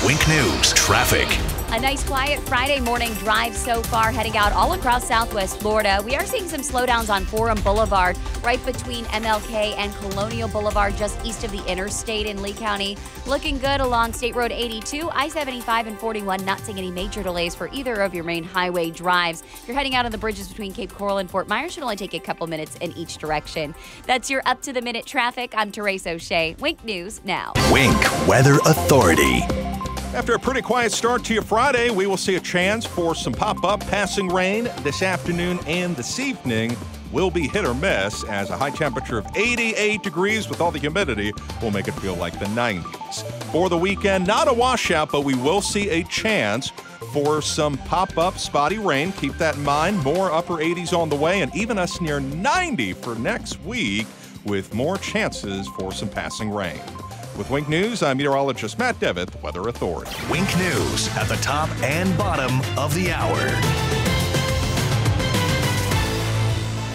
Wink News traffic. A nice quiet Friday morning drive so far, heading out all across Southwest Florida. We are seeing some slowdowns on Forum Boulevard, right between MLK and Colonial Boulevard, just east of the interstate in Lee County. Looking good along State Road 82, I-75 and 41, not seeing any major delays for either of your main highway drives. If you're heading out on the bridges between Cape Coral and Fort Myers, should only take a couple minutes in each direction. That's your up-to-the-minute traffic. I'm Therese O'Shea. Wink News now. Wink Weather Authority. After a pretty quiet start to your Friday, we will see a chance for some pop-up passing rain this afternoon and this evening. Will be hit or miss, as a high temperature of 88 degrees with all the humidity will make it feel like the 90s. For the weekend, not a washout, but we will see a chance for some pop-up spotty rain. Keep that in mind. More upper 80s on the way, and even us near 90 for next week with more chances for some passing rain. With Wink News, I'm meteorologist Matt Devitt, the Weather Authority. Wink News at the top and bottom of the hour.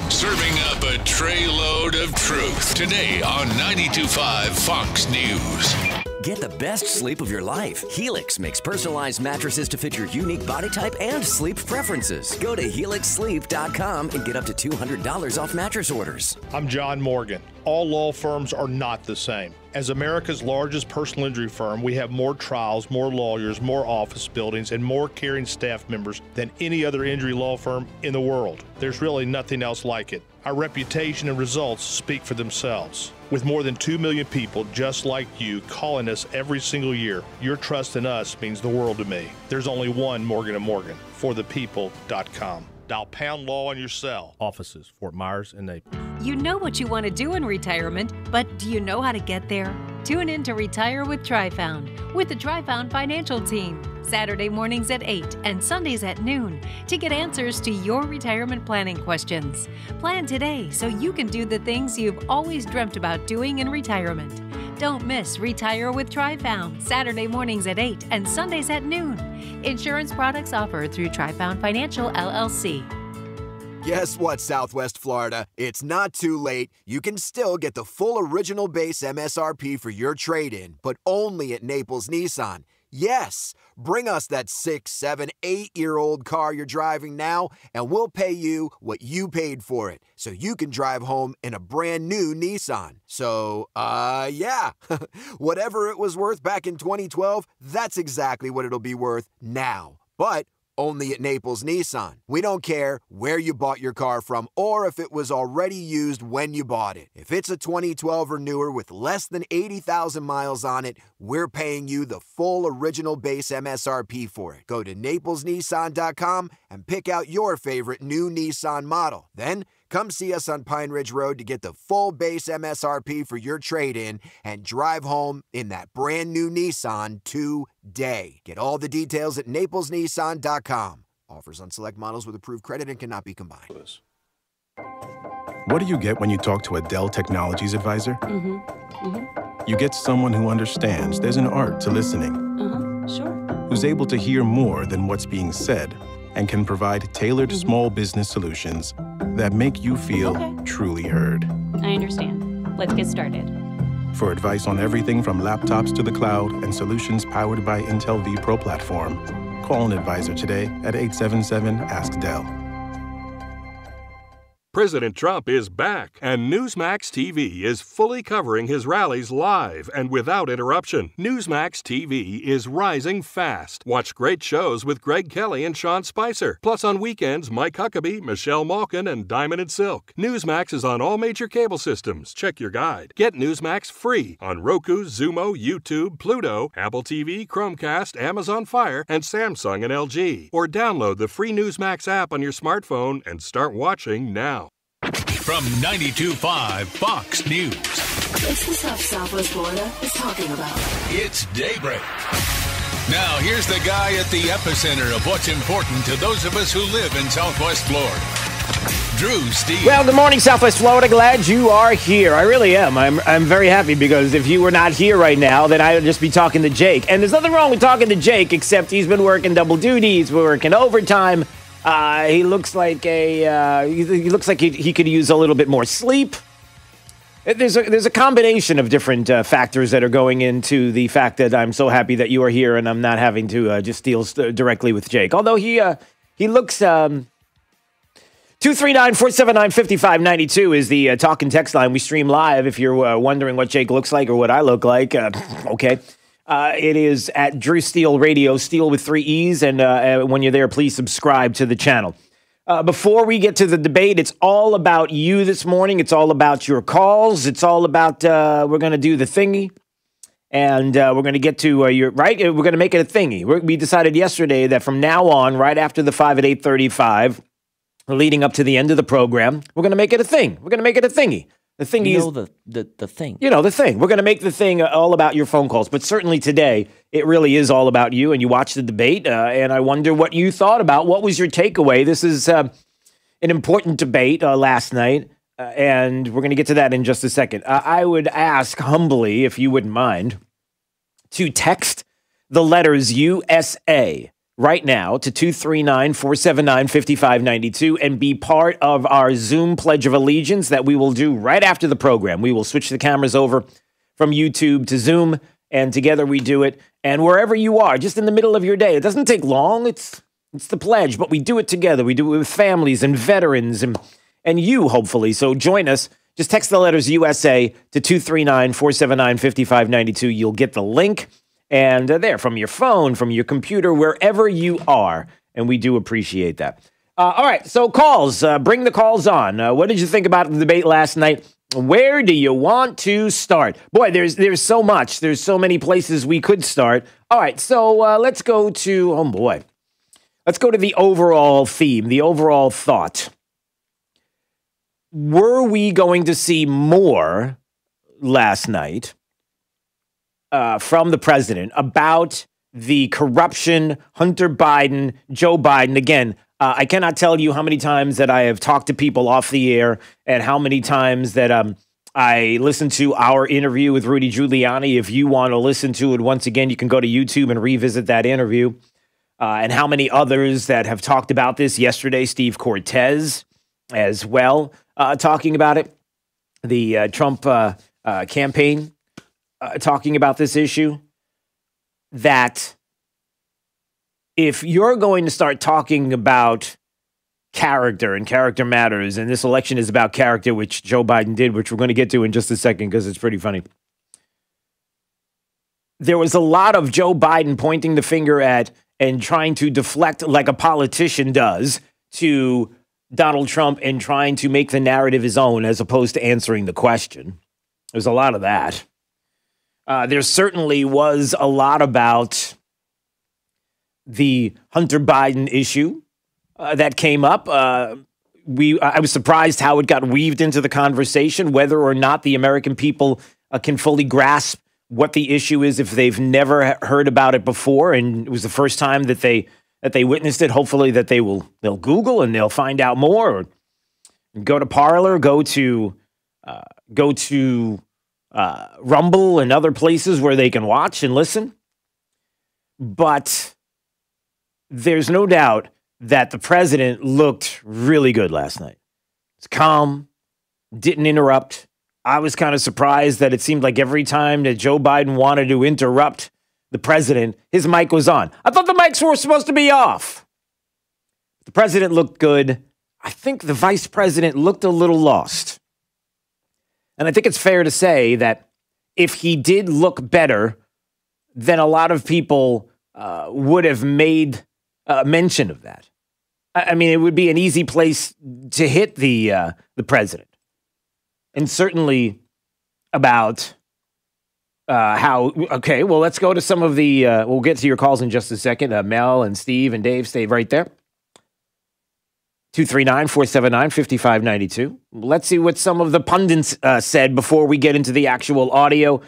Serving up a tray load of truth today on 92.5 Fox News. Get the best sleep of your life. Helix makes personalized mattresses to fit your unique body type and sleep preferences. Go to helixsleep.com and get up to $200 off mattress orders. I'm John Morgan. All law firms are not the same. As America's largest personal injury firm, we have more trials, more lawyers, more office buildings, and more caring staff members than any other injury law firm in the world. There's really nothing else like it. Our reputation and results speak for themselves. With more than 2 million people just like you calling us every single year, your trust in us means the world to me. There's only one Morgan & Morgan, forthepeople.com. Dial pound law on your cell. Offices, Fort Myers and Naples. You know what you want to do in retirement, but do you know how to get there? Tune in to Retire with TriFound with the TriFound Financial Team. Saturday mornings at 8 and Sundays at noon to get answers to your retirement planning questions. Plan today so you can do the things you've always dreamt about doing in retirement. Don't miss Retire with TriFound, Saturday mornings at 8 and Sundays at noon. Insurance products offered through TriFound Financial, LLC. Guess what, Southwest Florida? It's not too late. You can still get the full original base MSRP for your trade-in, but only at Naples Nissan. Yes, bring us that 6, 7, 8-year-old car you're driving now, and we'll pay you what you paid for it, so you can drive home in a brand new Nissan. So, yeah, whatever it was worth back in 2012, that's exactly what it'll be worth now. But only at Naples Nissan. We don't care where you bought your car from or if it was already used when you bought it. If it's a 2012 or newer with less than 80,000 miles on it, we're paying you the full original base MSRP for it. Go to naplesnissan.com and pick out your favorite new Nissan model. Then come see us on Pine Ridge Road to get the full base MSRP for your trade-in and drive home in that brand new Nissan today. Get all the details at naplesnissan.com. Offers on select models with approved credit and cannot be combined. What do you get when you talk to a Dell Technologies advisor? You get someone who understands there's an art to listening. Sure. Who's able to hear more than what's being said and can provide tailored small business solutions that make you feel truly heard. I understand. Let's get started. For advice on everything from laptops to the cloud and solutions powered by Intel vPro platform, call an advisor today at 877-ASK-DELL. President Trump is back, and Newsmax TV is fully covering his rallies live and without interruption. Newsmax TV is rising fast. Watch great shows with Greg Kelly and Sean Spicer. Plus on weekends, Mike Huckabee, Michelle Malkin, and Diamond and Silk. Newsmax is on all major cable systems. Check your guide. Get Newsmax free on Roku, Zumo, YouTube, Pluto, Apple TV, Chromecast, Amazon Fire, and Samsung and LG. Or download the free Newsmax app on your smartphone and start watching now. From 92.5 Fox News. It's the stuff Southwest Florida is talking about. It's Daybreak. Now, here's the guy at the epicenter of what's important to those of us who live in Southwest Florida. Drew Steve. Well, good morning, Southwest Florida. Glad you are here. I really am. I'm very happy because if you were not here right now, then I would just be talking to Jake. And there's nothing wrong with talking to Jake, except he's been working double duty. He's been working overtime. He looks like he could use a little bit more sleep. There's a combination of different factors that are going into the fact that I'm so happy that you are here and I'm not having to just deal directly with Jake. Although he looks 239-479-5592 is the talk and text line. We stream live if you're wondering what Jake looks like or what I look like. Okay. It is at Drew Steele Radio, Steele with 3 E's. And when you're there, please subscribe to the channel. Before we get to the debate, it's all about you this morning. It's all about your calls. It's all about, we're going to do the thingy. And we're going to get to your, right? We're going to make it a thingy. We decided yesterday that from now on, right after the 5 at 8:35, leading up to the end of the program, we're going to make it a thing. We're going to make it a thingy. The thingy is the thing. You know, the thing. We're going to make the thing all about your phone calls. But certainly today, it really is all about you. And you watched the debate. And I wonder what you thought about. What was your takeaway? This is an important debate last night. And we're going to get to that in just a second. I would ask humbly, if you wouldn't mind, to text the letters USA right now to 239-479-5592 and be part of our Zoom Pledge of Allegiance that we will do right after the program. We will switch the cameras over from YouTube to Zoom, and together we do it. And wherever you are, just in the middle of your day, it doesn't take long. It's the pledge, but we do it together. We do it with families and veterans and you, hopefully. So join us. Just text the letters USA to 239-479-5592. You'll get the link. And there, from your phone, from your computer, wherever you are. And we do appreciate that. All right, so calls. Bring the calls on. What did you think about the debate last night? Where do you want to start? Boy, there's so much. There's so many places we could start. All right, so let's go to, oh boy. Let's go to the overall theme, the overall thought. Were we going to see more last night from the president about the corruption, Hunter Biden, Joe Biden? Again, I cannot tell you how many times that I have talked to people off the air and how many times that I listened to our interview with Rudy Giuliani. If you want to listen to it once again, you can go to YouTube and revisit that interview. And how many others that have talked about this yesterday, Steve Cortez as well, talking about it. The Trump campaign talking about this issue, that if you're going to start talking about character and character matters, and this election is about character, which Joe Biden did, which we're going to get to in just a second because it's pretty funny. There was a lot of Joe Biden pointing the finger at and trying to deflect like a politician does to Donald Trump and trying to make the narrative his own as opposed to answering the question. There's a lot of that. There certainly was a lot about the Hunter Biden issue that came up. I was surprised how it got weaved into the conversation, whether or not the American people can fully grasp what the issue is if they've never heard about it before, and it was the first time that they witnessed it. Hopefully that they'll Google and they'll find out more, or go to Parler, go to Rumble and other places where they can watch and listen. But there's no doubt that the president looked really good last night. It's calm, didn't interrupt. I was kind of surprised that it seemed like every time that Joe Biden wanted to interrupt the president, his mic was on. I thought the mics were supposed to be off. The president looked good. I think the vice president looked a little lost. And I think it's fair to say that if he did look better, then a lot of people would have made mention of that. I mean, it would be an easy place to hit the president. And certainly about how, okay, well, let's go to some of the, we'll get to your calls in just a second. Mel and Steve and Dave, stay right there. 239-479-5592. Let's see what some of the pundits said before we get into the actual audio.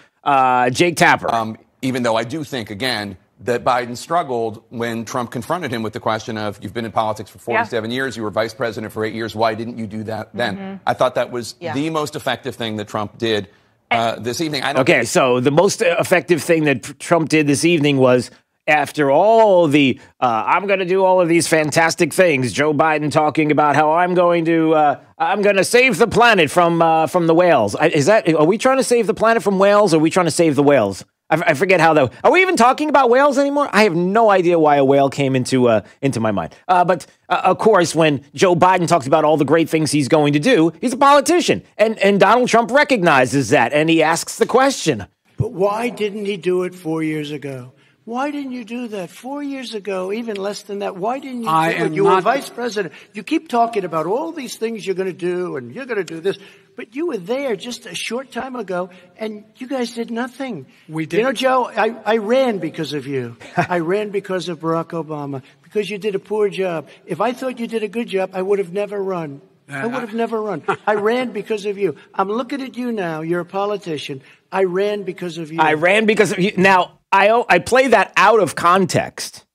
Jake Tapper. Even though I do think, again, that Biden struggled when Trump confronted him with the question of, you've been in politics for 47 years, you were vice president for 8 years, why didn't you do that then? I thought that was the most effective thing that Trump did this evening. So the most effective thing that Trump did this evening was after all the I'm going to do all of these fantastic things, Joe Biden talking about how I'm going to save the planet from the whales. Are we trying to save the planet from whales, or are we trying to save the whales? I forget how that. Are we even talking about whales anymore? I have no idea why a whale came into my mind. But of course, when Joe Biden talks about all the great things he's going to do, he's a politician, and Donald Trump recognizes that, and he asks the question. But why didn't he do it 4 years ago? Why didn't you do that 4 years ago, even less than that? Why didn't you do it? You were vice president. You keep talking about all these things you're going to do, and you're going to do this. But you were there just a short time ago, and you guys did nothing. We did. You know, Joe, I ran because of you. I ran because of Barack Obama, because you did a poor job. If I thought you did a good job, I would have never run. I would have never run. I ran because of you. I'm looking at you now. You're a politician. I ran because of you. I ran because of you. Now, I play that out of context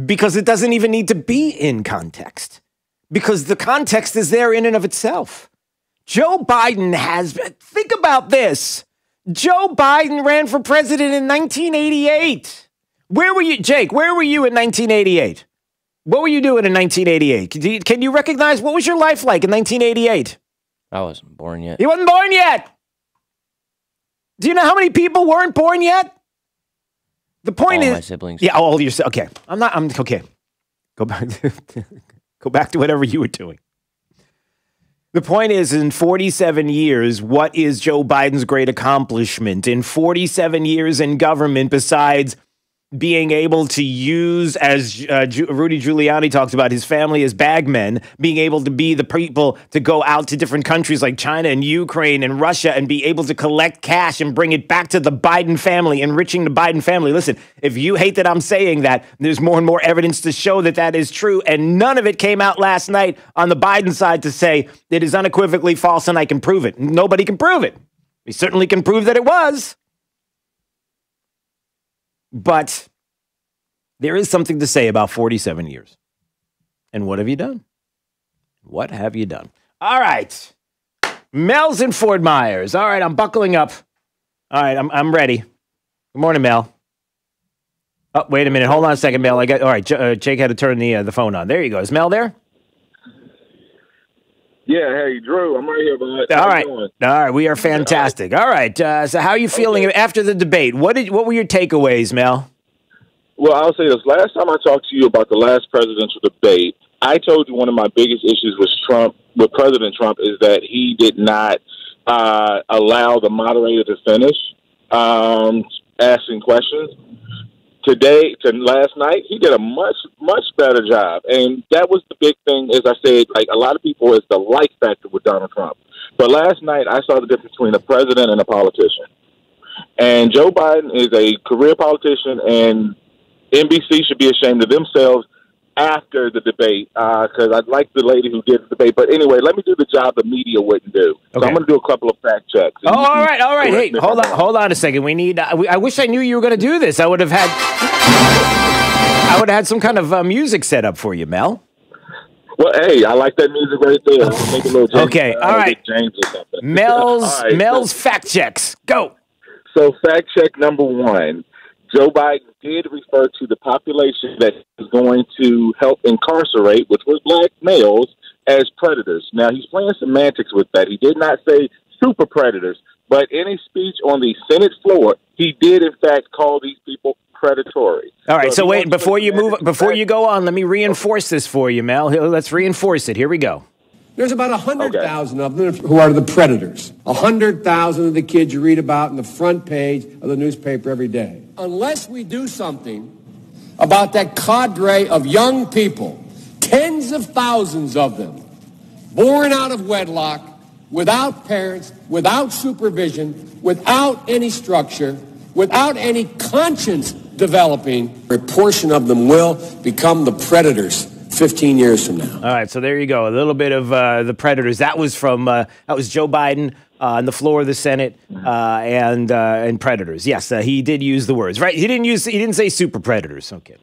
because it doesn't even need to be in context, because the context is there in and of itself. Joe Biden think about this. Joe Biden ran for president in 1988. Where were you, Jake? Where were you in 1988? What were you doing in 1988? Can you recognize what was your life like in 1988? I wasn't born yet. You wasn't born yet. Do you know how many people weren't born yet? The point is, my siblings. Yeah, all your. Okay, I'm okay. Go back to whatever you were doing. The point is, in 47 years, what is Joe Biden's great accomplishment? In 47 years in government, besides being able to use, as Rudy Giuliani talks about, his family as bagmen, being able to be the people to go out to different countries like China and Ukraine and Russia and be able to collect cash and bring it back to the Biden family, enriching the Biden family. Listen, if you hate that I'm saying that, there's more and more evidence to show that that is true, and none of it came out last night on the Biden side to say it is unequivocally false and I can prove it. Nobody can prove it. We certainly can prove that it was. But there is something to say about 47 years. And what have you done? What have you done? All right. Mel's in Fort Myers. All right, I'm buckling up. All right, I'm ready. Good morning, Mel. Oh, wait a minute. Hold on a second, Mel. All right, Jake had to turn the phone on. There you go. Is Mel there? Yeah, hey, Drew, I'm right here, bud. All right. All right, we are fantastic. All right, so how are you feeling after the debate? What were your takeaways, Mel? Well, I'll say this. Last time I talked to you about the last presidential debate, I told you one of my biggest issues with President Trump is that he did not allow the moderator to finish asking questions. Last night, he did a much, much better job. And that was the big thing, as I said, like a lot of people, is the like factor with Donald Trump. But last night, I saw the difference between a president and a politician. And Joe Biden is a career politician, and NBC should be ashamed of themselves after the debate, because I'd like the lady who did the debate. But anyway, let me do the job the media wouldn't do. So I'm going to do a couple of fact checks. Oh, all right. Hey, hold on a second. We need. I wish I knew you were going to do this. I would have had some kind of music set up for you, Mel. Well, hey, I like that music right there. I'll make a little James, okay, all right. James or something. Mel's fact checks. Go. So fact check number one. Joe Biden did refer to the population that is going to help incarcerate, which was black males, as predators. Now, he's playing semantics with that. He did not say super predators, but in his speech on the Senate floor, he did, in fact, call these people predatory. All right, so wait, before you go on, let me reinforce this for you, Mel. Let's reinforce it. Here we go. There's about 100,000 of them who are the predators. 100,000 of the kids you read about in the front page of the newspaper every day. Unless we do something about that cadre of young people, tens of thousands of them, born out of wedlock, without parents, without supervision, without any structure, without any conscience developing, a portion of them will become the predators 15 years from now. All right, so there you go. A little bit of the predators. That was from Joe Biden on the floor of the Senate and predators. Yes, he did use the words. Right? He didn't say super predators. Okay.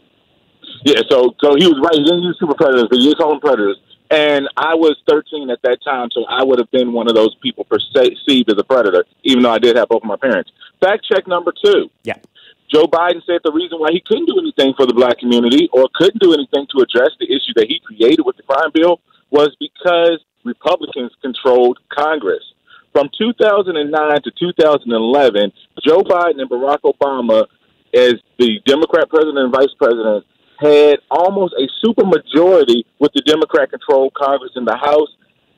Yeah, so he was right. He didn't use super predators, but he did call them predators. And I was 13 at that time, so I would have been one of those people perceived as a predator, even though I did have both of my parents. Fact check number two. Yeah. Joe Biden said the reason why he couldn't do anything for the black community or couldn't do anything to address the issue that he created with the crime bill was because Republicans controlled Congress. From 2009 to 2011, Joe Biden and Barack Obama, as the Democrat president and vice president, had almost a supermajority with the Democrat-controlled Congress in the House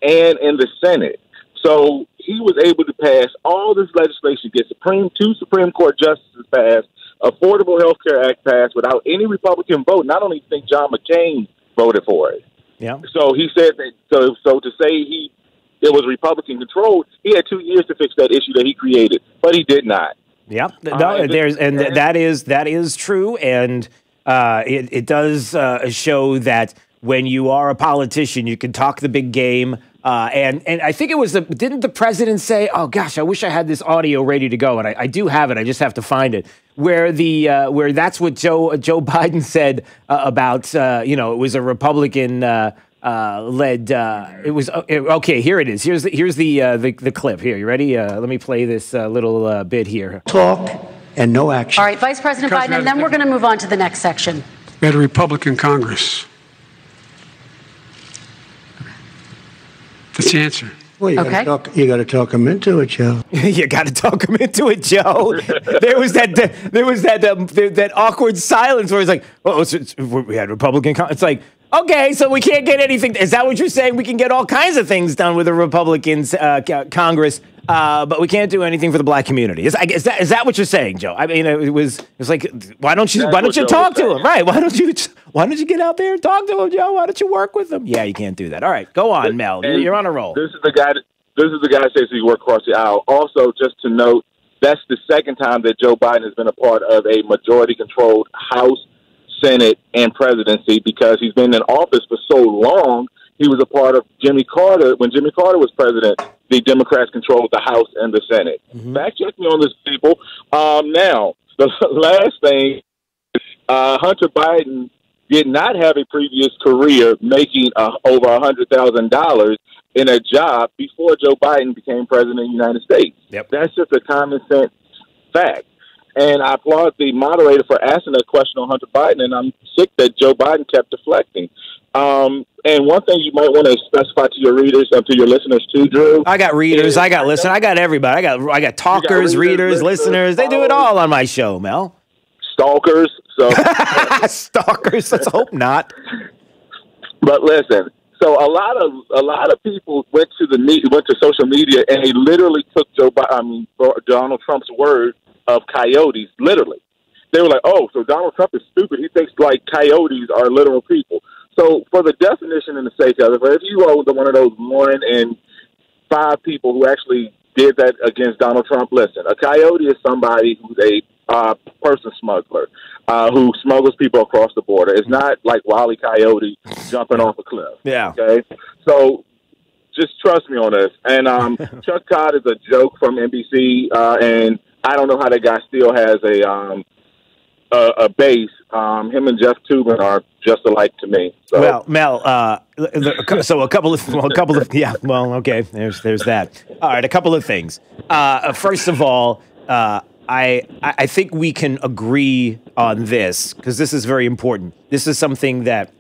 and in the Senate. So he was able to pass all this legislation, get two Supreme Court justices passed, Affordable Health Care Act passed without any Republican vote. And I don't even think John McCain voted for it. Yeah. So he said that. So to say it was Republican controlled, he had 2 years to fix that issue that he created, but he did not. Yep. No, that is true, and it does show that when you are a politician, you can talk the big game. And I think it was didn't the president say, "Oh gosh, I wish I had this audio ready to go," and I do have it. I just have to find it. Where that's what Joe Biden said about it was a Republican led. It was okay. Here it is. Here's the clip. Here, you ready? Let me play this little bit here. Talk and no action. All right, Vice President Biden, and then we're going to move on to the next section. We had a Republican Congress. That's the answer. Well, you got to talk him into it, Joe. You got to talk him into it, Joe. There was that awkward silence where it's like, "Oh, we had Republican." It's like, okay, so we can't get anything. Is that what you're saying? We can get all kinds of things done with the Republicans Congress, but we can't do anything for the black community. Is that what you're saying, Joe? I mean, it was like, why don't you talk to him? Right? Why don't you get out there and talk to him, Joe? Why don't you work with him? Yeah, you can't do that. All right, go on, Mel. You're on a roll. This is the guy that says he worked across the aisle. Also, just to note, that's the second time that Joe Biden has been a part of a majority-controlled House, Senate, and presidency, because he's been in office for so long. He was a part of Jimmy Carter. When Jimmy Carter was president, the Democrats controlled the House and the Senate. Fact check me on this, people. Now, the last thing, Hunter Biden did not have a previous career making over $100,000 in a job before Joe Biden became president of the United States. Yep. That's just a common sense fact. And I applaud the moderator for asking that question on Hunter Biden, and I'm sick that Joe Biden kept deflecting. And one thing you might want to specify to your readers, to your listeners too, Drew. I got readers, I got listeners, I got everybody. I got talkers, readers, listeners. They do it all on my show, Mel. Stalkers. So stalkers. Let's hope not. But listen. So a lot of people went to social media and they literally took Donald Trump's word of coyotes, literally. They were like, "Oh, so Donald Trump is stupid. He thinks like coyotes are literal people." So for the definition and the sake of it, if you are one of those 1 in 5 people who actually did that against Donald Trump, listen, a coyote is somebody who's a person smuggler who smuggles people across the border. It's not like Wile E. Coyote jumping off a cliff. Yeah. Okay? So just trust me on this. And Chuck Todd is a joke from NBC, and I don't know how that guy still has a base. Him and Jeff Toobin are just alike to me. So. Well, Mel, so a couple of yeah. Well, okay. There's that. All right, a couple of things. First of all, I think we can agree on this because this is very important. This is something that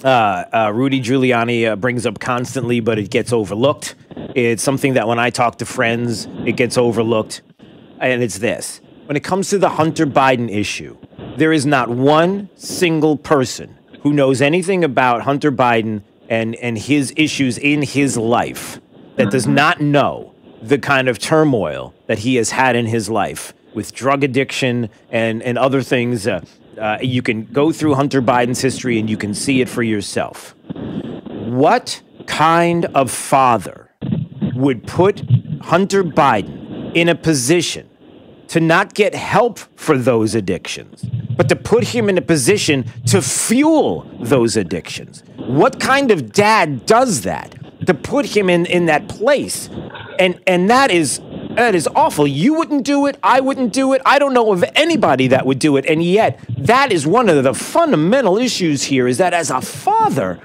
Rudy Giuliani brings up constantly, but it gets overlooked. It's something that when I talk to friends, it gets overlooked. And it's this. When it comes to the Hunter Biden issue, there is not one single person who knows anything about Hunter Biden and his issues in his life that does not know the kind of turmoil that he has had in his life with drug addiction and other things. You can go through Hunter Biden's history and you can see it for yourself. What kind of father would put Hunter Biden in a position to not get help for those addictions, but to put him in a position to fuel those addictions? What kind of dad does that? To put him in that place? And that is awful. You wouldn't do it. I wouldn't do it. I don't know of anybody that would do it. And yet, that is one of the fundamental issues here, is that as a father,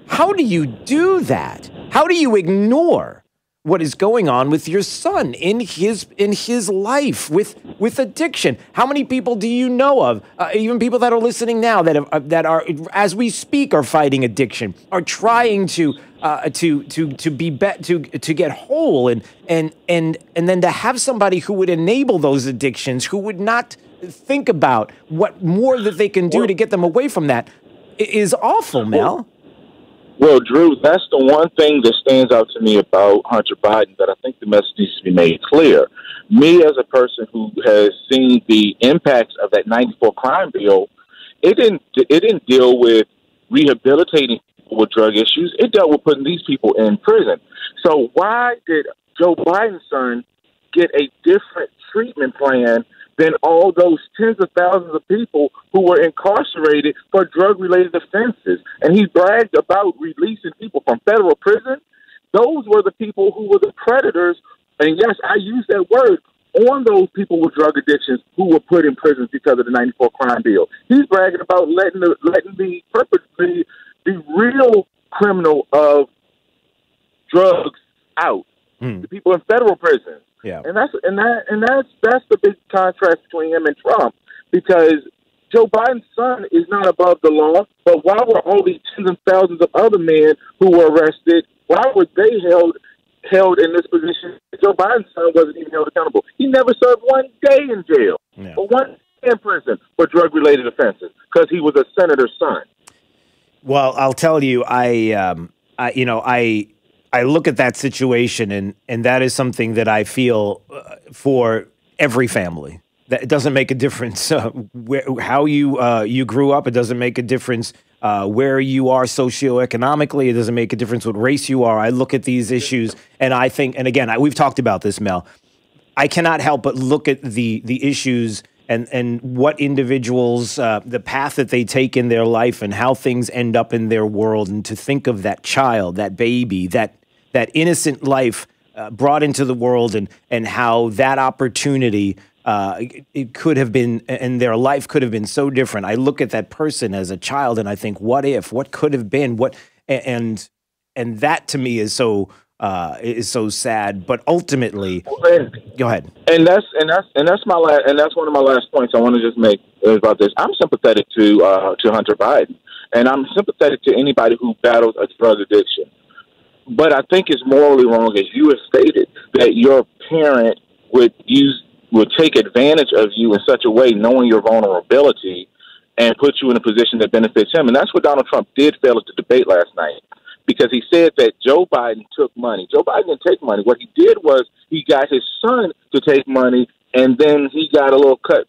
how do you do that? How do you ignore what is going on with your son in his life with addiction. How many people do you know of, even people that are listening now that are as we speak are fighting addiction, are trying to get whole, and then to have somebody who would enable those addictions, who would not think about what more that they can do to get them away from that, is awful, Mel. Well, Drew, that's the one thing that stands out to me about Hunter Biden that I think the message needs to be made clear. Me, as a person who has seen the impacts of that 94 crime bill, it didn't deal with rehabilitating people with drug issues. It dealt with putting these people in prison. So why did Joe Biden's son get a different treatment plan than all those tens of thousands of people who were incarcerated for drug-related offenses? And he bragged about releasing people from federal prison. Those were the people who were the predators, and yes, I use that word, on those people with drug addictions who were put in prison because of the 94 crime bill. He's bragging about letting the real criminal of drugs out, the people in federal prisons. Yeah. And that's the big contrast between him and Trump, because Joe Biden's son is not above the law, but why were all these tens of thousands of other men who were arrested, why were they held in this position? Joe Biden's son wasn't even held accountable. He never served one day in jail or one day in prison for drug-related offenses because he was a senator's son. Well, I'll tell you, I look at that situation, and that is something that I feel for every family. That it doesn't make a difference how you grew up. It doesn't make a difference where you are socioeconomically. It doesn't make a difference what race you are. I look at these issues, and I think, and again, we've talked about this, Mel. I cannot help but look at the issues and what individuals, the path that they take in their life and how things end up in their world, and to think of that child, that baby, that innocent life brought into the world, and how that opportunity it could have been, and their life could have been so different. I look at that person as a child, and I think, what if? What could have been? And that to me is so sad. But ultimately, go ahead. And that's one of my last points I want to just make about this. I'm sympathetic to Hunter Biden, and I'm sympathetic to anybody who battles a drug addiction. But I think it's morally wrong, as you have stated, that your parent would take advantage of you in such a way, knowing your vulnerability, and put you in a position that benefits him. And that's what Donald Trump did fail at the debate last night, because he said that Joe Biden took money. Joe Biden didn't take money. What he did was he got his son to take money, and then he got a little cut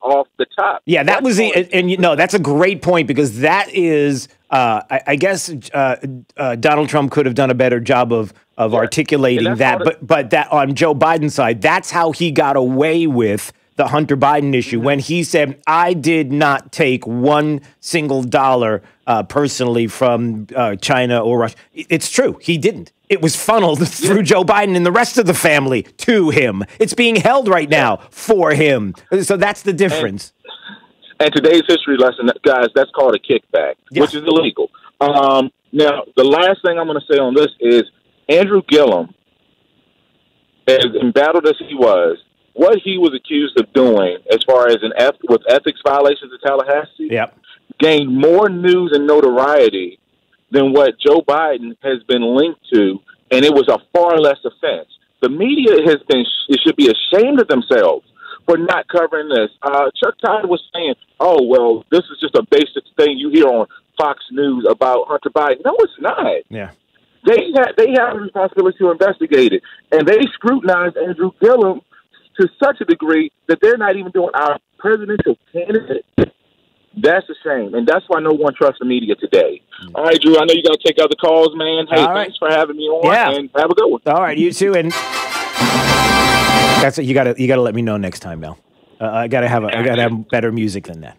off the top. Yeah, that was that's a great point, because that is, I guess Donald Trump could have done a better job of articulating that, but that on Joe Biden's side, that's how he got away with the Hunter Biden issue, when he said, I did not take one single dollar personally from China or Russia. It's true. He didn't. It was funneled through Joe Biden and the rest of the family to him. It's being held right now for him. So that's the difference. And today's history lesson, guys, that's called a kickback, which is illegal. Now, the last thing I'm going to say on this is Andrew Gillum, as embattled as he was, what he was accused of doing as far as with ethics violations in Tallahassee gained more news and notoriety than what Joe Biden has been linked to, and it was a far less offense. The media should be ashamed of themselves for not covering this. Chuck Todd was saying, oh, well, this is just a basic thing you hear on Fox News about Hunter Biden. No, it's not. Yeah. They have a responsibility to investigate it, and they scrutinized Andrew Gillum to such a degree that they're not even doing our presidential candidate. That's a shame, and that's why no one trusts the media today. All right, Drew, I know you got to take other calls, man. Hey, thanks for having me on, and have a good one. All right, you too, and that's it. You got to let me know next time, Mel. I got to have better music than that.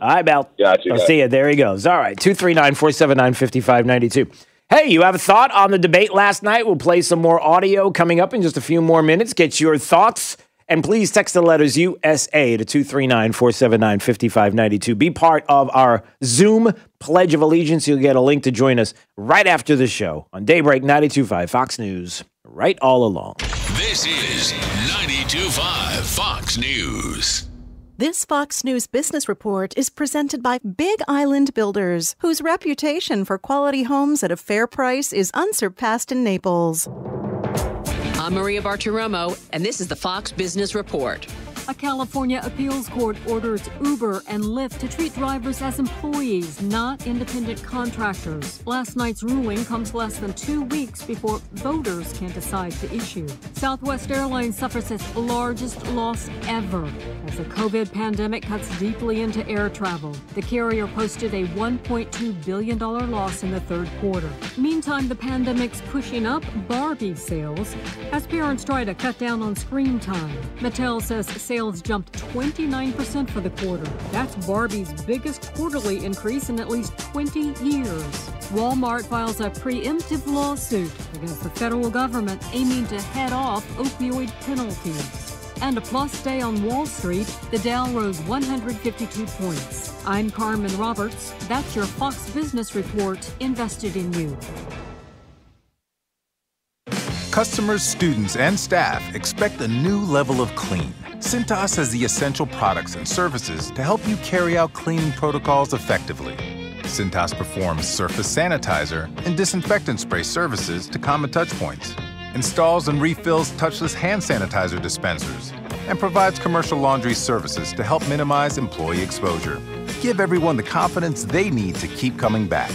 All right, Mel. Gotcha. I'll see you. There he goes. All right, 239-479-5592. Hey, you have a thought on the debate last night? We'll play some more audio coming up in just a few more minutes. Get your thoughts. And please text the letters USA to 239-479-5592. Be part of our Zoom Pledge of Allegiance. You'll get a link to join us right after the show on Daybreak 92.5 Fox News. right all along. This is 92.5 Fox News. This Fox News Business Report is presented by Big Island Builders, whose reputation for quality homes at a fair price is unsurpassed in Naples. I'm Maria Bartiromo, and this is the Fox Business Report. A California appeals court orders Uber and Lyft to treat drivers as employees, not independent contractors. Last night's ruling comes less than 2 weeks before voters can decide the issue. Southwest Airlines suffers its largest loss ever as the COVID pandemic cuts deeply into air travel. The carrier posted a $1.2 billion loss in the third quarter. Meantime, the pandemic's pushing up Barbie sales as parents try to cut down on screen time. Mattel says sales jumped 29% for the quarter. That's Barbie's biggest quarterly increase in at least 20 years. Walmart files a preemptive lawsuit against the federal government aiming to head off opioid penalties. And a plus day on Wall Street, the Dow rose 152 points. I'm Carmen Roberts. That's your Fox Business Report, invested in you. Customers, students, and staff expect a new level of clean. Cintas has the essential products and services to help you carry out cleaning protocols effectively. Cintas performs surface sanitizer and disinfectant spray services to common touchpoints, installs and refills touchless hand sanitizer dispensers, and provides commercial laundry services to help minimize employee exposure. Give everyone the confidence they need to keep coming back.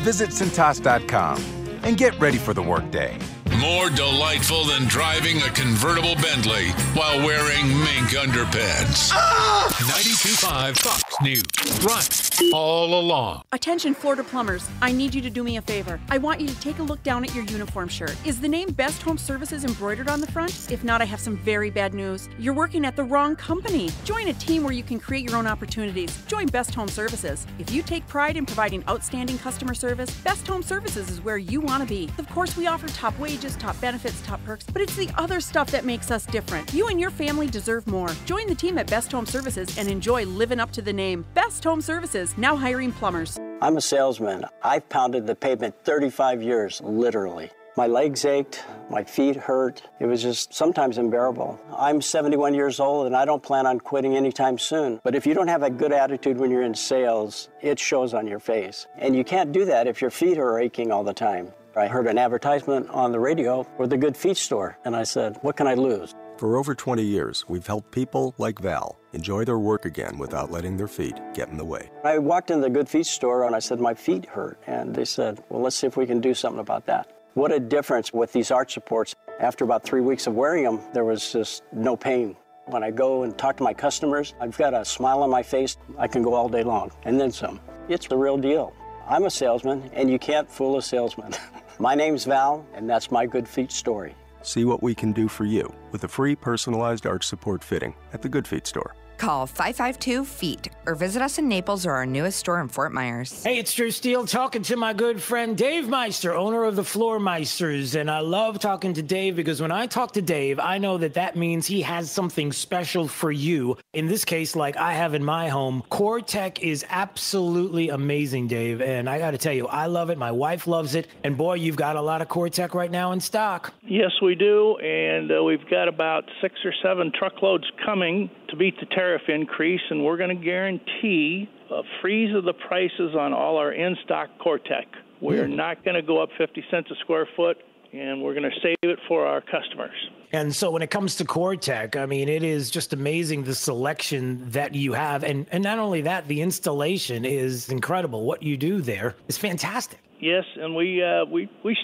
Visit Cintas.com and get ready for the workday. More delightful than driving a convertible Bentley while wearing mink underpants. 92.5 Fox News. Right all along. Attention Florida plumbers, I need you to do me a favor. I want you to take a look down at your uniform shirt. Is the name Best Home Services embroidered on the front? If not, I have some very bad news. You're working at the wrong company. Join a team where you can create your own opportunities. Join Best Home Services. If you take pride in providing outstanding customer service, Best Home Services is where you want to be. Of course, we offer top wages, top benefits, top perks, but it's the other stuff that makes us different. You and your family deserve more. Join the team at Best Home Services and enjoy living up to the name. Best Home Services, now hiring plumbers. I'm a salesman. I've pounded the pavement 35 years, literally. My legs ached, my feet hurt. It was just sometimes unbearable. I'm 71 years old and I don't plan on quitting anytime soon. But if you don't have a good attitude when you're in sales, it shows on your face. And you can't do that if your feet are aching all the time. I heard an advertisement on the radio for the Good Feet store, and I said, what can I lose? For over 20 years, we've helped people like Val enjoy their work again without letting their feet get in the way. I walked in the Good Feet store and I said, my feet hurt. And they said, well, let's see if we can do something about that. What a difference with these arch supports. After about 3 weeks of wearing them, there was just no pain. When I go and talk to my customers, I've got a smile on my face. I can go all day long, and then some. It's the real deal. I'm a salesman, and you can't fool a salesman. My name's Val, and that's my Good Feet story. See what we can do for you with a free personalized arch support fitting at the Good Feet store. Call 552-FEET or visit us in Naples or our newest store in Fort Myers. Hey, it's Drew Steele talking to my good friend Dave Meister, owner of the Floor Meisters. And I love talking to Dave because when I talk to Dave, I know that means he has something special for you. In this case, like I have in my home, Core Tech is absolutely amazing, Dave. And I got to tell you, I love it. My wife loves it. And boy, you've got a lot of Core Tech right now in stock. Yes, we do. And we've got about 6 or 7 truckloads coming to beat the tariff increase, and we're going to guarantee a freeze of the prices on all our in-stock Core Tech. We're not going to go up 50 cents a square foot, and we're going to save it for our customers. And so when it comes to Core Tech, I mean, it is just amazing the selection that you have. And not only that, the installation is incredible. What you do there is fantastic. Yes, and we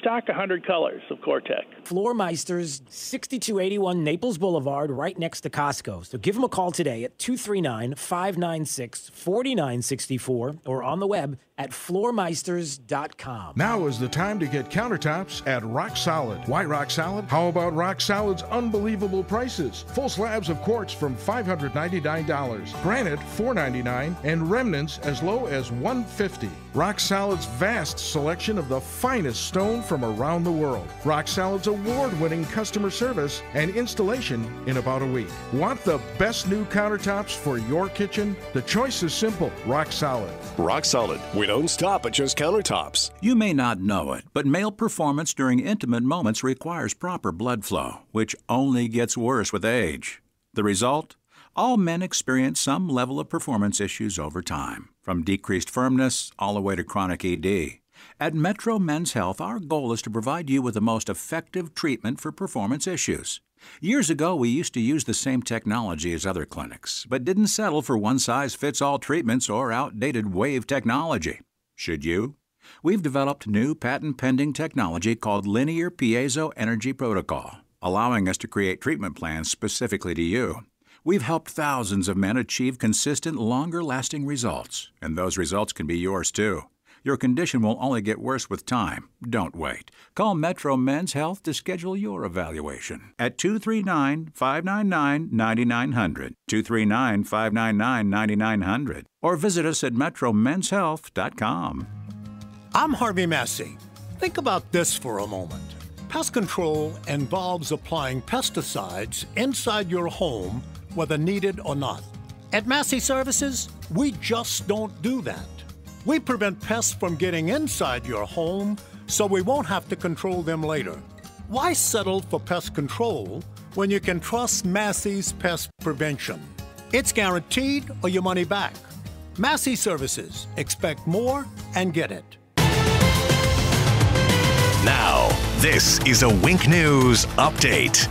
stock 100 colors of Core Tech. Floor Meisters, 6281 Naples Boulevard, right next to Costco. So give them a call today at 239-596-4964 or on the web at floormeisters.com. Now is the time to get countertops at Rock Solid. Why Rock Solid? How about Rock Solid Solid's unbelievable prices. Full slabs of quartz from $599, granite $499, and remnants as low as $150. Rock Solid's vast selection of the finest stone from around the world. Rock Solid's award-winning customer service and installation in about a week. Want the best new countertops for your kitchen? The choice is simple. Rock Solid. Rock Solid. We don't stop at just countertops. You may not know it, but male performance during intimate moments requires proper blood flow, which only gets worse with age. The result? All men experience some level of performance issues over time, from decreased firmness all the way to chronic ED. At Metro Men's Health, our goal is to provide you with the most effective treatment for performance issues. Years ago, we used to use the same technology as other clinics, but didn't settle for one-size-fits-all treatments or outdated wave technology. Should you? We've developed new patent-pending technology called Linear Piezo Energy Protocol, allowing us to create treatment plans specifically to you. We've helped thousands of men achieve consistent, longer-lasting results, and those results can be yours, too. Your condition will only get worse with time. Don't wait. Call Metro Men's Health to schedule your evaluation at 239-599-9900, 239-599-9900, or visit us at metromenshealth.com. I'm Harvey Massey. Think about this for a moment. Pest control involves applying pesticides inside your home, whether needed or not. At Massey Services, we just don't do that. We prevent pests from getting inside your home so we won't have to control them later. Why settle for pest control when you can trust Massey's pest prevention? It's guaranteed or your money back. Massey Services. Expect more and get it. Now, this is a Wink News Update.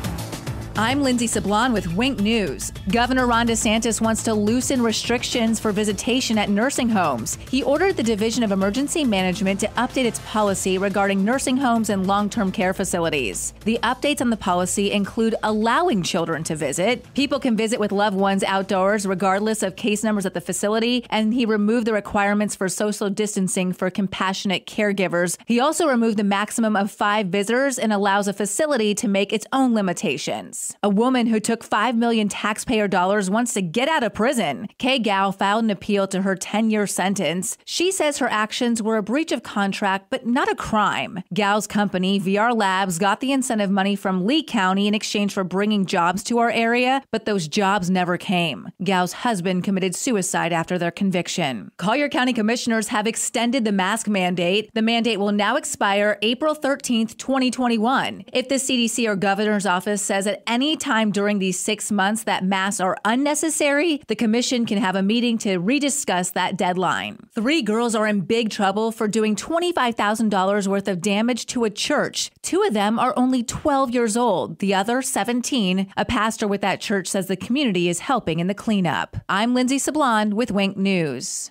I'm Lindsay Sablon with Wink News. Governor Ron DeSantis wants to loosen restrictions for visitation at nursing homes. He ordered the Division of Emergency Management to update its policy regarding nursing homes and long-term care facilities. The updates on the policy include allowing children to visit. People can visit with loved ones outdoors regardless of case numbers at the facility, and he removed the requirements for social distancing for compassionate caregivers. He also removed the maximum of 5 visitors and allows a facility to make its own limitations. A woman who took $5 million taxpayer dollars wants to get out of prison. Kay Gao filed an appeal to her 10-year sentence. She says her actions were a breach of contract, but not a crime. Gao's company, VR Labs, got the incentive money from Lee County in exchange for bringing jobs to our area, but those jobs never came. Gao's husband committed suicide after their conviction. Collier County commissioners have extended the mask mandate. The mandate will now expire April 13th, 2021. If the CDC or governor's office says at any time during these 6 months that masks are unnecessary, the commission can have a meeting to rediscuss that deadline. 3 girls are in big trouble for doing $25,000 worth of damage to a church. 2 of them are only 12 years old, the other 17. A pastor with that church says the community is helping in the cleanup. I'm Lindsay Sablon with Wink News.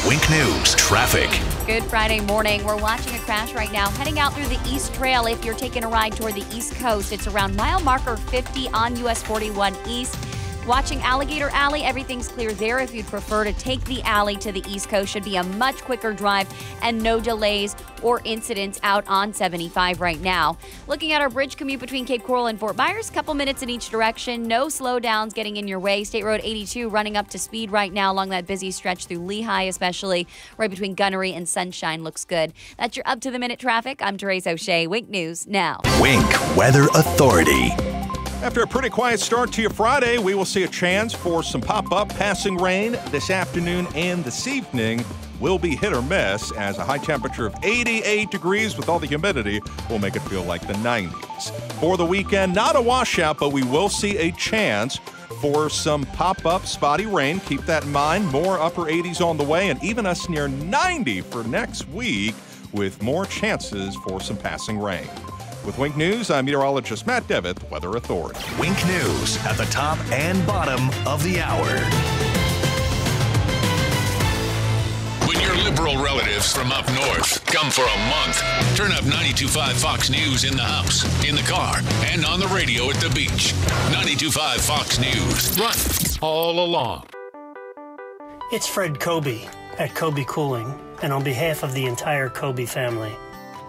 Wink News Traffic. Good Friday morning. We're watching a crash right now heading out through the East Trail. If you're taking a ride toward the East Coast, it's around mile marker 50 on US 41 East. Watching Alligator Alley, everything's clear there. If you'd prefer to take the alley to the East Coast, should be a much quicker drive and no delays or incidents out on 75 right now. Looking at our bridge commute between Cape Coral and Fort Myers, couple minutes in each direction. No slowdowns getting in your way. State Road 82 running up to speed right now along that busy stretch through Lehigh, especially right between Gunnery and Sunshine. Looks good. That's your up-to-the-minute traffic. I'm Therese O'Shea. Wink News now. Wink Weather Authority. After a pretty quiet start to your Friday, we will see a chance for some pop-up passing rain this afternoon and this evening. Will be hit or miss, as a high temperature of 88 degrees with all the humidity will make it feel like the 90s. For the weekend, not a washout, but we will see a chance for some pop-up spotty rain. Keep that in mind. More upper 80s on the way, and even us near 90 for next week with more chances for some passing rain. With Wink News, I'm meteorologist Matt Devitt, Weather Authority. Wink News at the top and bottom of the hour. When your liberal relatives from up north come for a month, turn up 92.5 Fox News in the house, in the car, and on the radio at the beach. 92.5 Fox News. Run all along. It's Fred Kobe at Kobe Cooling, and on behalf of the entire Kobe family,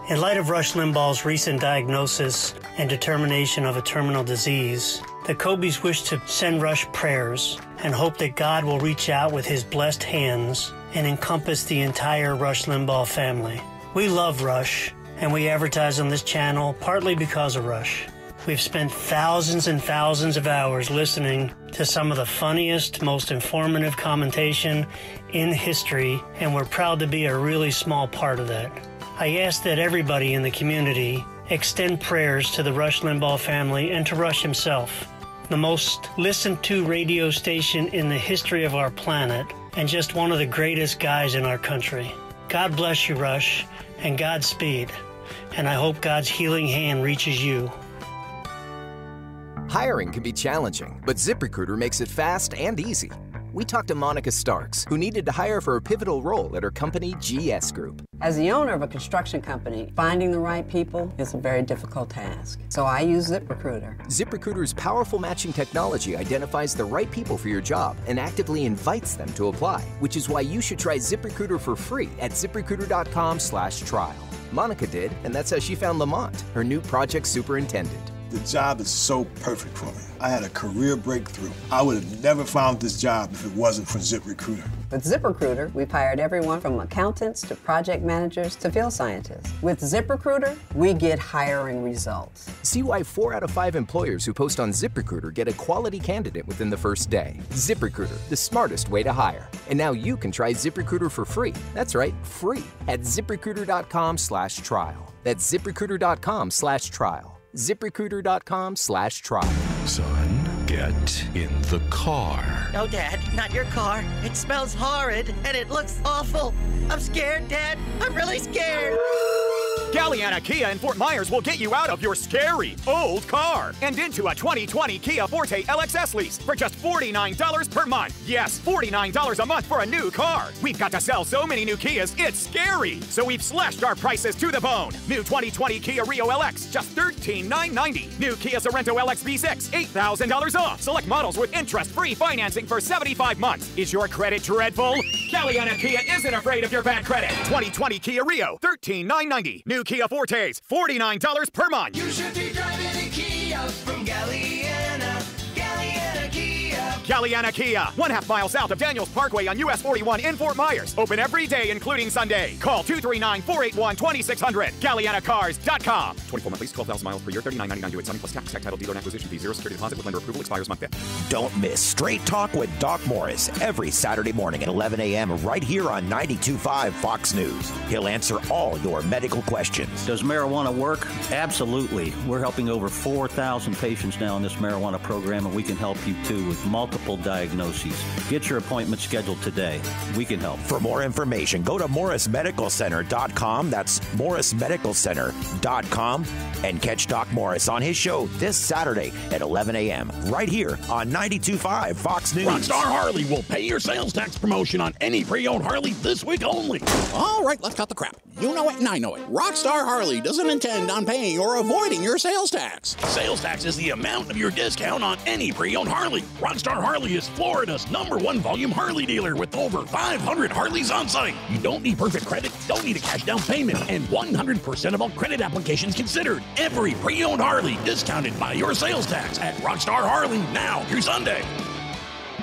in light of Rush Limbaugh's recent diagnosis and determination of a terminal disease, the Cobys wish to send Rush prayers and hope that God will reach out with his blessed hands and encompass the entire Rush Limbaugh family. We love Rush, and we advertise on this channel partly because of Rush. We've spent thousands and thousands of hours listening to some of the funniest, most informative commentation in history, and we're proud to be a really small part of that. I ask that everybody in the community extend prayers to the Rush Limbaugh family and to Rush himself, the most listened to radio station in the history of our planet, and just one of the greatest guys in our country. God bless you, Rush, and Godspeed, and I hope God's healing hand reaches you. Hiring can be challenging, but ZipRecruiter makes it fast and easy. We talked to Monica Starks, who needed to hire for a pivotal role at her company, GS Group. As the owner of a construction company, finding the right people is a very difficult task. So I use ZipRecruiter. ZipRecruiter's powerful matching technology identifies the right people for your job and actively invites them to apply, which is why you should try ZipRecruiter for free at ZipRecruiter.com/trial. Monica did, and that's how she found Lamont, her new project superintendent. The job is so perfect for me. I had a career breakthrough. I would have never found this job if it wasn't for ZipRecruiter. With ZipRecruiter, we've hired everyone from accountants to project managers to field scientists. With ZipRecruiter, we get hiring results. See why 4 out of 5 employers who post on ZipRecruiter get a quality candidate within the first day. ZipRecruiter, the smartest way to hire. And now you can try ZipRecruiter for free. That's right, free at ZipRecruiter.com/trial. That's ZipRecruiter.com/trial. ZipRecruiter.com/trial. Son, get in the car. No, Dad, not your car. It smells horrid and it looks awful. I'm scared, Dad. I'm really scared. Galliana Kia in Fort Myers will get you out of your scary old car and into a 2020 Kia Forte LXS lease for just $49 per month. Yes, $49 a month for a new car. We've got to sell so many new Kias, it's scary. So we've slashed our prices to the bone. New 2020 Kia Rio LX, just $13,990. New Kia Sorento LX V6, $8,000 off. Select models with interest-free financing for 75 months. Is your credit dreadful? Galliana Kia isn't afraid of your bad credit. 2020 Kia Rio, $13,990. New Kia Fortes, $49 per month. You should be driving a Kia from Galliana. Galliana Kia. Galliana Kia, 1/2 mile south of Daniels Parkway on US 41 in Fort Myers. Open every day, including Sunday. Call 239-481-2600. GallianaCars.com. 24 month lease, 12,000 miles per year, $39.99 due at Sunny plus tax, title, dealer and acquisition fee, 0 security deposit with lender approval, expires month 5th. Don't miss Straight Talk with Doc Morris every Saturday morning at 11 a.m. right here on 92.5 Fox News. He'll answer all your medical questions. Does marijuana work? Absolutely. We're helping over 4,000 patients now in this marijuana program, and we can help you too with multiple diagnoses. Get your appointment scheduled today. We can help. For more information, go to morrismedicalcenter.com. That's morrismedicalcenter.com. And catch Doc Morris on his show this Saturday at 11 a.m. right here on 92.5 Fox News. Rockstar Harley will pay your sales tax promotion on any pre-owned Harley this week only. All right, let's cut the crap. You know it and I know it. Rockstar Harley doesn't intend on paying or avoiding your sales tax. Sales tax is the amount of your discount on any pre-owned Harley. Rockstar Harley is Florida's #1 volume Harley dealer with over 500 Harleys on site. You don't need perfect credit, don't need a cash down payment, and 100% of all credit applications considered. Every pre-owned Harley discounted by your sales tax at Rockstar Harley now through Sunday.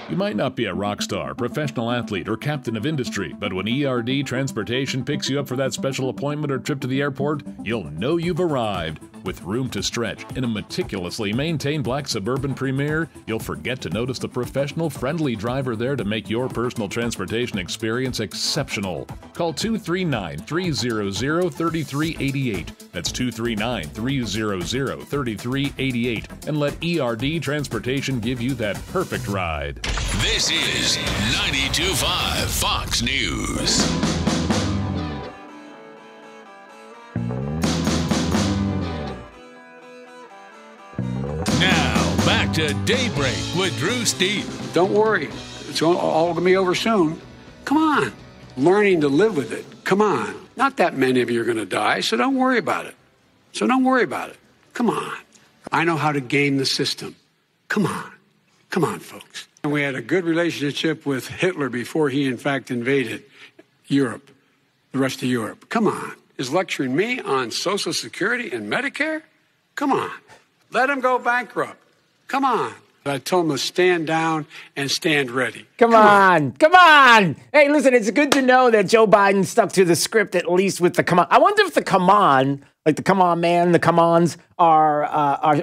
You might not be a rock star, professional athlete, or captain of industry, but when ERD Transportation picks you up for that special appointment or trip to the airport, you'll know you've arrived. With room to stretch in a meticulously maintained black Suburban Premier, you'll forget to notice the professional, friendly driver there to make your personal transportation experience exceptional. Call 239-300-3388. That's 239-300-3388. And let ERD Transportation give you that perfect ride. This is 92.5 Fox News. Now, back to Daybreak with Drew Steve. Don't worry. It's all going to be over soon. Come on. Learning to live with it. Come on. Not that many of you are going to die, so don't worry about it. Come on. I know how to game the system. Come on. Come on, folks. And we had a good relationship with Hitler before he, in fact, invaded Europe, the rest of Europe. Come on. Is lecturing me on Social Security and Medicare? Come on. Let them go bankrupt. Come on. I told him to stand down and stand ready. Come on. Hey, listen, it's good to know that Joe Biden stuck to the script, at least with the come on. I wonder if the come on, like the come on man, the come ons are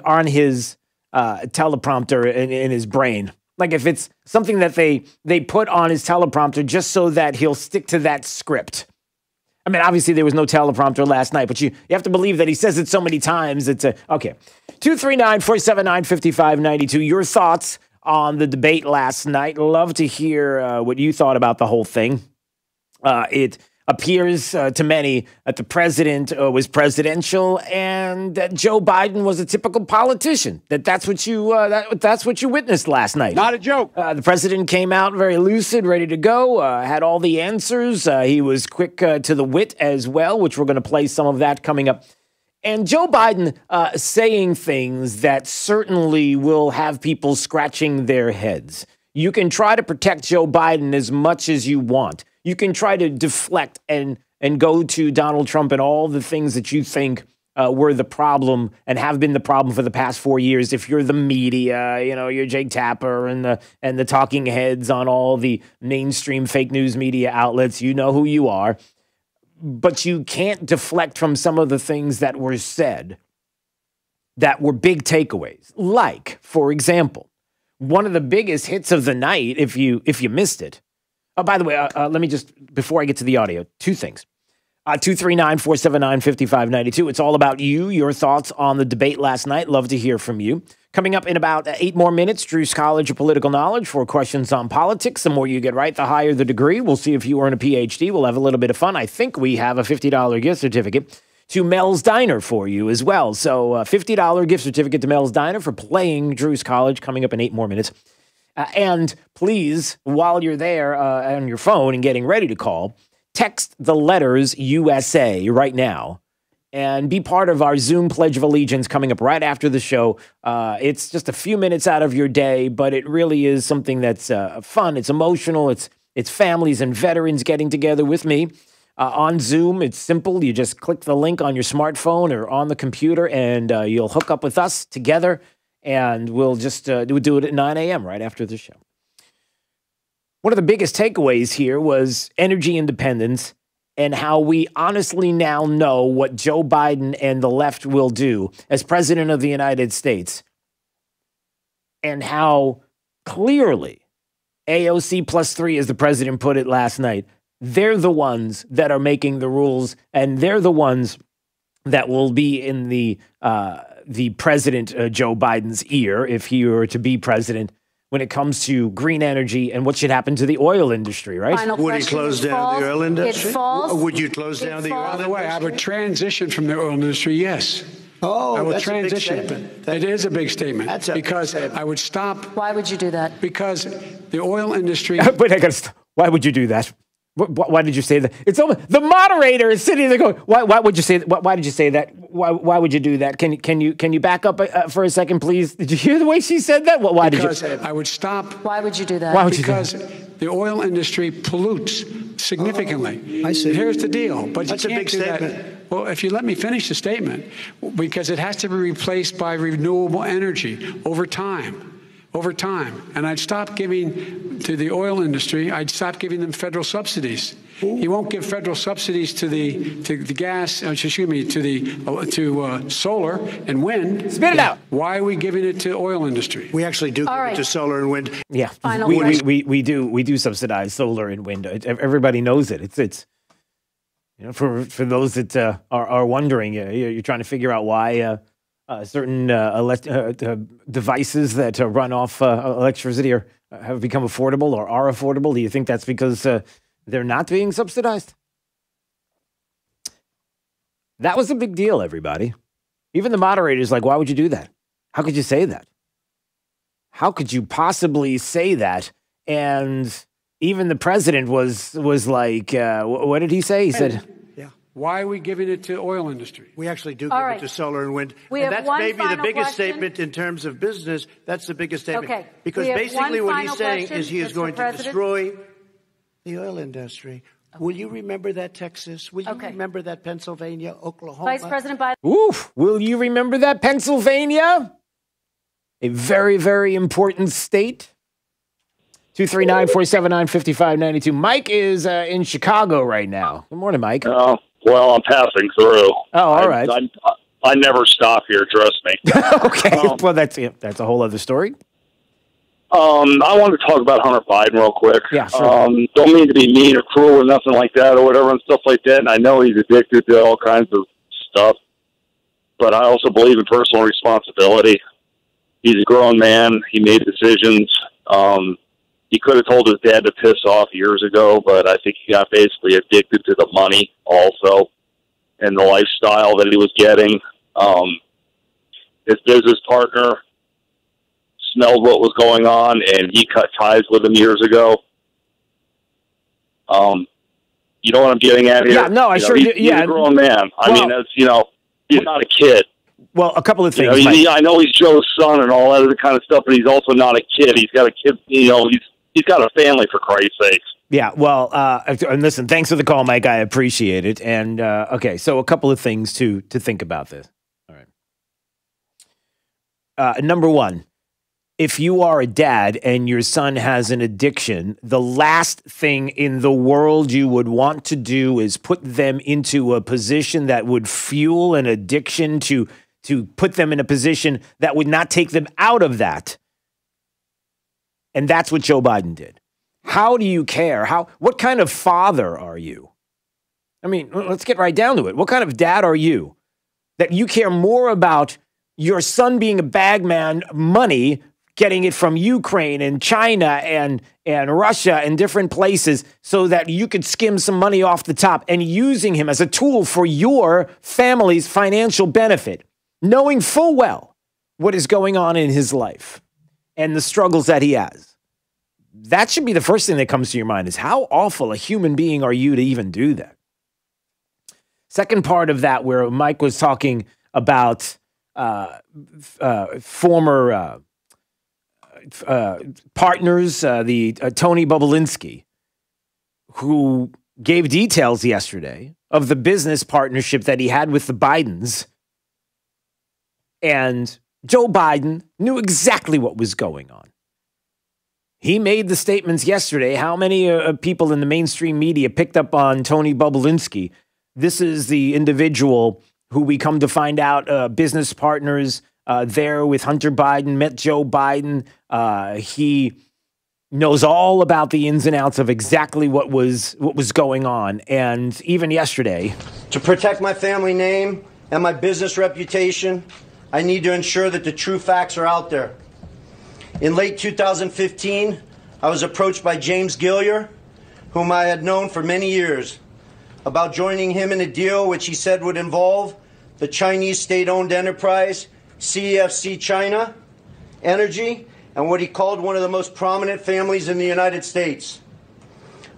on his teleprompter in his brain. Like if it's something that they put on his teleprompter just so that he'll stick to that script. I mean, obviously there was no teleprompter last night, but you have to believe that he says it so many times. It's okay. 239-479-5592. Your thoughts on the debate last night. Love to hear what you thought about the whole thing. It appears to many that the president was presidential and that Joe Biden was a typical politician. That's what you witnessed last night. Not a joke. The president came out very lucid, ready to go, had all the answers. He was quick to the wit as well, which we're going to play some of that coming up. And Joe Biden saying things that certainly will have people scratching their heads. You can try to protect Joe Biden as much as you want. You can try to deflect and go to Donald Trump and all the things that you think were the problem and have been the problem for the past 4 years. If you're the media, you're Jake Tapper and the talking heads on all the mainstream fake news media outlets, you know who you are. But you can't deflect from some of the things that were said that were big takeaways. Like, for example, one of the biggest hits of the night, if you missed it. Oh, by the way, let me just, before I get to the audio, two things. 239-479-5592. It's all about you, your thoughts on the debate last night. Love to hear from you. Coming up in about 8 more minutes, Drew's College of Political Knowledge for questions on politics. The more you get right, the higher the degree. We'll see if you earn a PhD. We'll have a little bit of fun. I think we have a $50 gift certificate to Mel's Diner for you as well. So $50 gift certificate to Mel's Diner for playing Drew's College coming up in 8 more minutes. And please, while you're there on your phone and getting ready to call, text the letters USA right now and be part of our Zoom Pledge of Allegiance coming up right after the show. It's just a few minutes out of your day, but it really is something that's fun. It's emotional. It's families and veterans getting together with me on Zoom. It's simple. You just click the link on your smartphone or on the computer, and you'll hook up with us together. And we'll just do it at 9 a.m. right after the show. One of the biggest takeaways here was energy independence and how we honestly now know what Joe Biden and the left will do as president of the United States. And how clearly AOC +3, as the president put it last night, they're the ones that are making the rules, and they're the ones that will be in the president, Joe Biden's ear, if he were to be president, when it comes to green energy and what should happen to the oil industry, right? Would he close down the oil industry? Would you close down the oil industry? By the way, I would transition from the oil industry, yes. Oh, I would that's transition. a big statement. It is a big statement. That's a because big statement. I would stop. Why would you do that? Because the oil industry. Wait, I gotta why would you do that? Why did you say that? It's almost, the moderator is sitting there going, "Why would you say that? Why did you say that? Why would you do that? Can you back up for a second, please? Did you hear the way she said that? Why did you? Because I would stop. Why would you do that? Why would you because do that? the oil industry pollutes significantly. I see. Here's the deal. But That's you a can't big do statement. that. Well, if you let me finish the statement, because it has to be replaced by renewable energy over time. And I'd stop giving to the oil industry. I'd stop giving them federal subsidies. He won't give federal subsidies to the gas. Excuse me, to solar and wind. Spit it out. Why are we giving it to oil industry? We actually do give it to solar and wind. Yeah, Final we do subsidize solar and wind. Everybody knows it. It's for those that are wondering, you're trying to figure out why. Certain devices that run off electricity have become affordable or are affordable. Do you think that's because they're not being subsidized? That was a big deal, everybody. Even the moderators like, why would you do that? How could you say that? How could you possibly say that? And even the president was like, what did he say? He said... Why are we giving it to oil industry? We actually do give it to solar and wind. And that's maybe the biggest statement in terms of business. That's the biggest statement. Okay. Because basically what he's saying is he is going to destroy the oil industry Will you remember that, Texas? Will you remember that, Pennsylvania, Oklahoma? Vice President Biden. Oof. Will you remember that, Pennsylvania? A very, very important state. 239-479-5592. Mike is in Chicago right now. Good morning, Mike. Oh, well, I'm passing through. Oh, all right. I never stop here, trust me. Okay, well, that's a whole other story. I want to talk about Hunter Biden real quick. Yeah, sure. Don't mean to be mean or cruel or nothing like that or whatever and stuff like that. And I know he's addicted to all kinds of stuff. But I also believe in personal responsibility. He's a grown man. He made decisions. He could have told his dad to piss off years ago, but I think he got basically addicted to the money also and the lifestyle that he was getting. His business partner smelled what was going on, and he cut ties with him years ago. You know what I'm getting at here? Yeah, no, I sure do. He's a grown man. I mean, that's, he's not a kid. Well, a couple of things. I know he's Joe's son and all that other kind of stuff, but he's also not a kid. He's got a kid, he's got a family, for Christ's sakes. Yeah, well, and listen, thanks for the call, Mike. I appreciate it. And, okay, so a couple of things to think about this. All right. Number one, if you are a dad and your son has an addiction, the last thing in the world you would want to do is put them into a position that would fuel an addiction, to put them in a position that would not take them out of that. And that's what Joe Biden did. How do you care? What kind of father are you? I mean, let's get right down to it. What kind of dad are you that you care more about your son being a bagman, money, getting it from Ukraine and China and Russia and different places so that you could skim some money off the top, and using him as a tool for your family's financial benefit, knowing full well what is going on in his life and the struggles that he has? That should be the first thing that comes to your mind, is how awful a human being are you to even do that? Second part of that, where Mike was talking about former partners, the Tony Bobulinski, who gave details yesterday of the business partnership that he had with the Bidens. And Joe Biden knew exactly what was going on. He made the statements yesterday. How many people in the mainstream media picked up on Tony Bobulinski? This is the individual who we come to find out business partners there with Hunter Biden, met Joe Biden. He knows all about the ins and outs of exactly what was going on. And even yesterday, to protect my family name and my business reputation, I need to ensure that the true facts are out there. In late 2015, I was approached by James Gilliar, whom I had known for many years, about joining him in a deal which he said would involve the Chinese state-owned enterprise CEFC China Energy and what he called one of the most prominent families in the United States.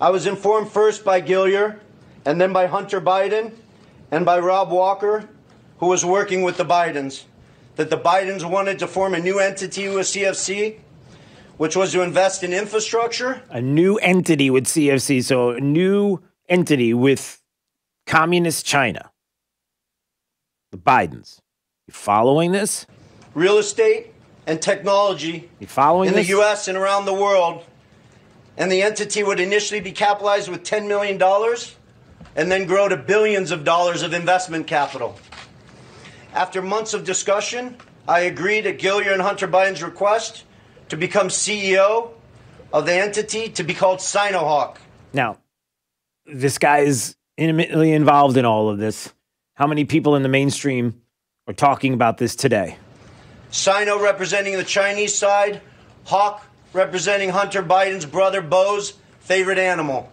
I was informed first by Gilliar and then by Hunter Biden and by Rob Walker, who was working with the Bidens, that the Bidens wanted to form a new entity with CFC, which was to invest in infrastructure. A new entity with CFC, so a new entity with communist China. The Bidens. You following this? Real estate and technology you following in this? The U.S. and around the world. And the entity would initially be capitalized with $10 million and then grow to billions of dollars of investment capital. After months of discussion, I agreed at Gilliar and Hunter Biden's request to become CEO of the entity to be called Sinohawk. Now, this guy is intimately involved in all of this. How many people in the mainstream are talking about this today? Sino representing the Chinese side, Hawk representing Hunter Biden's brother Bo's favorite animal.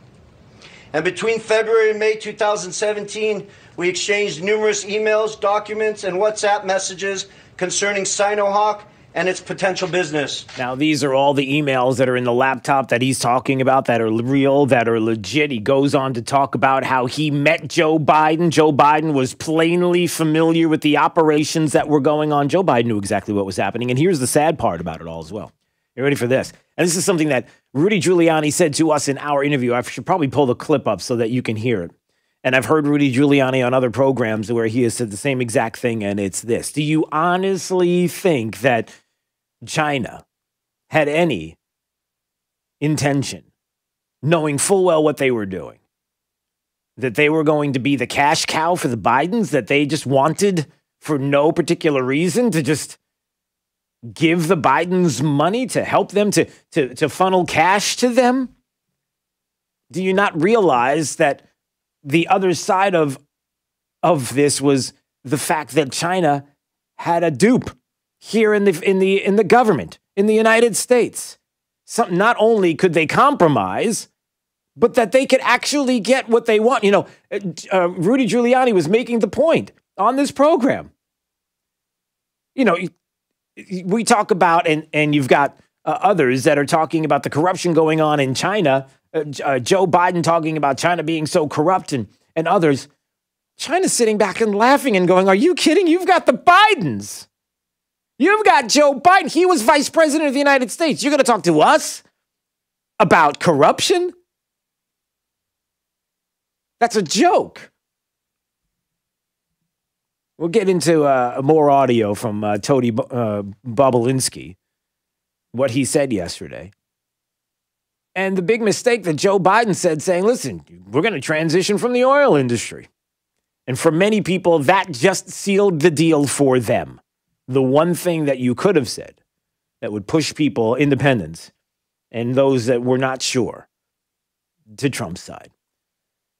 And between February and May 2017, we exchanged numerous emails, documents, and WhatsApp messages concerning Sinohawk and its potential business. Now, these are all the emails that are in the laptop that he's talking about that are real, that are legit. He goes on to talk about how he met Joe Biden. Joe Biden was plainly familiar with the operations that were going on. Joe Biden knew exactly what was happening. And here's the sad part about it all as well. You ready for this? And this is something that Rudy Giuliani said to us in our interview. I should probably pull the clip up so that you can hear it. And I've heard Rudy Giuliani on other programs where he has said the same exact thing, and it's this. Do you honestly think that China had any intention, knowing full well what they were doing, that they were going to be the cash cow for the Bidens, that they just wanted, for no particular reason, to just give the Bidens money to help them to funnel cash to them? Do you not realize that the other side of this was the fact that China had a dupe here in the government in the United States? Not only could they compromise, but that they could actually get what they want. You know, Rudy Giuliani was making the point on this program. You know, we talk about, and you've got others that are talking about the corruption going on in China. Joe Biden talking about China being so corrupt and others. China's sitting back and laughing and going, are you kidding? You've got the Bidens. You've got Joe Biden. He was vice president of the United States. You're going to talk to us about corruption? That's a joke. We'll get into more audio from Tony Bobulinski, what he said yesterday. And the big mistake that Joe Biden said, saying, listen, we're going to transition from the oil industry. And for many people, that just sealed the deal for them. The one thing that you could have said that would push people, independents, and those that were not sure, to Trump's side,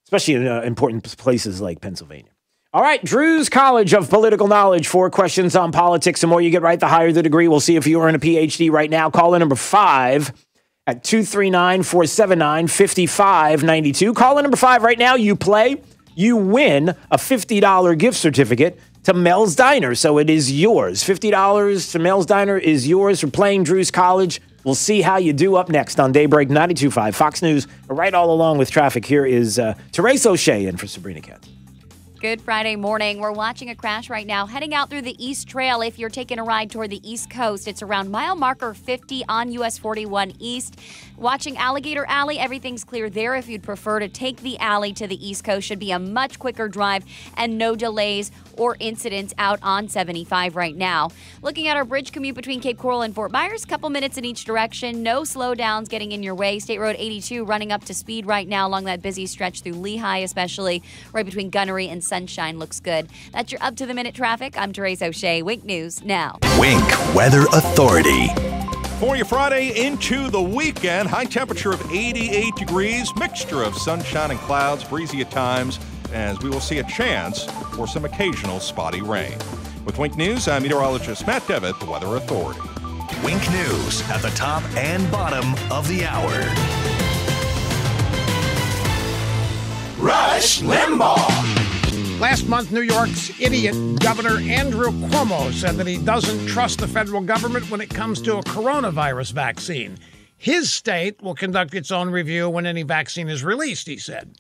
especially in important places like Pennsylvania. All right, Drew's College of Political Knowledge, 4 questions on politics. The more you get right, the higher the degree. We'll see if you earn a PhD right now. Call in number 5 at 239-479-5592. Call in number 5 right now. You play, you win a $50 gift certificate to Mel's Diner. So it is yours. $50 to Mel's Diner is yours for playing Drew's College. We'll see how you do up next on Daybreak 92.5 Fox News. Right all along with traffic, here is Therese O'Shea in for Sabrina Katz. Good Friday morning. We're watching a crash right now heading out through the East Trail. If you're taking a ride toward the East Coast, it's around mile marker 50 on US 41 East. Watching Alligator Alley, everything's clear there. If you'd prefer to take the alley to the East Coast, should be a much quicker drive and no delays or incidents out on 75 right now. Looking at our bridge commute between Cape Coral and Fort Myers, couple minutes in each direction. No slowdowns getting in your way. State Road 82 running up to speed right now along that busy stretch through Lehigh, especially right between Gunnery and Sunshine looks good. That's your up-to-the-minute traffic. I'm Therese O'Shea. Wink News now. Wink Weather Authority. For you Friday into the weekend, high temperature of 88 degrees, mixture of sunshine and clouds, breezy at times, as we will see a chance for some occasional spotty rain. With Wink News, I'm meteorologist Matt Devitt, the Weather Authority. Wink News at the top and bottom of the hour. Rush Limbaugh. Last month, New York's idiot Governor Andrew Cuomo said that he doesn't trust the federal government when it comes to a coronavirus vaccine. His state will conduct its own review when any vaccine is released, he said.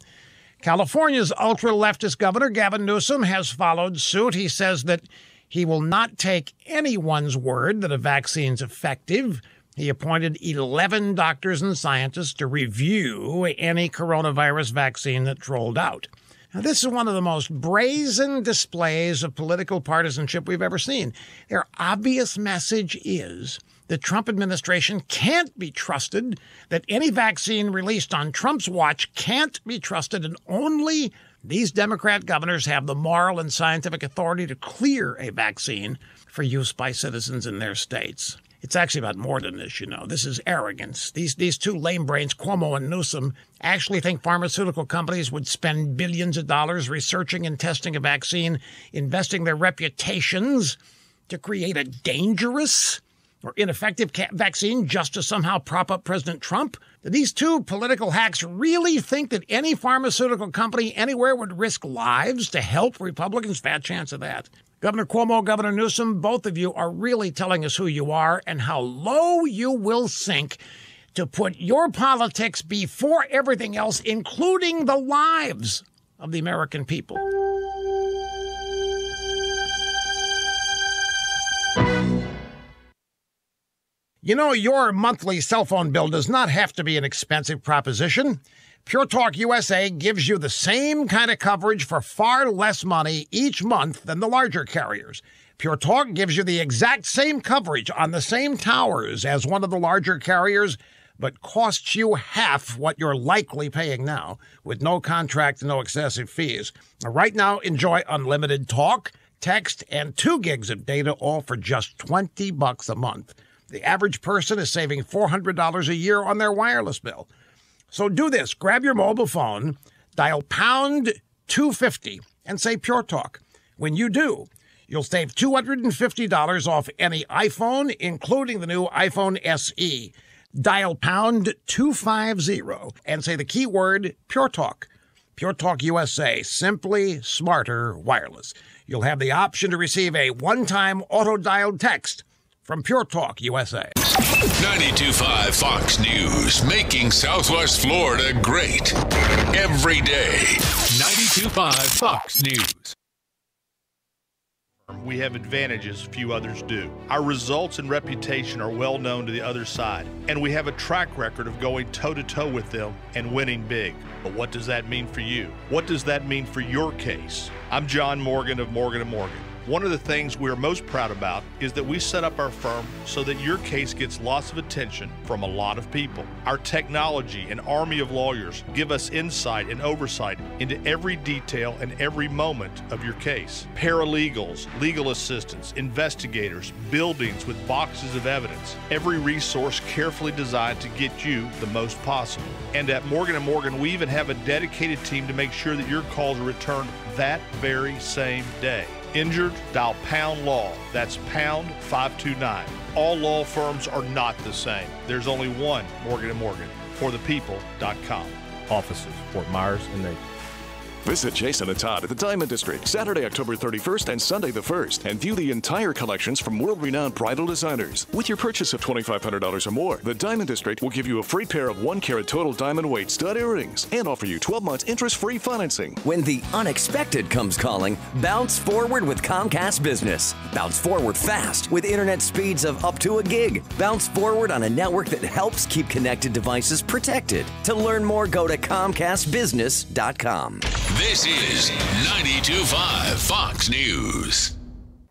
California's ultra-leftist governor, Gavin Newsom, has followed suit. He says that he will not take anyone's word that a vaccine's effective. He appointed 11 doctors and scientists to review any coronavirus vaccine that's rolled out. Now, this is one of the most brazen displays of political partisanship we've ever seen. Their obvious message is the Trump administration can't be trusted, that any vaccine released on Trump's watch can't be trusted, and only these Democrat governors have the moral and scientific authority to clear a vaccine for use by citizens in their states. It's actually about more than this, you know. This is arrogance. These two lame brains, Cuomo and Newsom, actually think pharmaceutical companies would spend billions of dollars researching and testing a vaccine, investing their reputations to create a dangerous or ineffective vaccine just to somehow prop up President Trump? Do these two political hacks really think that any pharmaceutical company anywhere would risk lives to help Republicans? Fat chance of that. Governor Cuomo, Governor Newsom, both of you are really telling us who you are and how low you will sink to put your politics before everything else, including the lives of the American people. You know, your monthly cell phone bill does not have to be an expensive proposition. Pure Talk USA gives you the same kind of coverage for far less money each month than the larger carriers. Pure Talk gives you the exact same coverage on the same towers as one of the larger carriers, but costs you half what you're likely paying now, with no contract and no excessive fees. Right now, enjoy unlimited talk, text, and 2 gigs of data, all for just $20 a month. The average person is saving $400 a year on their wireless bill. So do this. Grab your mobile phone, dial pound 250, and say Pure Talk. When you do, you'll save $250 off any iPhone, including the new iPhone SE. Dial pound 250 and say the keyword Pure Talk. Pure Talk USA, simply smarter wireless. You'll have the option to receive a one-time auto-dialed text from Pure Talk USA. 92.5 Fox News, making Southwest Florida great every day. 92.5 Fox News. We have advantages few others do. Our results and reputation are well known to the other side, and we have a track record of going toe-to-toe with them and winning big. But what does that mean for you? What does that mean for your case? I'm John Morgan of Morgan & Morgan. One of the things we're most proud about is that we set up our firm so that your case gets lots of attention from a lot of people. Our technology and army of lawyers give us insight and oversight into every detail and every moment of your case. Paralegals, legal assistants, investigators, buildings with boxes of evidence. Every resource carefully designed to get you the most possible. And at Morgan & Morgan, we even have a dedicated team to make sure that your calls are returned that very same day. Injured? Dial pound law. That's pound 529. All law firms are not the same. There's only one Morgan & Morgan. ForThePeople.com. Offices, Fort Myers and Naples. Visit Jason and Todd at the Diamond District Saturday, October 31st and Sunday the 1st, and view the entire collections from world-renowned bridal designers. With your purchase of $2,500 or more, the Diamond District will give you a free pair of 1-carat total diamond weight stud earrings and offer you 12 months interest-free financing. When the unexpected comes calling, bounce forward with Comcast Business. Bounce forward fast with internet speeds of up to a gig. Bounce forward on a network that helps keep connected devices protected. To learn more, go to ComcastBusiness.com. This is 92.5 Fox News.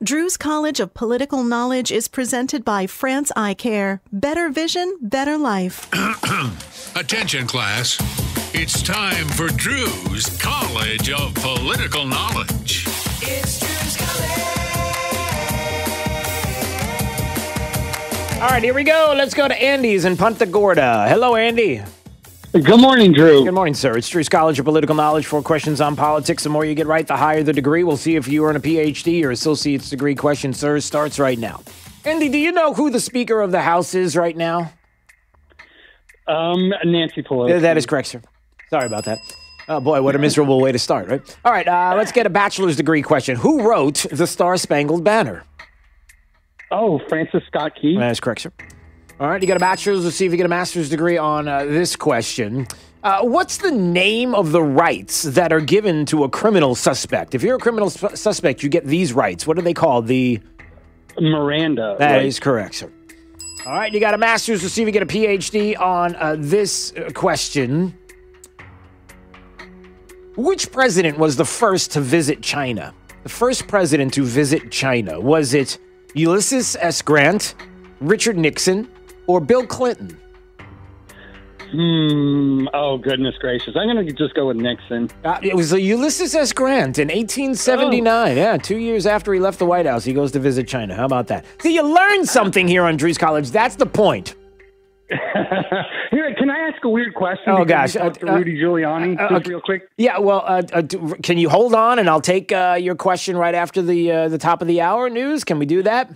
Drew's College of Political Knowledge is presented by France Eye Care. Better vision, better life. Attention, class. It's time for Drew's College of Political Knowledge. It's Drew's College. All right, here we go. Let's go to Andy's in Punta Gorda. Hello, Andy. Good morning, Drew. Good morning, sir. It's Drew's College of Political Knowledge. 4 questions on politics. The more you get right, the higher the degree. We'll see if you earn a PhD or associate's degree. Question, sir, starts right now. Andy, do you know who the Speaker of the House is right now? Nancy Pelosi. That is correct, sir. Sorry about that. Oh, boy, what a miserable way to start, right? All right, let's get a bachelor's degree question. Who wrote The Star-Spangled Banner? Oh, Francis Scott Key. That is correct, sir. All right, you got a bachelor's. Let's see if you get a master's degree on this question. What's the name of the rights that are given to a criminal suspect? If you're a criminal suspect, you get these rights. What are they called? The Miranda. That is correct, sir. All right, you got a master's. Let's see if you get a PhD on this question. Which president was the first to visit China? The first president to visit China. Was it Ulysses S. Grant, Richard Nixon, or Bill Clinton? Oh, goodness gracious. I'm going to just go with Nixon. It was Ulysses S. Grant in 1879. Yeah, 2 years after he left the White House, he goes to visit China. How about that? See, you learned something here on Drew's College. That's the point. Here, can I ask a weird question? Oh, gosh. Rudy Giuliani, just real quick. Yeah, well, can you hold on and I'll take your question right after the top of the hour news? Can we do that?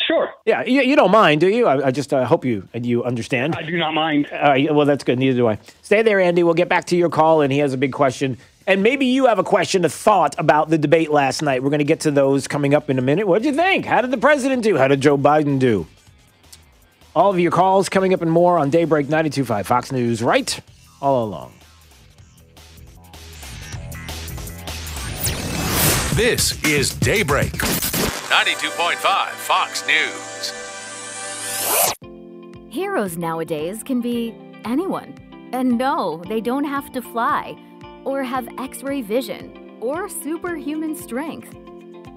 Sure. Yeah, you don't mind, do you? I just hope you understand. I do not mind. All right, well, that's good. Neither do I. Stay there, Andy. We'll get back to your call, and he has a big question. And maybe you have a question, a thought about the debate last night. We're going to get to those coming up in a minute. What did you think? How did the president do? How did Joe Biden do? All of your calls coming up and more on Daybreak 92.5 Fox News, right all along. This is Daybreak. 92.5 Fox News. Heroes nowadays can be anyone. And no, they don't have to fly, or have X-ray vision, or superhuman strength.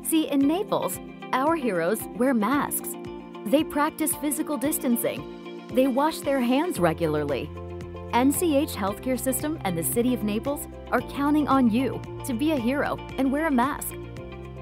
See, in Naples, our heroes wear masks. They practice physical distancing. They wash their hands regularly. NCH Healthcare System and the City of Naples are counting on you to be a hero and wear a mask.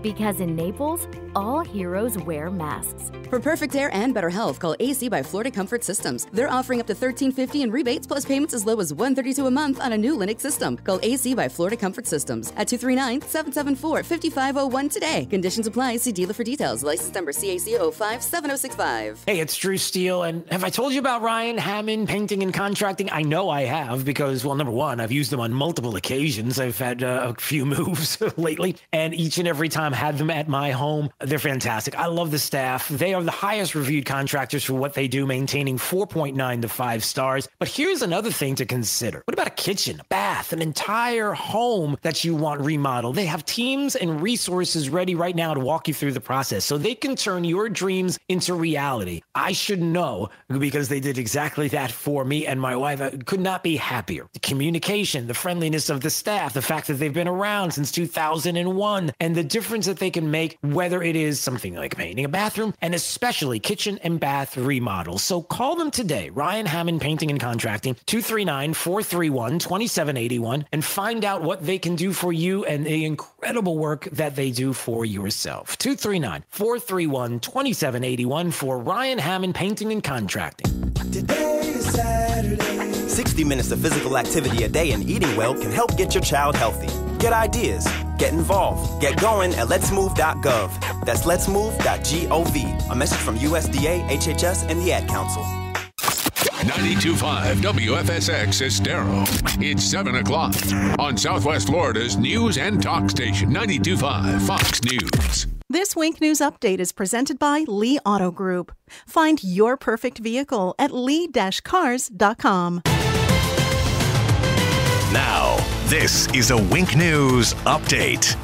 Because in Naples, all heroes wear masks. For perfect air and better health, call AC by Florida Comfort Systems. They're offering up to $13.50 in rebates plus payments as low as $132 a month on a new Linux system. Call AC by Florida Comfort Systems at 239-774-5501 today. Conditions apply. See dealer for details. License number CAC 057065. Hey, it's Drew Steele, and have I told you about Ryan Hammond Painting and Contracting? I know I have because, well, number one, I've used them on multiple occasions. I've had a few moves lately, and each and every time had them at my home. They're fantastic. I love the staff. They are the highest reviewed contractors for what they do, maintaining 4.9 to 5 stars. But here's another thing to consider. What about a kitchen, a bath, an entire home that you want remodeled? They have teams and resources ready right now to walk you through the process so they can turn your dreams into reality. I should know because they did exactly that for me and my wife. I could not be happier. The communication, the friendliness of the staff, the fact that they've been around since 2001, and the difference that they can make, whether it is something like painting a bathroom and especially kitchen and bath remodels. So call them today, Ryan Hammond Painting and Contracting, 239-431-2781, and find out what they can do for you and the incredible work that they do for yourself. 239-431-2781 for Ryan Hammond Painting and Contracting. Today is Saturday. 60 minutes of physical activity a day and eating well can help get your child healthy. Get ideas, get involved, get going at letsmove.gov. That's letsmove.gov. A message from USDA, HHS, and the Ad Council. 92.5 WFSX Estero. It's 7 o'clock on Southwest Florida's news and talk station, 92.5 Fox News. This Wink News Update is presented by Lee Auto Group. Find your perfect vehicle at lee-cars.com. Now, this is a Wink News Update.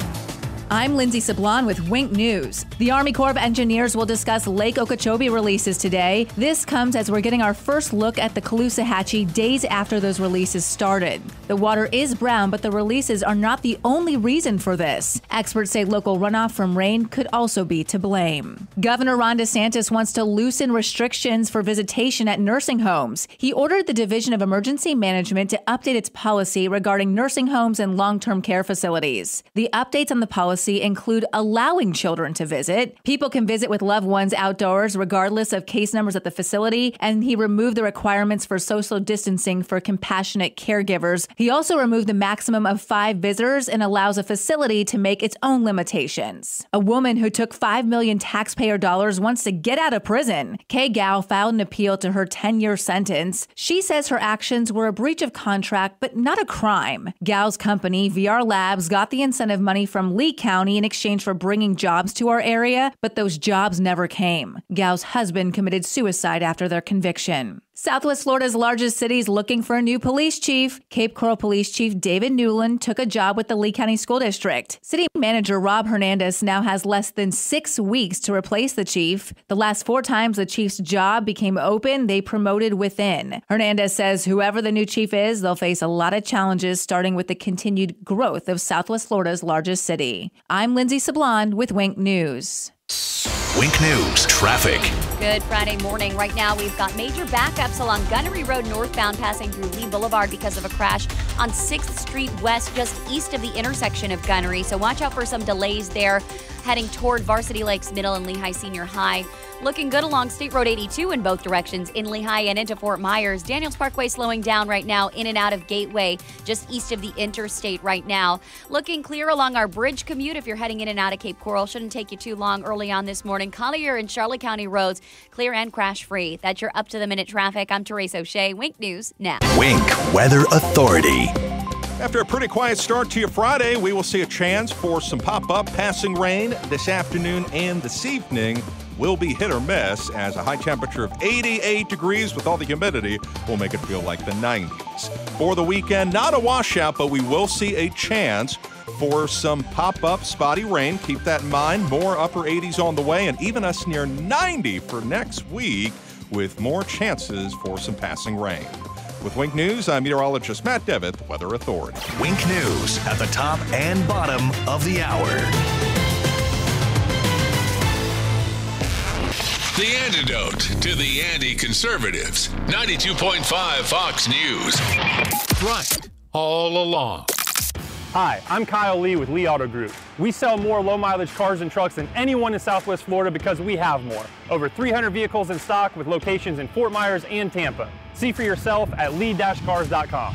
I'm Lindsay Sablon with Wink News. The Army Corps of Engineers will discuss Lake Okeechobee releases today. This comes as we're getting our first look at the Caloosahatchee days after those releases started. The water is brown, but the releases are not the only reason for this. Experts say local runoff from rain could also be to blame. Governor Ron DeSantis wants to loosen restrictions for visitation at nursing homes. He ordered the Division of Emergency Management to update its policy regarding nursing homes and long-term care facilities. The updates on the policy include allowing children to visit. People can visit with loved ones outdoors regardless of case numbers at the facility, and he removed the requirements for social distancing for compassionate caregivers. He also removed the maximum of 5 visitors and allows a facility to make its own limitations. A woman who took $5 million taxpayer dollars wants to get out of prison. Kay Gao filed an appeal to her 10-year sentence. She says her actions were a breach of contract, but not a crime. Gao's company, VR Labs, got the incentive money from Lee County in exchange for bringing jobs to our area, but those jobs never came. Gao's husband committed suicide after their conviction. Southwest Florida's largest city is looking for a new police chief. Cape Coral Police Chief David Newland took a job with the Lee County School District. City Manager Rob Hernandez now has less than 6 weeks to replace the chief. The last 4 times the chief's job became open, they promoted within. Hernandez says whoever the new chief is, they'll face a lot of challenges, starting with the continued growth of Southwest Florida's largest city. I'm Lindsay Sablon with Wink News. Wink News Traffic. Good Friday morning. Right now, we've got major backups along Gunnery Road northbound passing through Lee Boulevard because of a crash on 6th Street West, just east of the intersection of Gunnery. So watch out for some delays there heading toward Varsity Lakes Middle and Lehigh Senior High. Looking good along State Road 82 in both directions in Lehigh and into Fort Myers. Daniels Parkway slowing down right now in and out of Gateway, just east of the interstate right now. Looking clear along our bridge commute if you're heading in and out of Cape Coral. Shouldn't take you too long early on this morning. Collier and Charlotte County roads clear and crash free. That's your up-to-the-minute traffic. I'm Therese O'Shea. Wink News now. Wink Weather Authority. After a pretty quiet start to your Friday, we will see a chance for some pop-up passing rain this afternoon and this evening. Will be hit or miss as a high temperature of 88 degrees with all the humidity will make it feel like the 90s. For the weekend, not a washout, but we will see a chance for some pop-up spotty rain. Keep that in mind. More upper 80s on the way and even us near 90 for next week. with more chances for some passing rain. With Wink News, I'm meteorologist Matt Devitt, Weather Authority. Wink News at the top and bottom of the hour. The antidote to the anti-conservatives. 92.5 Fox News. Right all along. Hi, I'm Kyle Lee with Lee Auto Group. We sell more low-mileage cars and trucks than anyone in Southwest Florida because we have more. Over 300 vehicles in stock with locations in Fort Myers and Tampa. See for yourself at lee-cars.com.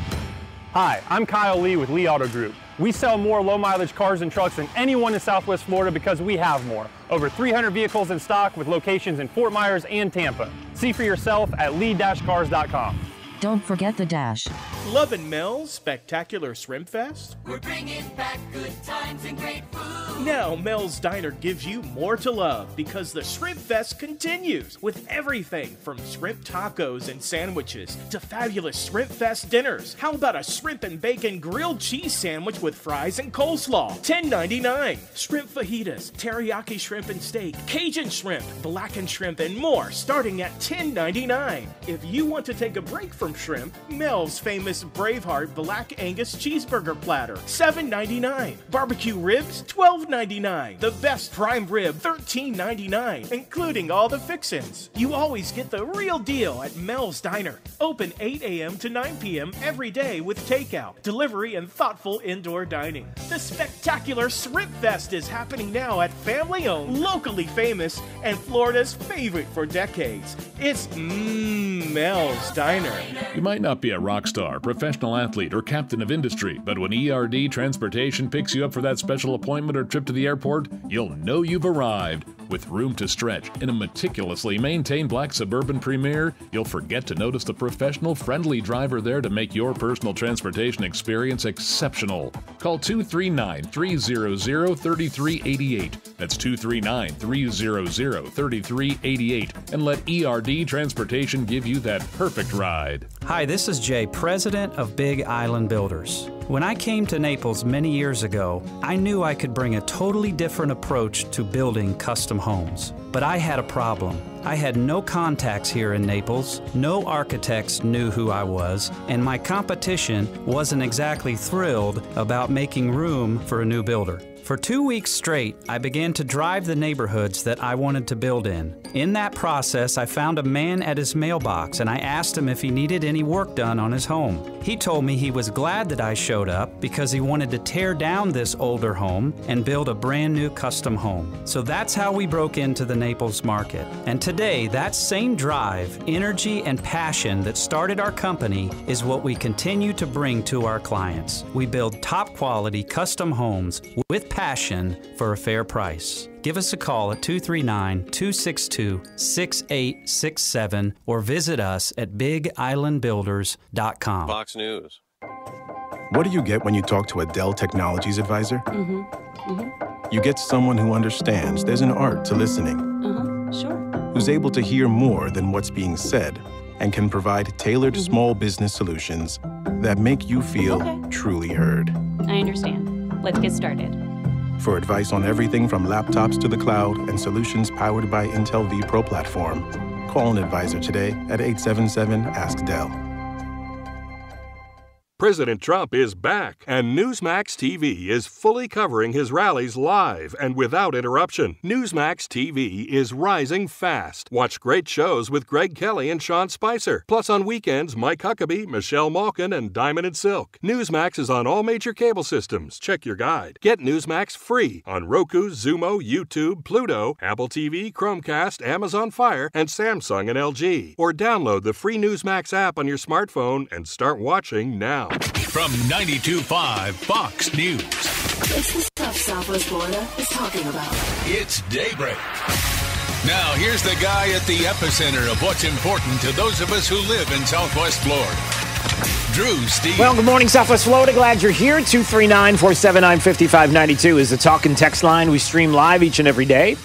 Hi, I'm Kyle Lee with Lee Auto Group. We sell more low-mileage cars and trucks than anyone in Southwest Florida because we have more. Over 300 vehicles in stock with locations in Fort Myers and Tampa. See for yourself at lee-cars.com. Don't forget the dash. Lovin' Mel's Spectacular Shrimp Fest? We're bringing back good times and great food. Now Mel's Diner gives you more to love because the Shrimp Fest continues with everything from shrimp tacos and sandwiches to fabulous Shrimp Fest dinners. How about a shrimp and bacon grilled cheese sandwich with fries and coleslaw? $10.99. Shrimp fajitas, teriyaki shrimp and steak, Cajun shrimp, blackened shrimp, and more starting at $10.99. If you want to take a break from shrimp, Mel's famous Braveheart Black Angus Cheeseburger Platter, $7.99. Barbecue ribs, $12.99. The best prime rib, $13.99, including all the fixins. You always get the real deal at Mel's Diner. Open 8 a.m. to 9 p.m. every day with takeout, delivery, and thoughtful indoor dining. The Spectacular Shrimp Fest is happening now at family-owned, locally famous, and Florida's favorite for decades. It's Mel's Diner. You might not be a rock star, professional athlete, or captain of industry, but when ERD Transportation picks you up for that special appointment or trip to the airport, you'll know you've arrived. With room to stretch in a meticulously maintained black Suburban Premier, you'll forget to notice the professional, friendly driver there to make your personal transportation experience exceptional. Call 239-300-3388. That's 239-300-3388. And let ERD Transportation give you that perfect ride. Hi, this is Jay, president of Big Island Builders. When I came to Naples many years ago, I knew I could bring a totally different approach to building custom homes. But I had a problem. I had no contacts here in Naples, no architects knew who I was, and my competition wasn't exactly thrilled about making room for a new builder. For 2 weeks straight, I began to drive the neighborhoods that I wanted to build in. In that process, I found a man at his mailbox and I asked him if he needed any work done on his home. He told me he was glad that I showed up because he wanted to tear down this older home and build a brand new custom home. So that's how we broke into the Naples market. And today, that same drive, energy, and passion that started our company is what we continue to bring to our clients. We build top quality custom homes with passion for a fair price. Give us a call at 239-262-6867 or visit us at bigislandbuilders.com. Fox News. What do you get when you talk to a Dell Technologies advisor? You get someone who understands there's an art to listening. Who's able to hear more than what's being said and can provide tailored small business solutions that make you feel truly heard. I understand. Let's get started. For advice on everything from laptops to the cloud and solutions powered by Intel vPro platform, call an advisor today at 877-ASK-DELL. President Trump is back, and Newsmax TV is fully covering his rallies live and without interruption. Newsmax TV is rising fast. Watch great shows with Greg Kelly and Sean Spicer. Plus on weekends, Mike Huckabee, Michelle Malkin, and Diamond and Silk. Newsmax is on all major cable systems. Check your guide. Get Newsmax free on Roku, Zumo, YouTube, Pluto, Apple TV, Chromecast, Amazon Fire, and Samsung and LG. Or download the free Newsmax app on your smartphone and start watching now. From 92.5 Fox News. It's the stuff Southwest Florida is talking about. It's Daybreak. Now, here's the guy at the epicenter of what's important to those of us who live in Southwest Florida. Drew Steele. Well, good morning, Southwest Florida. Glad you're here. 239-479-5592 is the talk and text line. We stream live each and every day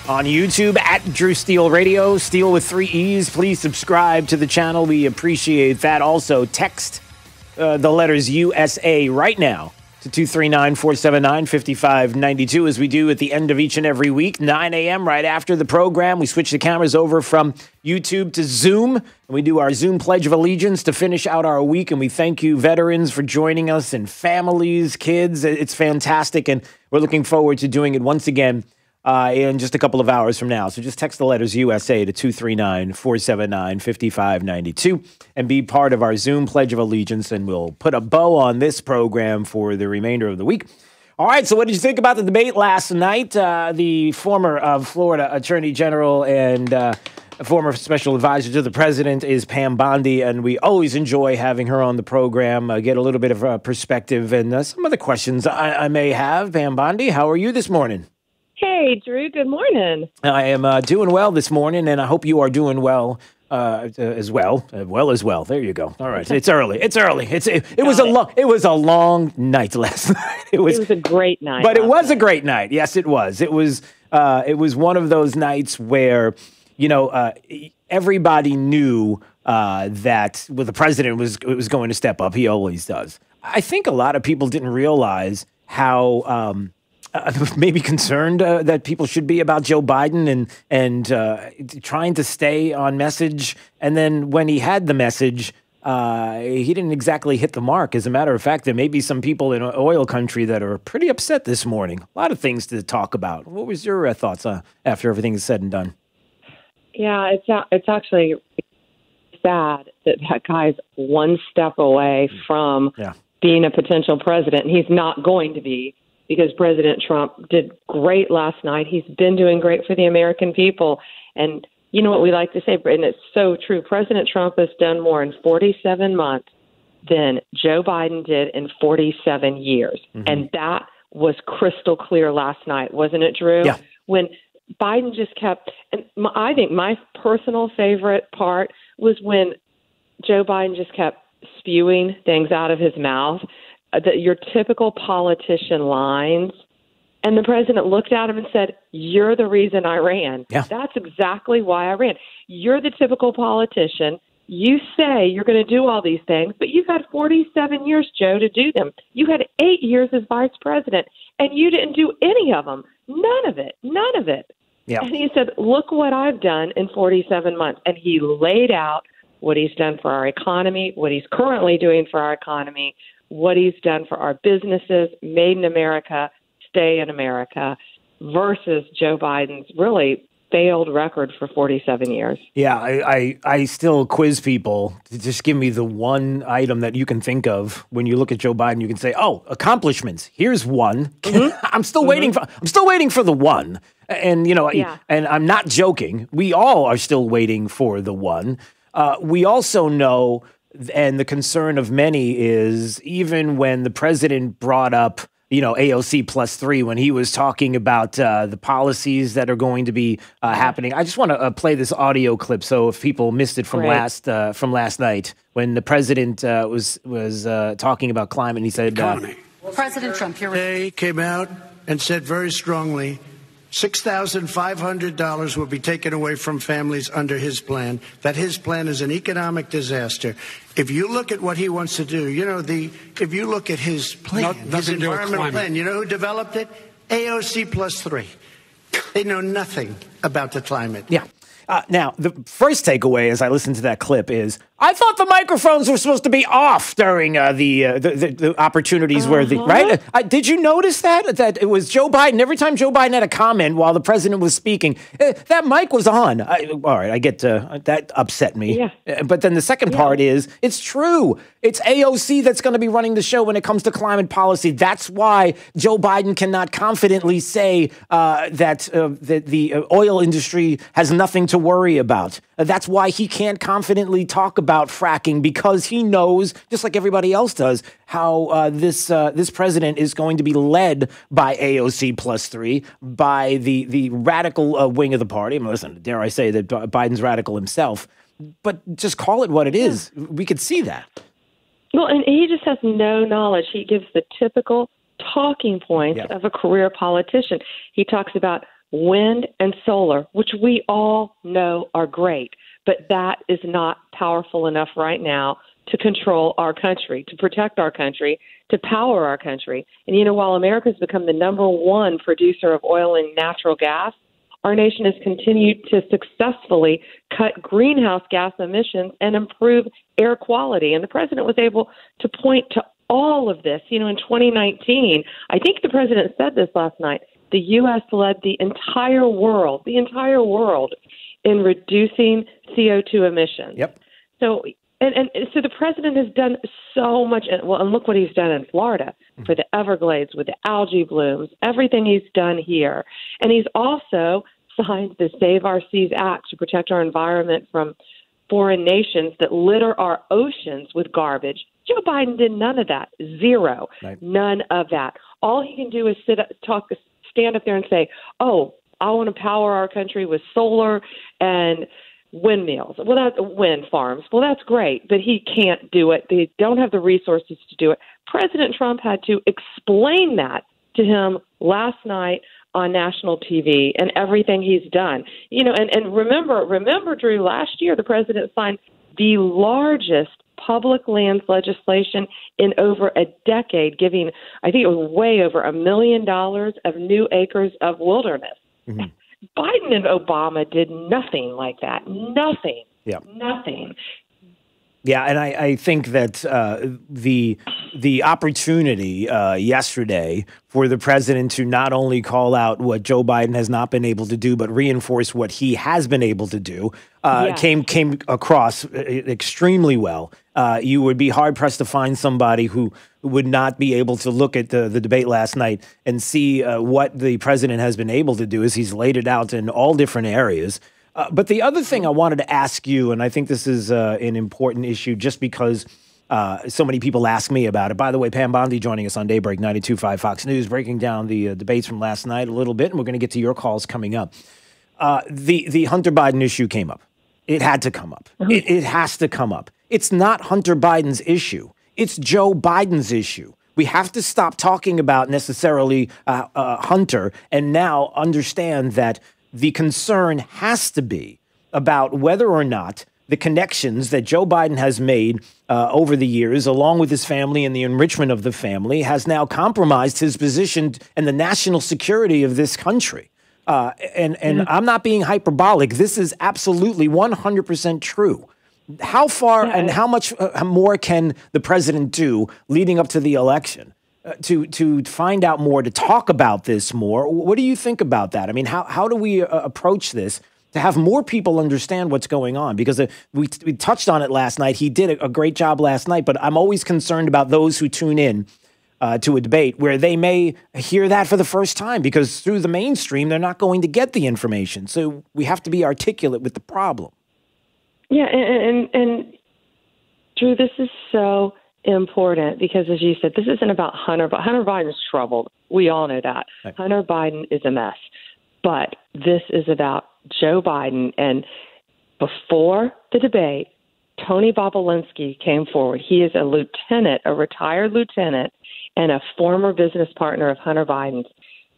on YouTube at Drew Steele Radio. Steele with 3 E's. Please subscribe to the channel. We appreciate that. Also, text the letters USA right now to 239-479-5592, as we do at the end of each and every week, 9 a.m. right after the program. We switch the cameras over from YouTube to Zoom, and we do our Zoom Pledge of Allegiance to finish out our week, and we thank you, veterans, for joining us, and families, kids. It's fantastic, and we're looking forward to doing it once again in just a couple of hours from now. So just text the letters USA to 239-479-5592 and be part of our Zoom Pledge of Allegiance, and we'll put a bow on this program for the remainder of the week. All right, so what did you think about the debate last night? The former Florida Attorney General and former special advisor to the president is Pam Bondi, and we always enjoy having her on the program, get a little bit of perspective and some of the questions I may have. Pam Bondi, how are you this morning? Hey, Drew. Good morning. I am doing well this morning, and I hope you are doing well as well. There you go. All right, it's early. It was a long night last night. It was a great night, but it was a great night. Yes, it was. It was one of those nights where everybody knew that the president was going to step up. He always does. I think a lot of people didn't realize how. Maybe concerned that people should be about Joe Biden and trying to stay on message. And then when he had the message, he didn't exactly hit the mark. As a matter of fact, there may be some people in oil country that are pretty upset this morning. A lot of things to talk about. What was your thoughts after everything is said and done? Yeah, it's actually sad that guy's one step away from being a potential president, and he's not going to be. Because President Trump did great last night. He's been doing great for the American people. And you know what we like to say, and it's so true. President Trump has done more in 47 months than Joe Biden did in 47 years. Mm-hmm. And that was crystal clear last night, wasn't it, Drew? Yeah. When Biden just kept, and I think my personal favorite part was when Joe Biden just kept spewing things out of his mouth. Your typical politician lines, and the president looked at him and said, "You're the reason I ran." Yeah. That's exactly why I ran. You're the typical politician. You say you're going to do all these things, but you've had 47 years, Joe, to do them. You had 8 years as vice president, and you didn't do any of them. None of it. Yeah. And he said, "Look what I've done in 47 months." And he laid out what he's done for our economy, what he's currently doing for our economy, what he's done for our businesses, made in America, stay in America, versus Joe Biden's really failed record for 47 years. Yeah, I still quiz people to just give me the one item that you can think of when you look at Joe Biden. You can say, "Oh, accomplishments. Here's one." Mm-hmm. I'm still waiting for the one. And and I'm not joking. We all are still waiting for the one. We also know. And the concern of many is even when the president brought up, AOC +3, when he was talking about the policies that are going to be happening. I just want to play this audio clip. So if people missed it from last night, when the president was talking about climate, he said, President Trump today came out and said very strongly, $6,500 will be taken away from families under his plan, that his plan is an economic disaster. If you look at what he wants to do, if you look at his plan, his environmental plan, you know who developed it? AOC +3. They know nothing about the climate. Yeah. Now, the first takeaway as I listened to that clip is, I thought the microphones were supposed to be off during the opportunities where right? Did you notice that it was Joe Biden? Every time Joe Biden had a comment while the president was speaking, that mic was on. All right, I get that upset me. Yeah. But then the second part is, it's true. It's AOC that's going to be running the show when it comes to climate policy. That's why Joe Biden cannot confidently say that the oil industry has nothing to worry about. That's why he can't confidently talk about fracking, because he knows, just like everybody else does, how this president is going to be led by AOC +3, by the radical wing of the party. I mean, listen, dare I say that Biden's radical himself, but just call it what it is. We could see that. Well, and he just has no knowledge. He gives the typical talking points of a career politician. He talks about wind and solar, which we all know are great, but that is not powerful enough right now to control our country, to protect our country, to power our country. And, you know, while America's become the #1 producer of oil and natural gas, our nation has continued to successfully cut greenhouse gas emissions and improve air quality. And the president was able to point to all of this. You know, in 2019, I think the president said this last night, the U.S. led the entire world in reducing CO2 emissions. Yep. So, and so the president has done so much. Well, and look what he's done in Florida for the Everglades with the algae blooms, everything he's done here. And he's also signed the Save Our Seas Act to protect our environment from foreign nations that litter our oceans with garbage. Joe Biden did none of that. Zero. Right. None of that. All he can do is stand up there and say, oh, I want to power our country with solar and windmills. Well, that's wind farms. Well, that's great, but he can't do it. They don't have the resources to do it. President Trump had to explain that to him last night on national TV and everything he's done. You know, and remember, Drew, last year the president signed the largest public lands legislation in over a decade, giving, I think it was way over $1 million of new acres of wilderness. Mm-hmm. Biden and Obama did nothing like that. Nothing. Yeah. Nothing. Yeah, and I think that the opportunity yesterday for the president to not only call out what Joe Biden has not been able to do, but reinforce what he has been able to do, came across extremely well. You would be hard-pressed to find somebody who would not be able to look at the debate last night and see what the president has been able to do as he's laid it out in all different areas. But the other thing I wanted to ask you, and I think this is an important issue just because so many people ask me about it. By the way, Pam Bondi joining us on Daybreak 92.5 Fox News, breaking down the debates from last night a little bit, and we're going to get to your calls coming up. The Hunter Biden issue came up. It had to come up. It has to come up. It's not Hunter Biden's issue. It's Joe Biden's issue. We have to stop talking about necessarily Hunter and now understand that the concern has to be about whether or not the connections that Joe Biden has made over the years, along with his family and the enrichment of the family, has now compromised his position and the national security of this country. And I'm not being hyperbolic. This is absolutely 100% true. How far and how much more can the president do leading up to the election to find out more, to talk about this more? What do you think about that? I mean, how do we approach this to have more people understand what's going on? Because we touched on it last night. He did a great job last night, but I'm always concerned about those who tune in to a debate where they may hear that for the first time, because through the mainstream, they're not going to get the information. So we have to be articulate with the problem. Yeah, and Drew, this is so important because, as you said, this isn't about Hunter, but Hunter Biden is troubled. We all know that. Right. Hunter Biden is a mess. But this is about Joe Biden. And before the debate, Tony Bobulinski came forward. He is a lieutenant, a retired lieutenant, and a former business partner of Hunter Biden's.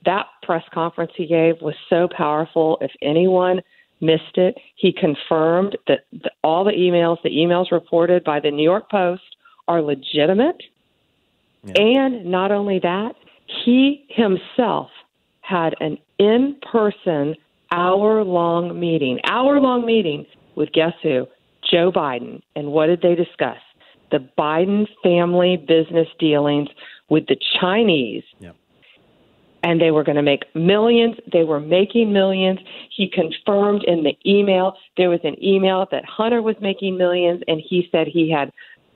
That press conference he gave was so powerful. If anyone missed it, he confirmed that all the emails reported by the New York Post are legitimate. Yeah. And not only that, he himself had an in-person hour-long meeting with, guess who? Joe Biden. And what did they discuss? The Biden family business dealings with the Chinese. Yep. And they were going to make millions. They were making millions. He confirmed in the email, there was an email that Hunter was making millions, and he said he had,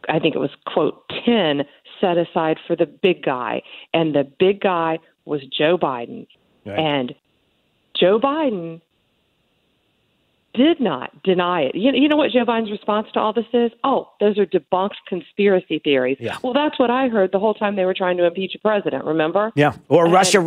I think it was, quote, 10 set aside for the big guy. And the big guy was Joe Biden. Right. And Joe Biden did not deny it. You know what Joe Biden's response to all this is? Oh, those are debunked conspiracy theories. Yeah. Well, that's what I heard the whole time they were trying to impeach a president, remember? Yeah. Or Russia.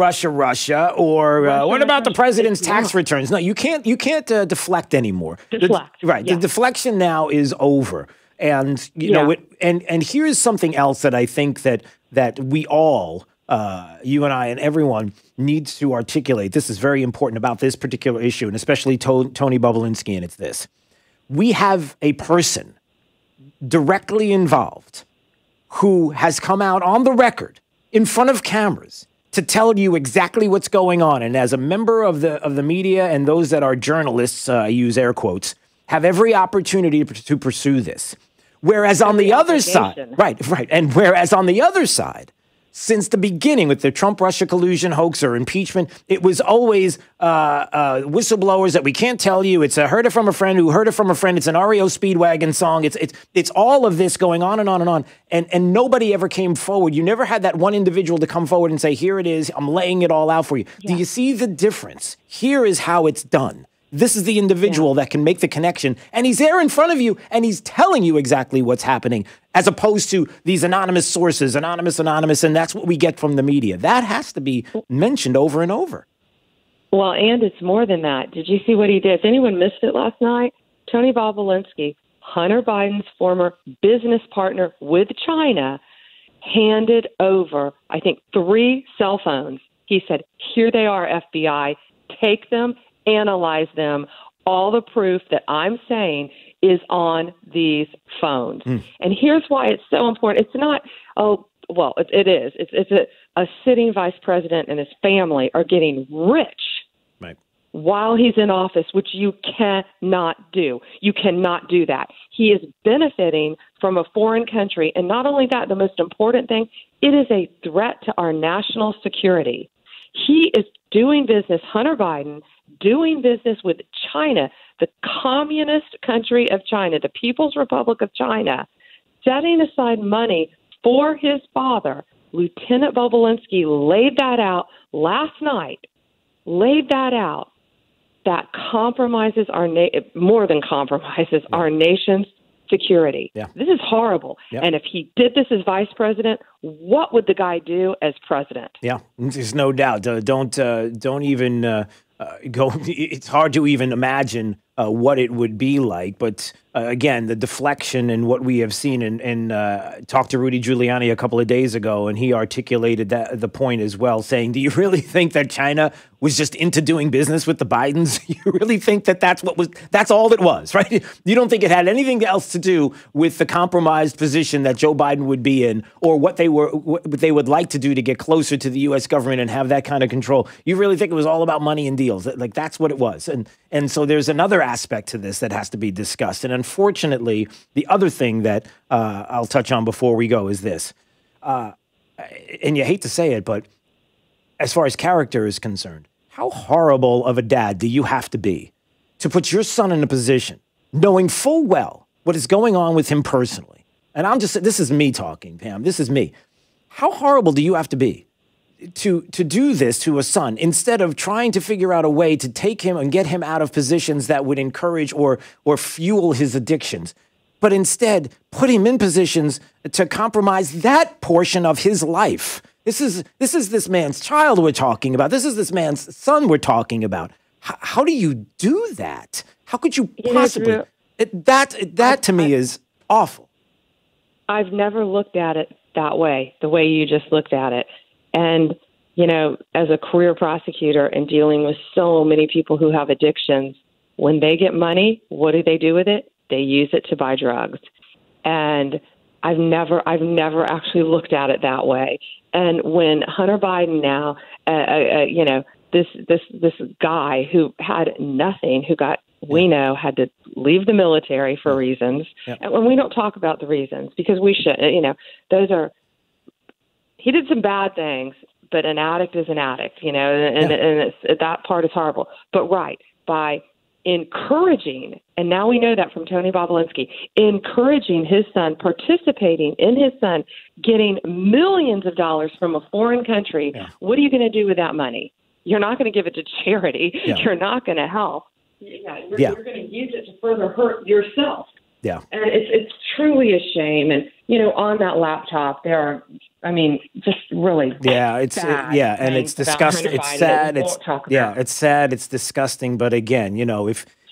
Or what about the president's tax returns? No, you can't deflect anymore. Deflect. Right. Yeah. The deflection now is over. And, you know, and here's something else that I think that we all, you and I and everyone, needs to articulate. This is very important about this particular issue, and especially Tony Bobulinski, and it's this. We have a person directly involved who has come out on the record in front of cameras to tell you exactly what's going on. And as a member of the media and those that are journalists, I use air quotes, have every opportunity to pursue this. Whereas on the other side, right. And whereas on the other side, since the beginning with the Trump-Russia collusion hoax or impeachment, it was always whistleblowers that we can't tell you. It's a heard it from a friend who heard it from a friend. It's an REO Speedwagon song. It's all of this going on and on and on. And nobody ever came forward. You never had that one individual to come forward and say, here it is. I'm laying it all out for you. Yeah. Do you see the difference? Here is how it's done. This is the individual that can make the connection, and he's there in front of you, and he's telling you exactly what's happening, as opposed to these anonymous sources, anonymous, and that's what we get from the media. That has to be mentioned over and over. Well, and it's more than that. Did you see what he did? If anyone missed it last night, Tony Bobulinski, Hunter Biden's former business partner with China, handed over, I think, 3 cell phones. He said, here they are, FBI, take them, analyze them. All the proof that I'm saying is on these phones. And here's why it's so important. It's not, it is. It's a sitting vice president and his family are getting rich while he's in office, which you cannot do. You cannot do that. He is benefiting from a foreign country. And not only that, the most important thing, it is a threat to our national security. He is doing business, Hunter Biden, doing business with China, the communist country of China, the People's Republic of China, setting aside money for his father. Lieutenant Bobulinski laid that out last night, that compromises more than compromises our nation's security. Yeah. This is horrible. Yep. And if he did this as vice president, what would the guy do as president? Yeah, there's no doubt. Don't even go. It's hard to even imagine what it would be like. But again, the deflection and what we have seen, and talked to Rudy Giuliani a couple of days ago, and he articulated the point as well, saying, do you really think that China was just into doing business with the Bidens? You really think that that's all it was, right? You don't think it had anything else to do with the compromised position that Joe Biden would be in, or what they would like to do to get closer to the U.S. government and have that kind of control. You really think it was all about money and deals? Like, that's what it was. And so there's another aspect to this that has to be discussed. And unfortunately, the other thing that I'll touch on before we go is this. And you hate to say it, but as far as character is concerned, how horrible of a dad do you have to be to put your son in a position, knowing full well what is going on with him personally? And this is me talking, Pam. This is me. How horrible do you have to be to do this to a son, instead of trying to figure out a way to take him and get him out of positions that would encourage or fuel his addictions, but instead put him in positions to compromise that portion of his life? This is this man's child we're talking about. This is this man's son we're talking about. How do you do that? How could you possibly? That to me is awful. I've never looked at it that way, the way you just looked at it. And, as a career prosecutor and dealing with so many people who have addictions, when they get money, what do they do with it? They use it to buy drugs. And I've never actually looked at it that way. And when Hunter Biden now, this guy who had nothing, we know had to leave the military for reasons. Yep. And we don't talk about the reasons because we should, he did some bad things, but an addict is an addict, and that part is horrible. But by encouraging, and now we know that from Tony Bobulinski, encouraging his son, participating in his son, getting millions of dollars from a foreign country, what are you going to do with that money? You're not going to give it to charity. Yeah. You're not going to help. You're going to use it to further hurt yourself. Yeah. And it's truly a shame. And, on that laptop, there are, just really bad and it's disgusting. It's sad. It's sad. It's disgusting. But again,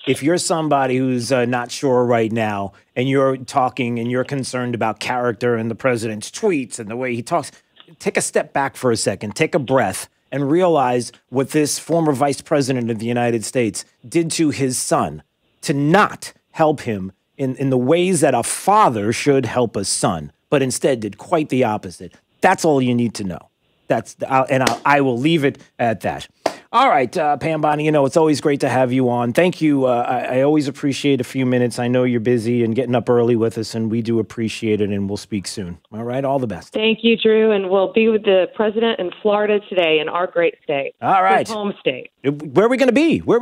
if you're somebody who's not sure right now, and you're talking and you're concerned about character and the president's tweets and the way he talks, take a step back for a second, take a breath, and realize what this former vice president of the United States did to his son to not help him in the ways that a father should help a son, but instead did quite the opposite. That's all you need to know. I will leave it at that. All right, Pam Bonnie, it's always great to have you on. Thank you. I always appreciate a few minutes. I know you're busy and getting up early with us, and we do appreciate it, and we'll speak soon. All right, all the best. Thank you, Drew, and we'll be with the president in Florida today, in our great state. All right. His home state. Where are we going to be? We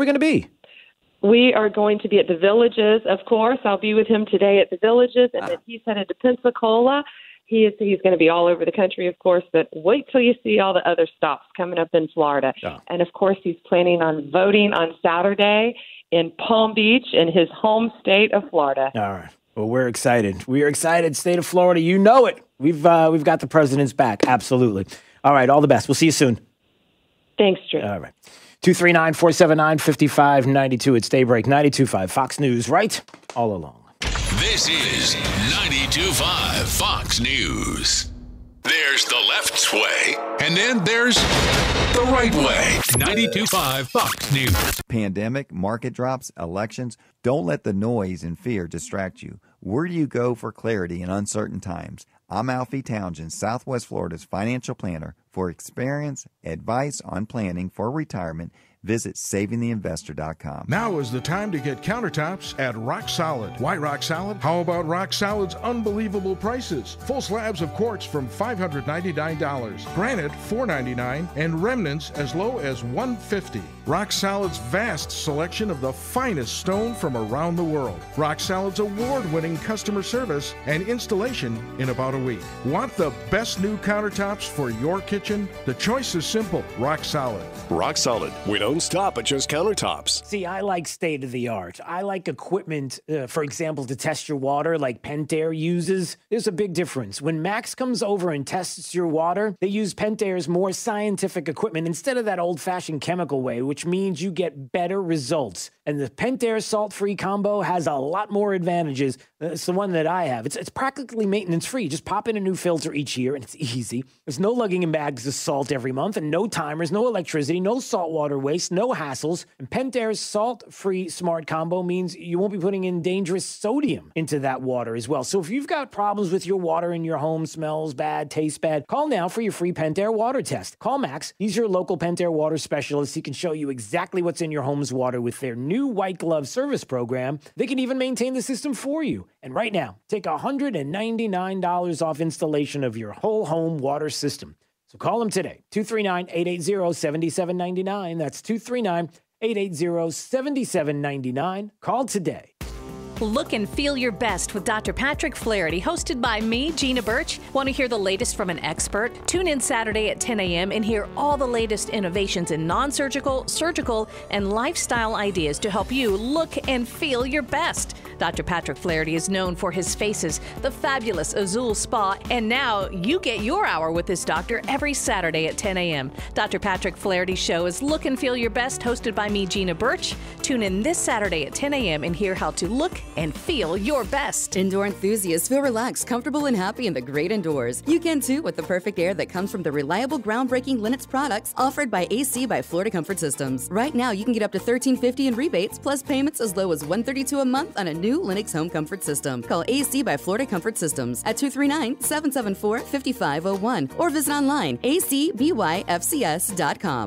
are going to be at the Villages, of course. I'll be with him today at the Villages, and then he's headed to Pensacola. He's going to be all over the country, of course, but wait till you see all the other stops coming up in Florida. Oh. And, of course, he's planning on voting on Saturday in Palm Beach in his home state of Florida. All right. Well, we're excited. We are excited. State of Florida, you know it. We've got the president's back. Absolutely. All right. All the best. We'll see you soon. Thanks, Drew. All right. 239-479-5592. It's Daybreak 92.5 Fox News, right? All along. This is 92.5 Fox News. There's the left way, and then there's the right way. 92.5 Fox News. Pandemic, market drops, elections. Don't let the noise and fear distract you. Where do you go for clarity in uncertain times? I'm Alfie Townsend, Southwest Florida's financial planner. For experience, advice on planning for retirement, visit savingtheinvestor.com. Now is the time to get countertops at Rock Solid. Why Rock Solid? How about Rock Solid's unbelievable prices? Full slabs of quartz from $599, granite $499, and remnants as low as $150. Rock Solid's vast selection of the finest stone from around the world. Rock Solid's award-winning customer service and installation in about a week. Want the best new countertops for your kitchen? The choice is simple. Rock Solid. Rock Solid. We don't stop at just countertops. See, I like state-of-the-art. I like equipment, for example, to test your water like Pentair uses. There's a big difference. When Max comes over and tests your water, they use Pentair's more scientific equipment instead of that old-fashioned chemical way, which means you get better results. And the Pentair salt-free combo has a lot more advantages. It's the one that I have. It's practically maintenance-free. Just pop in a new filter each year, and it's easy. There's no lugging in bags of salt every month, and no timers, no electricity, no saltwater waste, no hassles. And Pentair's salt-free smart combo means you won't be putting in dangerous sodium into that water as well. So if you've got problems with your water in your home, smells bad, tastes bad, call now for your free Pentair water test. Call Max. He's your local Pentair water specialist. He can show you exactly what's in your home's water with their new white glove service program. They can even maintain the system for you. And right now, take $199 off installation of your whole home water system. So call them today, 239-880-7799. That's 239-880-7799. Call today. Look and feel your best with Dr. Patrick Flaherty, hosted by me, Gina Birch. Want to hear the latest from an expert? Tune in Saturday at 10 a.m. and hear all the latest innovations in non-surgical, surgical, and lifestyle ideas to help you look and feel your best. Dr. Patrick Flaherty is known for his faces, the fabulous Azul Spa, and now you get your hour with this doctor every Saturday at 10 a.m. Dr. Patrick Flaherty's show is Look and Feel Your Best, hosted by me, Gina Birch. Tune in this Saturday at 10 a.m. and hear how to look and feel your best. Indoor enthusiasts feel relaxed, comfortable, and happy in the great indoors. You can too with the perfect air that comes from the reliable, groundbreaking Lennox products offered by AC by Florida Comfort Systems. Right now, you can get up to $13.50 in rebates, plus payments as low as $132 a month on a new Lennox home comfort system. Call AC by Florida Comfort Systems at 239-774-5501 or visit online acbyfcs.com.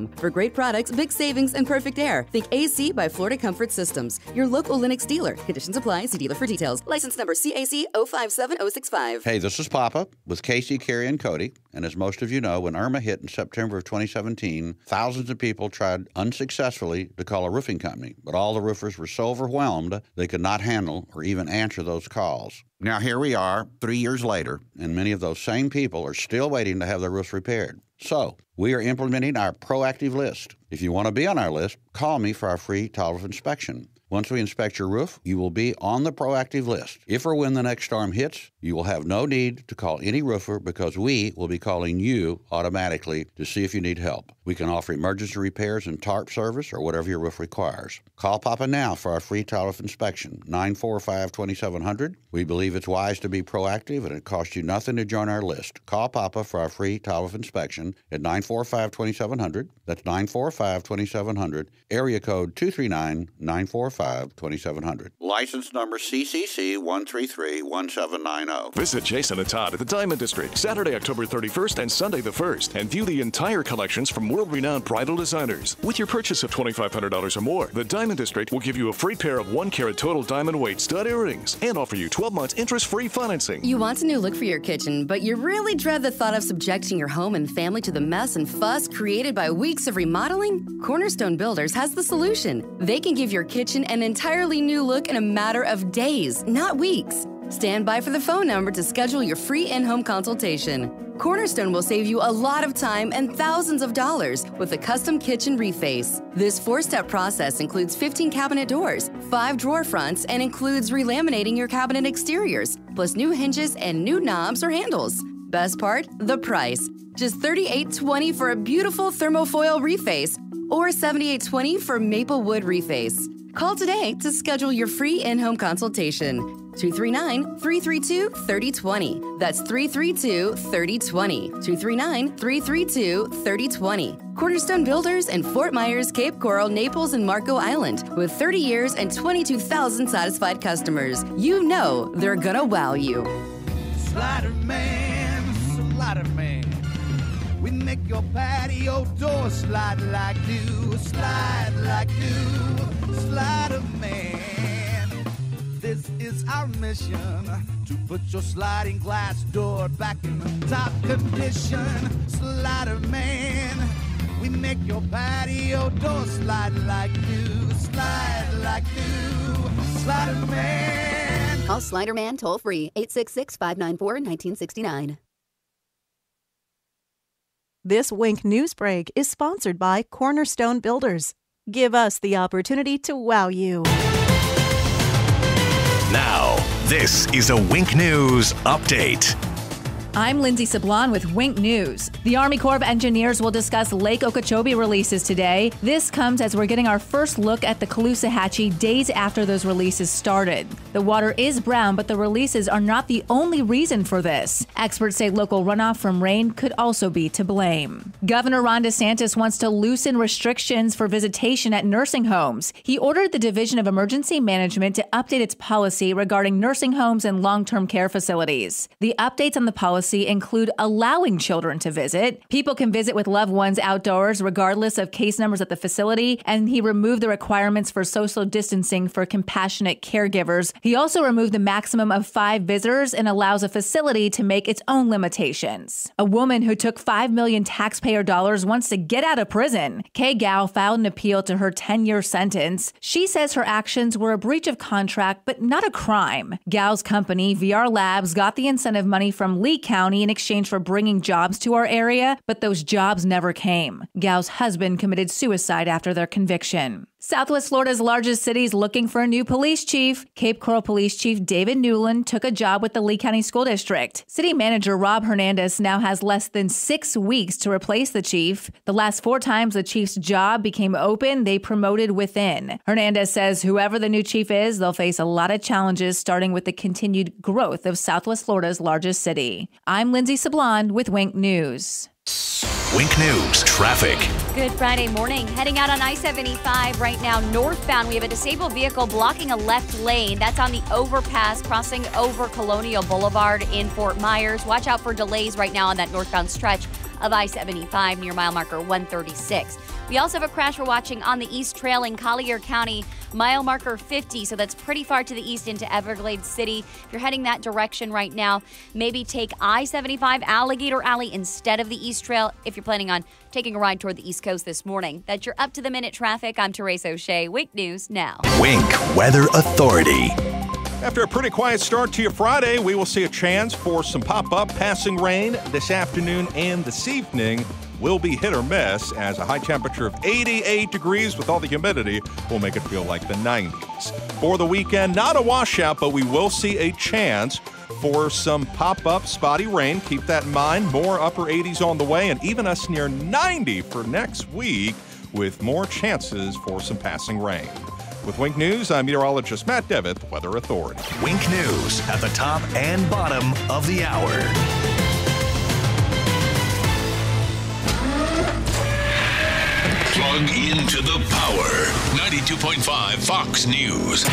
For great products, big savings, and perfect air, think AC by Florida Comfort Systems, your local Lennox dealer. Conditions apply. See dealer for details. License number CAC 057065. Hey, this is Papa with Casey, Carrie, and Cody. And as most of you know, when Irma hit in September of 2017, thousands of people tried unsuccessfully to call a roofing company, but all the roofers were so overwhelmed they could not handle or even answer those calls. Now here we are, 3 years later, and many of those same people are still waiting to have their roofs repaired. So we are implementing our proactive list. If you want to be on our list, call me for our free total inspection. Once we inspect your roof, you will be on the proactive list. If or when the next storm hits, you will have no need to call any roofer because we will be calling you automatically to see if you need help. We can offer emergency repairs and tarp service or whatever your roof requires. Call Papa now for our free total inspection, 945-2700. We believe it's wise to be proactive and it costs you nothing to join our list. Call Papa for our free total inspection at 945-2700. That's 945-2700, area code 239-945-2700. 645-2700. License number CCC 1331790. Visit Jason and Todd at the Diamond District Saturday, October 31st and Sunday the 1st, and view the entire collections from world-renowned bridal designers. With your purchase of $2,500 or more, the Diamond District will give you a free pair of 1-carat total diamond weight stud earrings and offer you 12 months interest-free financing. You want a new look for your kitchen, but you really dread the thought of subjecting your home and family to the mess and fuss created by weeks of remodeling? Cornerstone Builders has the solution. They can give your kitchen an entirely new look in a matter of days, not weeks. Stand by for the phone number to schedule your free in-home consultation. Cornerstone will save you a lot of time and thousands of dollars with a custom kitchen reface. This 4-step process includes 15 cabinet doors, 5 drawer fronts, and includes relaminating your cabinet exteriors, plus new hinges and new knobs or handles. Best part? The price. Just $38.20 for a beautiful thermofoil reface or $78.20 for maple wood reface. Call today to schedule your free in-home consultation. 239-332-3020. That's 332-3020. 239-332-3020. Cornerstone Builders in Fort Myers, Cape Coral, Naples, and Marco Island. With 30 years and 22,000 satisfied customers. You know they're gonna wow you. Slider man, slider man. We make your patio door slide like new, slide like new. Slider man. This is our mission, to put your sliding glass door back in the top condition. Slider man, we make your patio door slide like new, slide like new. Slider man. Call Slider Man toll free, 866-594-1969. This Wink News Break is sponsored by Cornerstone Builders. Give us the opportunity to wow you. Now, this is a Wink News Update. I'm Lindsay Sablon with Wink News. The Army Corps of Engineers will discuss Lake Okeechobee releases today. This comes as we're getting our first look at the Caloosahatchee days after those releases started. The water is brown, but the releases are not the only reason for this. Experts say local runoff from rain could also be to blame. Governor Ron DeSantis wants to loosen restrictions for visitation at nursing homes. He ordered the Division of Emergency Management to update its policy regarding nursing homes and long-term care facilities. The updates on the policy include allowing children to visit. People can visit with loved ones outdoors regardless of case numbers at the facility, and he removed the requirements for social distancing for compassionate caregivers. He also removed the maximum of 5 visitors and allows a facility to make its own limitations. A woman who took $5 million taxpayer dollars wants to get out of prison. Kay Gao filed an appeal to her 10-year sentence. She says her actions were a breach of contract, but not a crime. Gao's company, VR Labs, got the incentive money from Lee County in exchange for bringing jobs to our area, but those jobs never came. Gao's husband committed suicide after their conviction. Southwest Florida's largest city is looking for a new police chief. Cape Coral Police Chief David Newland took a job with the Lee County School District. City Manager Rob Hernandez now has less than 6 weeks to replace the chief. The last 4 times the chief's job became open, they promoted within. Hernandez says whoever the new chief is, they'll face a lot of challenges, starting with the continued growth of Southwest Florida's largest city. I'm Lindsay Sablon with Wink News. Wink News Traffic. Good Friday morning. Heading out on I-75 right now northbound. We have a disabled vehicle blocking a left lane. That's on the overpass crossing over Colonial Boulevard in Fort Myers. Watch out for delays right now on that northbound stretch of I-75 near mile marker 136. We also have a crash we're watching on the East Trail in Collier County, mile marker 50, so that's pretty far to the east into Everglades City. If you're heading that direction right now, maybe take I-75 Alligator Alley instead of the East Trail if you're planning on taking a ride toward the East Coast this morning. That's your up-to-the-minute traffic. I'm Teresa O'Shea. Wink News now. Wink Weather Authority. After a pretty quiet start to your Friday, we will see a chance for some pop-up passing rain this afternoon and this evening. Will be hit or miss, as a high temperature of 88 degrees with all the humidity will make it feel like the 90s. For the weekend, not a washout, but we will see a chance for some pop-up spotty rain. Keep that in mind. More upper 80s on the way, and even us near 90 for next week with more chances for some passing rain. With Wink News, I'm meteorologist Matt Devitt, Weather Authority. Wink News at the top and bottom of the hour. Plug into the power. 92.5 Fox News.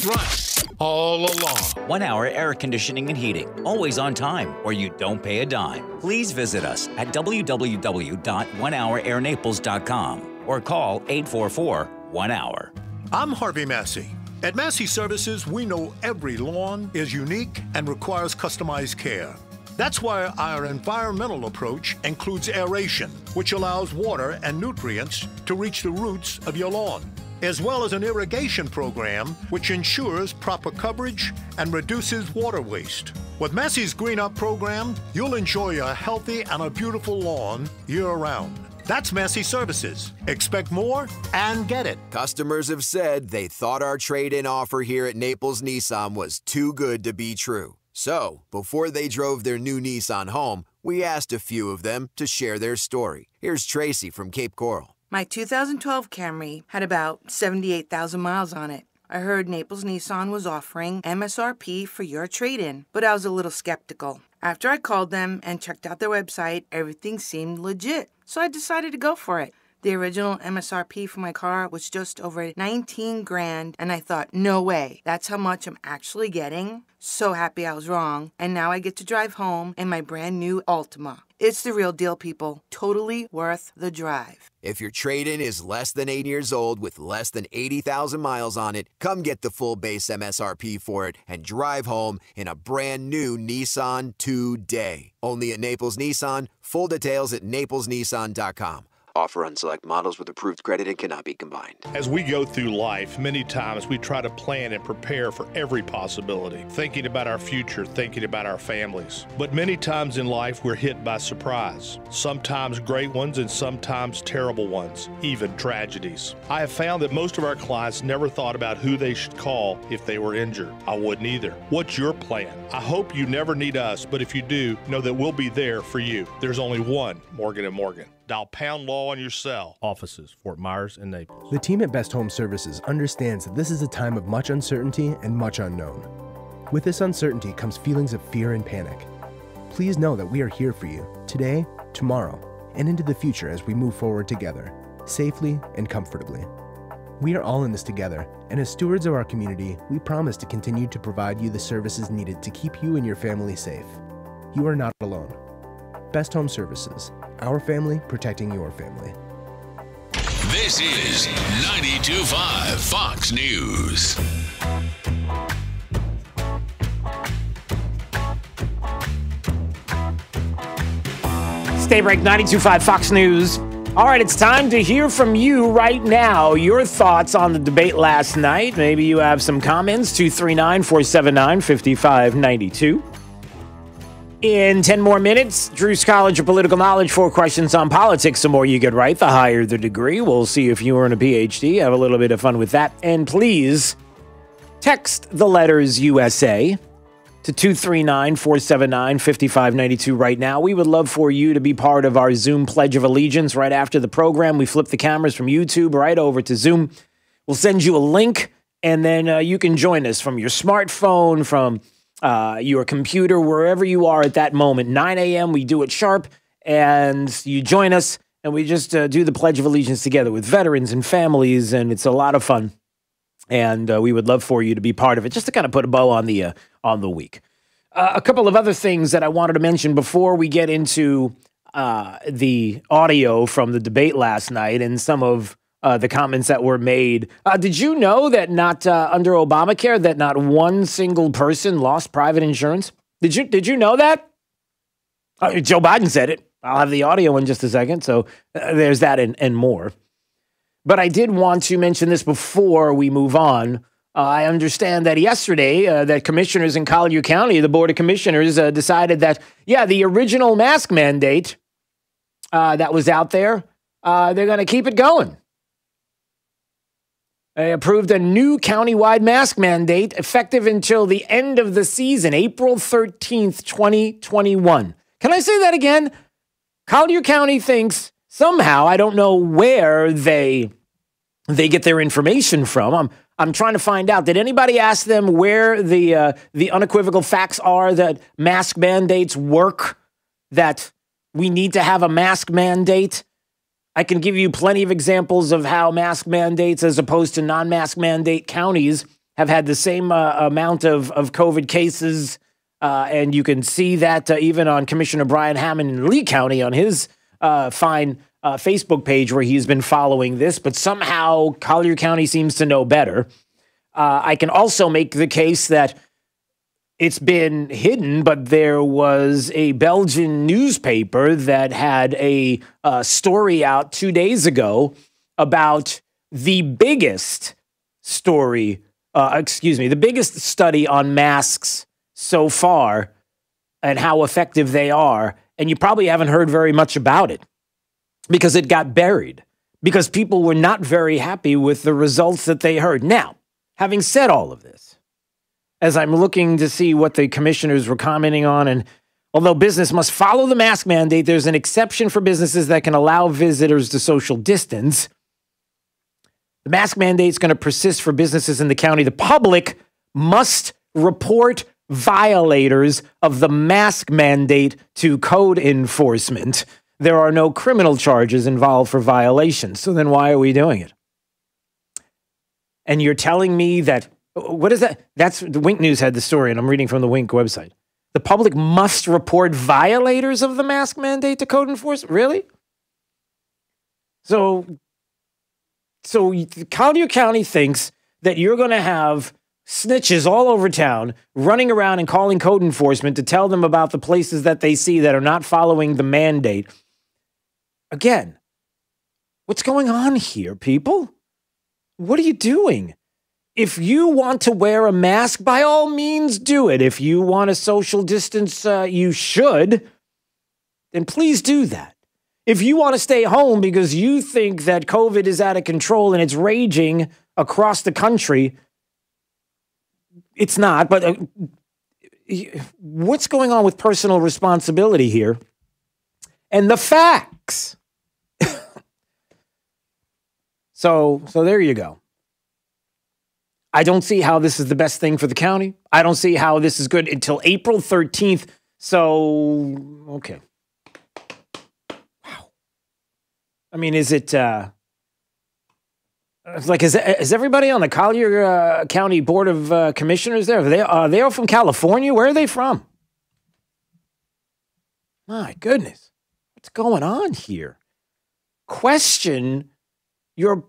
Right. All along. 1 Hour Air Conditioning and Heating. Always on time, or you don't pay a dime. Please visit us at www.onehourairnaples.com or call 844-1HOUR. I'm Harvey Massey. At Massey Services, we know every lawn is unique and requires customized care. That's why our environmental approach includes aeration, which allows water and nutrients to reach the roots of your lawn, as well as an irrigation program, which ensures proper coverage and reduces water waste. With Massey's Green Up program, you'll enjoy a healthy and a beautiful lawn year-round. That's Massey Services. Expect more and get it. Customers have said they thought our trade-in offer here at Naples Nissan was too good to be true. So, before they drove their new Nissan home, we asked a few of them to share their story. Here's Tracy from Cape Coral. My 2012 Camry had about 78,000 miles on it. I heard Naples Nissan was offering MSRP for your trade-in, but I was a little skeptical. After I called them and checked out their website, everything seemed legit, so I decided to go for it. The original MSRP for my car was just over $19,000, and I thought, no way, that's how much I'm actually getting. So happy I was wrong, and now I get to drive home in my brand new Altima. It's the real deal, people. Totally worth the drive. If your trade-in is less than 8 years old with less than 80,000 miles on it, come get the full base MSRP for it and drive home in a brand new Nissan today. Only at Naples Nissan. Full details at naplesnissan.com. Offer on select models with approved credit and cannot be combined. As we go through life, many times we try to plan and prepare for every possibility, thinking about our future, thinking about our families. But many times in life, we're hit by surprise. Sometimes great ones and sometimes terrible ones, even tragedies. I have found that most of our clients never thought about who they should call if they were injured. I wouldn't either. What's your plan? I hope you never need us, but if you do, know that we'll be there for you. There's only one Morgan & Morgan. Dial pound law on your cell. Offices, Fort Myers and Naples. The team at Best Home Services understands that this is a time of much uncertainty and much unknown. With this uncertainty comes feelings of fear and panic. Please know that we are here for you today, tomorrow, and into the future as we move forward together, safely and comfortably. We are all in this together, and as stewards of our community, we promise to continue to provide you the services needed to keep you and your family safe. You are not alone. Best Home Services, our family protecting your family. This is 92.5 Fox News. Stay break, 92.5 Fox News. All right, it's time to hear from you right now. Your thoughts on the debate last night. Maybe you have some comments. 239-479-5592. In 10 more minutes, Drew's College of Political Knowledge, 4 questions on politics. The more you get right, the higher the degree. We'll see if you earn a PhD. Have a little bit of fun with that. And please text the letters USA to 239-479-5592 right now. We would love for you to be part of our Zoom Pledge of Allegiance right after the program. We flip the cameras from YouTube right over to Zoom. We'll send you a link, and then you can join us from your smartphone, from your computer, wherever you are at that moment. 9 a.m., we do it sharp, and you join us, and we just do the Pledge of Allegiance together with veterans and families, and it's a lot of fun. And we would love for you to be part of it, just to kind of put a bow on the week. A couple of other things that I wanted to mention before we get into the audio from the debate last night and some of the comments that were made. Did you know that not under Obamacare that not one single person lost private insurance? Did you know that? Joe Biden said it. I'll have the audio in just a second. So there's that and more. But I did want to mention this before we move on. I understand that yesterday that commissioners in Collier County, the Board of Commissioners, decided that, the original mask mandate that was out there, they're going to keep it going. They approved a new countywide mask mandate effective until the end of the season, April 13th, 2021. Can I say that again? Collier County thinks somehow, I don't know where they get their information from. I'm trying to find out. Did anybody ask them where the unequivocal facts are that mask mandates work, that we need to have a mask mandate? I can give you plenty of examples of how mask mandates as opposed to non-mask mandate counties have had the same amount of COVID cases. And you can see that even on Commissioner Brian Hammond in Lee County on his fine Facebook page where he's been following this. But somehow Collier County seems to know better. I can also make the case that it's been hidden, but there was a Belgian newspaper that had a story out 2 days ago about the biggest the biggest study on masks so far and how effective they are. And you probably haven't heard very much about it because it got buried, because people were not very happy with the results that they heard. Now, having said all of this, as I'm looking to see what the commissioners were commenting on, and although business must follow the mask mandate, there's an exception for businesses that can allow visitors to social distance. The mask mandate is going to persist for businesses in the county. The public must report violators of the mask mandate to code enforcement. There are no criminal charges involved for violations. So then why are we doing it? And you're telling me that, what is that? That's the Wink News had the story, and I'm reading from the Wink website. The public must report violators of the mask mandate to code enforcement? Really? So Collier County thinks that you're going to have snitches all over town running around and calling code enforcement to tell them about the places that they see that are not following the mandate. Again, what's going on here, people? What are you doing? If you want to wear a mask, by all means do it. If you want to social distance, you should. Then please do that. If you want to stay home because you think that COVID is out of control and it's raging across the country, it's not. But what's going on with personal responsibility here? And the facts. So there you go. I don't see how this is the best thing for the county. I don't see how this is good until April 13th. So, okay. Wow. I mean, is it, it's like, is everybody on the Collier County Board of Commissioners there? Are they all from California? Where are they from? My goodness. What's going on here? Question your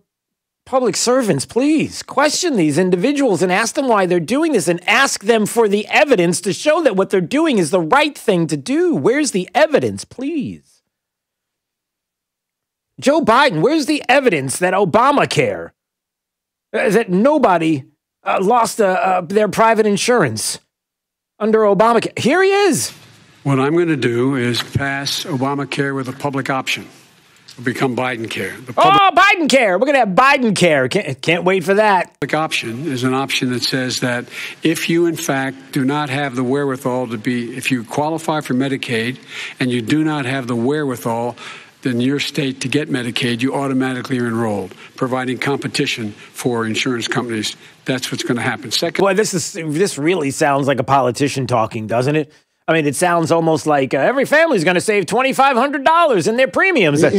public servants, please. Question these individuals and ask them why they're doing this, and ask them for the evidence to show that what they're doing is the right thing to do. Where's the evidence, please? Joe Biden, where's the evidence that Obamacare, that nobody lost their private insurance under Obamacare? Here he is. What I'm going to do is pass Obamacare with a public option. It'll become Biden Care. Biden Care. We're going to have Biden Care. Can't wait for that. Public option is an option that says that if you, in fact, do not have the wherewithal if you qualify for Medicaid and you do not have the wherewithal in your state to get Medicaid, you automatically are enrolled, providing competition for insurance companies. That's what's going to happen. Second, well, this really sounds like a politician talking, doesn't it? I mean, it sounds almost like every family's going to save $2,500 in their premiums. Like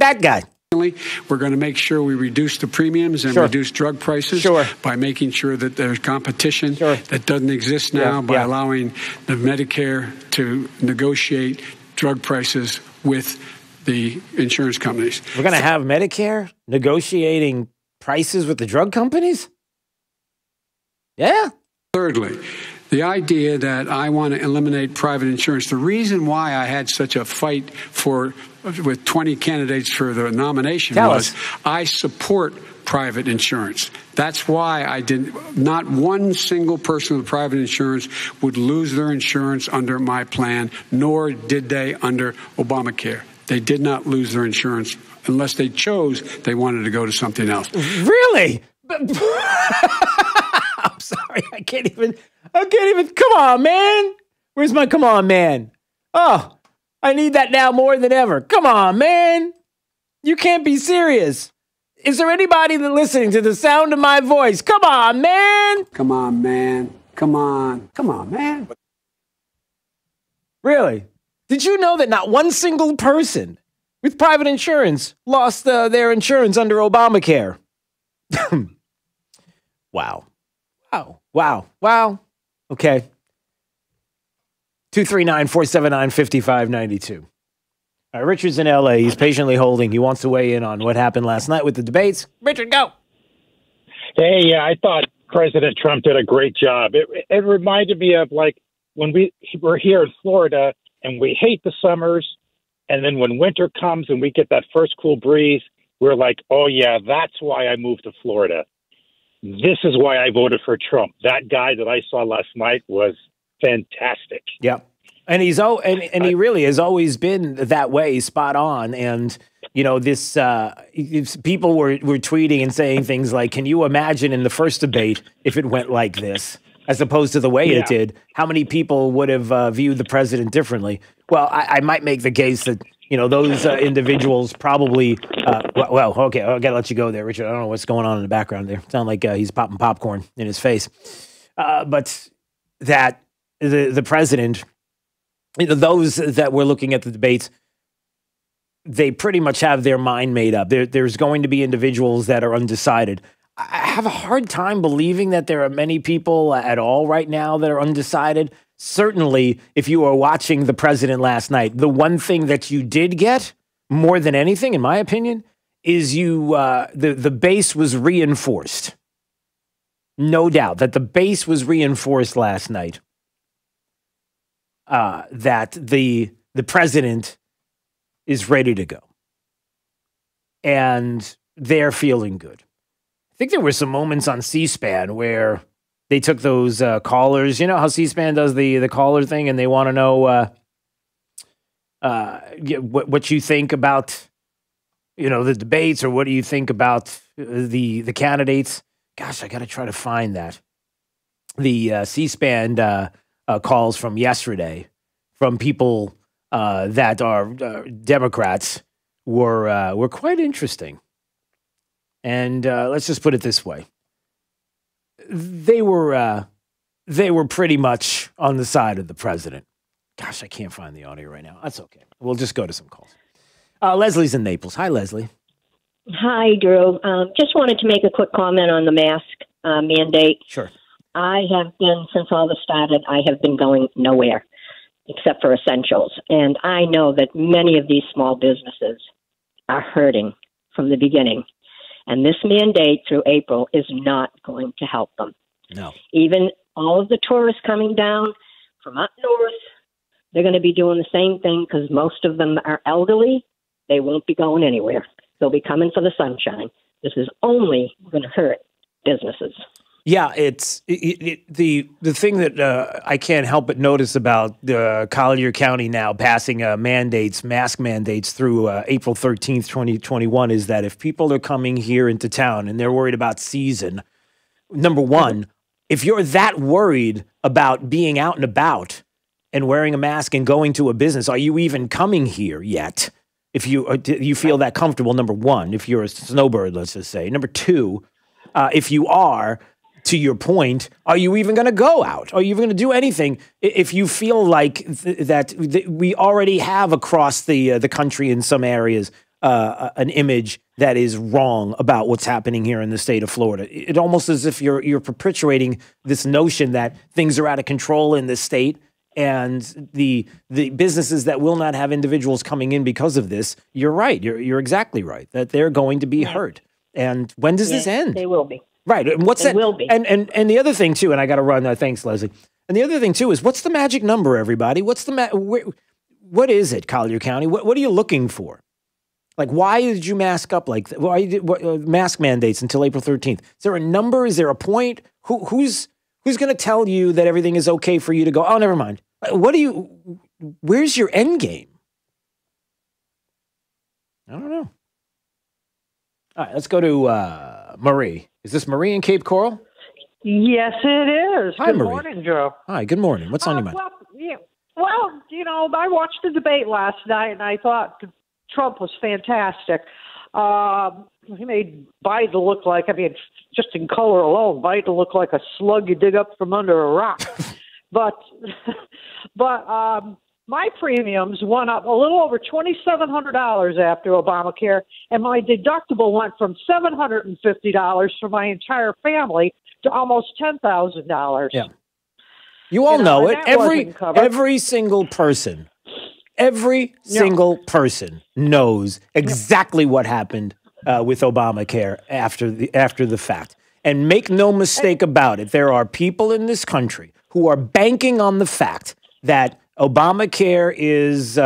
that guy. We're going to make sure we reduce the premiums and reduce drug prices by making sure that there's competition that doesn't exist now by allowing the Medicare to negotiate drug prices with the insurance companies. We're going to have Medicare negotiating prices with the drug companies? Yeah. Thirdly, the idea that I want to eliminate private insurance, the reason why I had such a fight with 20 candidates for the nomination was I support private insurance. That's why not one single person with private insurance would lose their insurance under my plan, nor did they under Obamacare. They did not lose their insurance unless they chose they wanted to go to something else. Really? I'm sorry. I can't even. Come on, man. Where's my come on, man? Oh, I need that now more than ever. Come on, man. You can't be serious. Is there anybody that listening to the sound of my voice? Come on, man. Come on, man. Come on. Come on, man. Really? Did you know that not one single person with private insurance lost their insurance under Obamacare? Wow. Okay. 239-479-5592. All right, Richard's in L.A. He's patiently holding. He wants to weigh in on what happened last night with the debates. Richard, go. Hey, I thought President Trump did a great job. It reminded me of like when we were here in Florida and we hate the summers. And then when winter comes and we get that first cool breeze, we're like, oh, yeah, that's why I moved to Florida. This is why I voted for Trump. That guy that I saw last night was fantastic. Yeah. And he really has always been that way, spot on. And, you know, this people were tweeting and saying things like, can you imagine in the first debate if it went like this, as opposed to the way it did? How many people would have viewed the president differently? Well, I might make the case that, you know, those individuals probably, okay, I got to let you go there, Richard. I don't know what's going on in the background there. Sound like he's popping popcorn in his face. But that the president, you know, those that were looking at the debates, they pretty much have their mind made up. There's going to be individuals that are undecided. I have a hard time believing that there are many people at all right now that are undecided. Certainly, if you were watching the president last night, the one thing that you did get more than anything, in my opinion, is the base was reinforced. No doubt that the base was reinforced last night. That the president is ready to go. And they're feeling good. I think there were some moments on C-SPAN where they took those callers. You know how C-SPAN does the caller thing, and they want to know what you think about, you know, the debates, or what do you think about the candidates. Gosh, I got to try to find that. The C-SPAN calls from yesterday from people that are Democrats were quite interesting. And let's just put it this way. They were pretty much on the side of the president. Gosh, I can't find the audio right now. That's okay. We'll just go to some calls. Leslie's in Naples. Hi, Leslie. Hi, Drew. Just wanted to make a quick comment on the mask mandate. Sure. I have been, since all this started, I have been going nowhere except for essentials. And I know that many of these small businesses are hurting from the beginning. And this mandate through April is not going to help them. No. Even all of the tourists coming down from up north, they're going to be doing the same thing because most of them are elderly. They won't be going anywhere. They'll be coming for the sunshine. This is only going to hurt businesses. Yeah, it's the thing that I can't help but notice about Collier County now passing mask mandates through April 13th, 2021 is that if people are coming here into town and they're worried about season, number one, if you're that worried about being out and about and wearing a mask and going to a business, are you even coming here yet? If you feel that comfortable, number one, if you're a snowbird, let's just say. Number two, if you are, to your point, are you even going to go out? Are you even going to do anything if you feel like that we already have across the country in some areas an image that is wrong about what's happening here in the state of Florida? It almost as if you're perpetuating this notion that things are out of control in this state, and the businesses that will not have individuals coming in because of this. You're right. You're exactly right that they're going to be hurt. And when does this end? They will be. Right. And what's that? Will be. And the other thing too, and I got to run. Thanks, Leslie. And the other thing too is, what's the magic number, everybody? What's the what is it, Collier County? What are you looking for? Like, why did you mask up like that? Why did mask mandates until April 13th? Is there a number? Is there a point? Who's going to tell you that everything is okay for you to go? Oh, never mind. Where's your end game? I don't know. All right, let's go to Marie. Is this Marie in Cape Coral? Yes, it is. Hi, Good Marie. morning, Joe. Hi, good morning. What's on your mind? Well, you know, I watched the debate last night, and I thought Trump was fantastic. He made Biden look like, just in color alone, Biden look like a slug you dig up from under a rock. But my my premiums went up a little over $2,700 after Obamacare, and my deductible went from $750 for my entire family to almost $10,000. Yeah. You all know it. Every single person knows exactly what happened with Obamacare after the fact. And make no mistake about it, there are people in this country who are banking on the fact that Obamacare is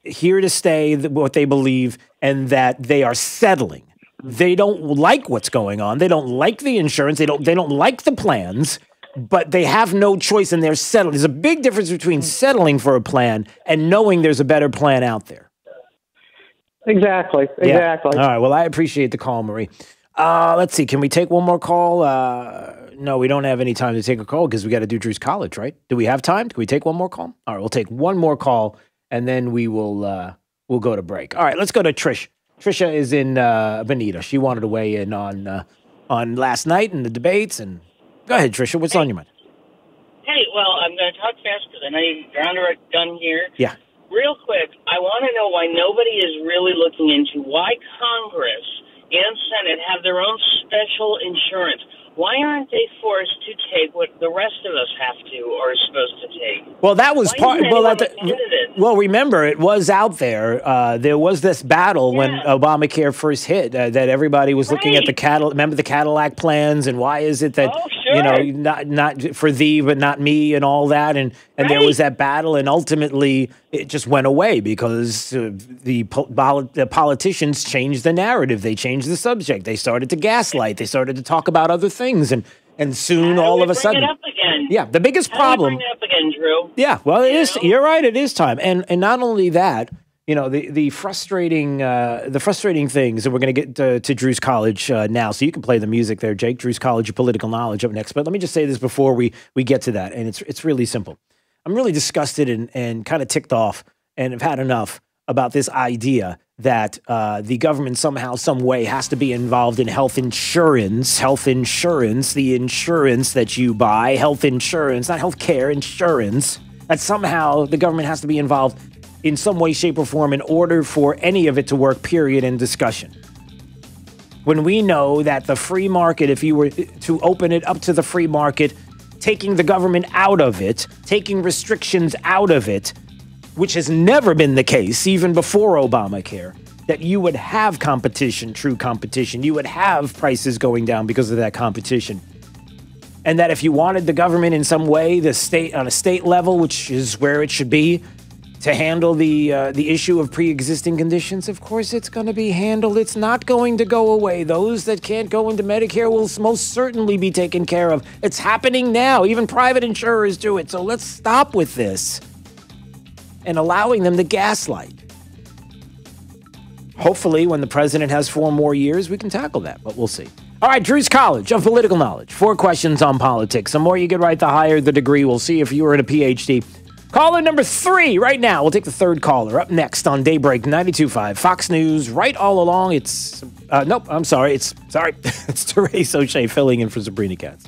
here to stay, what they believe, and that they are settling. They don't like what's going on. They don't like the insurance. They don't like the plans, but they have no choice, and they're settled. There's a big difference between settling for a plan and knowing there's a better plan out there. Exactly. Yeah. All right. Well, I appreciate the call, Marie. Let's see. Can we take one more call? No, we don't have any time to take a call because we got to do Drew's College, right? Do we have time? Can we take one more call? All right, we'll take one more call, and then we'll go to break. All right, let's go to Trish. Trisha is in Bonita. She wanted to weigh in on last night and the debates. And go ahead, Trisha. What's on your mind? Hey, well, I'm going to talk fast because I know you're under a gun here. Yeah. Real quick, I want to know why nobody is really looking into why Congress and Senate have their own special insurance. Why aren't they forced to take what the rest of us have to or are supposed to take? Well, that was part. Well, remember, it was out there. There was this battle when Obamacare first hit that everybody was looking at the Remember the Cadillac plans, and why is it that not for thee but not me, and all that, and there was that battle, and ultimately it just went away because the politicians changed the narrative. They changed the subject. They started to gaslight. They started to talk about other things, and soon all of a sudden, bring it up again. Yeah, the biggest problem. Bring it up again, Drew. Yeah, well, it is. You're right. It is time, and not only that, the frustrating things, and we're going to get to Drew's College now, so you can play the music there, Jake. Drew's College of Political Knowledge up next, but let me just say this before we get to that, and it's really simple. I'm really disgusted and kind of ticked off, and have had enough about this idea that the government somehow, some way has to be involved in health insurance, the insurance that you buy, health insurance, not health care, insurance, that somehow the government has to be involved in some way, shape, or form in order for any of it to work, period, in discussion. When we know that the free market, if you were to open it up to the free market, taking the government out of it, taking restrictions out of it, which has never been the case, even before Obamacare, that you would have competition, true competition. You would have prices going down because of that competition. And that if you wanted the government in some way, the state on a state level, which is where it should be, to handle the issue of pre-existing conditions, of course it's going to be handled. It's not going to go away. Those that can't go into Medicare will most certainly be taken care of. It's happening now. Even private insurers do it. So let's stop with this and allowing them to gaslight. Hopefully, when the president has 4 more years, we can tackle that, but we'll see. All right, Drew's College of Political Knowledge. 4 questions on politics. The more you get right, the higher the degree. We'll see if you were in a PhD. Caller number 3 right now. We'll take the 3rd caller up next on Daybreak 92.5 Fox News. Right all along, it's it's Therese O'Shea filling in for Sabrina Katz.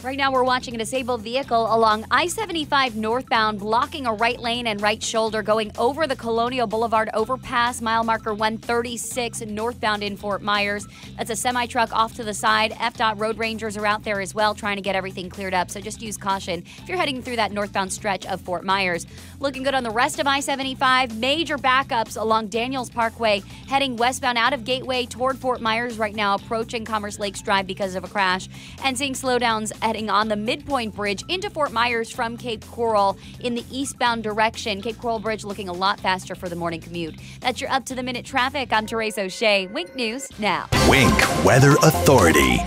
Right now, we're watching a disabled vehicle along I-75 northbound, blocking a right lane and right shoulder, going over the Colonial Boulevard overpass, mile marker 136, northbound in Fort Myers. That's a semi-truck off to the side. FDOT road rangers are out there as well, trying to get everything cleared up, so just use caution if you're heading through that northbound stretch of Fort Myers. Looking good on the rest of I-75. Major backups along Daniels Parkway, heading westbound out of Gateway toward Fort Myers right now, approaching Commerce Lakes Drive because of a crash, and seeing slowdowns heading on the Midpoint Bridge into Fort Myers from Cape Coral in the eastbound direction. Cape Coral Bridge looking a lot faster for the morning commute. That's your up-to-the-minute traffic. I'm Therese O'Shea. Wink News now. Wink Weather Authority.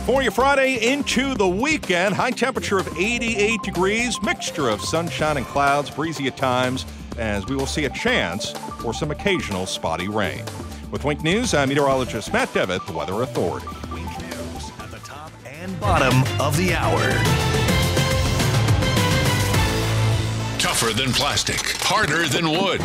For your Friday into the weekend, high temperature of 88 degrees, mixture of sunshine and clouds, breezy at times, as we will see a chance for some occasional spotty rain. With Wink News, I'm meteorologist Matt Devitt, the Weather Authority. Wink News at the top and bottom of the hour. Tougher than plastic. harder than wood.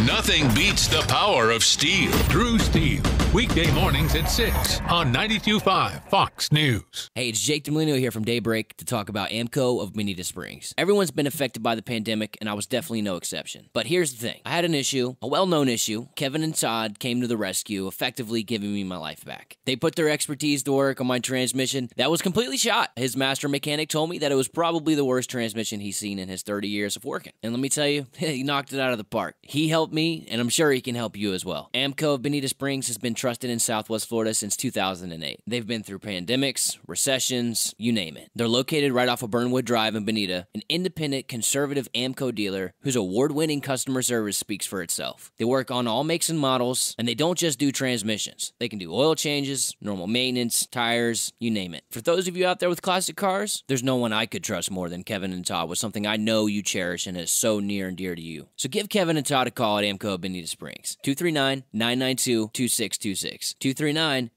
Nothing beats the power of steel. Drew Steel, weekday mornings at 6 on 92.5 Fox News. Hey, it's Jake D'Amelino here from Daybreak to talk about AMCO of Bonita Springs. Everyone's been affected by the pandemic, and I was definitely no exception. But here's the thing. I had an issue, a well-known issue. Kevin and Todd came to the rescue, effectively giving me my life back. They put their expertise to work on my transmission. That was completely shot. His master mechanic told me that it was probably the worst transmission he's seen in his 30 years of working. And let me tell you, he knocked it out of the park. He helped me, and I'm sure he can help you as well. AMCO of Bonita Springs has been trusted in Southwest Florida since 2008. They've been through pandemics, recessions, you name it. They're located right off of Burnwood Drive in Bonita, an independent, conservative AMCO dealer whose award-winning customer service speaks for itself. They work on all makes and models, and they don't just do transmissions. They can do oil changes, normal maintenance, tires, you name it. For those of you out there with classic cars, there's no one I could trust more than Kevin and Todd with something I know you cherish and is so near and dear to you. So give Kevin and Todd a call at AMCO of Bonita Springs. 239-992-2626.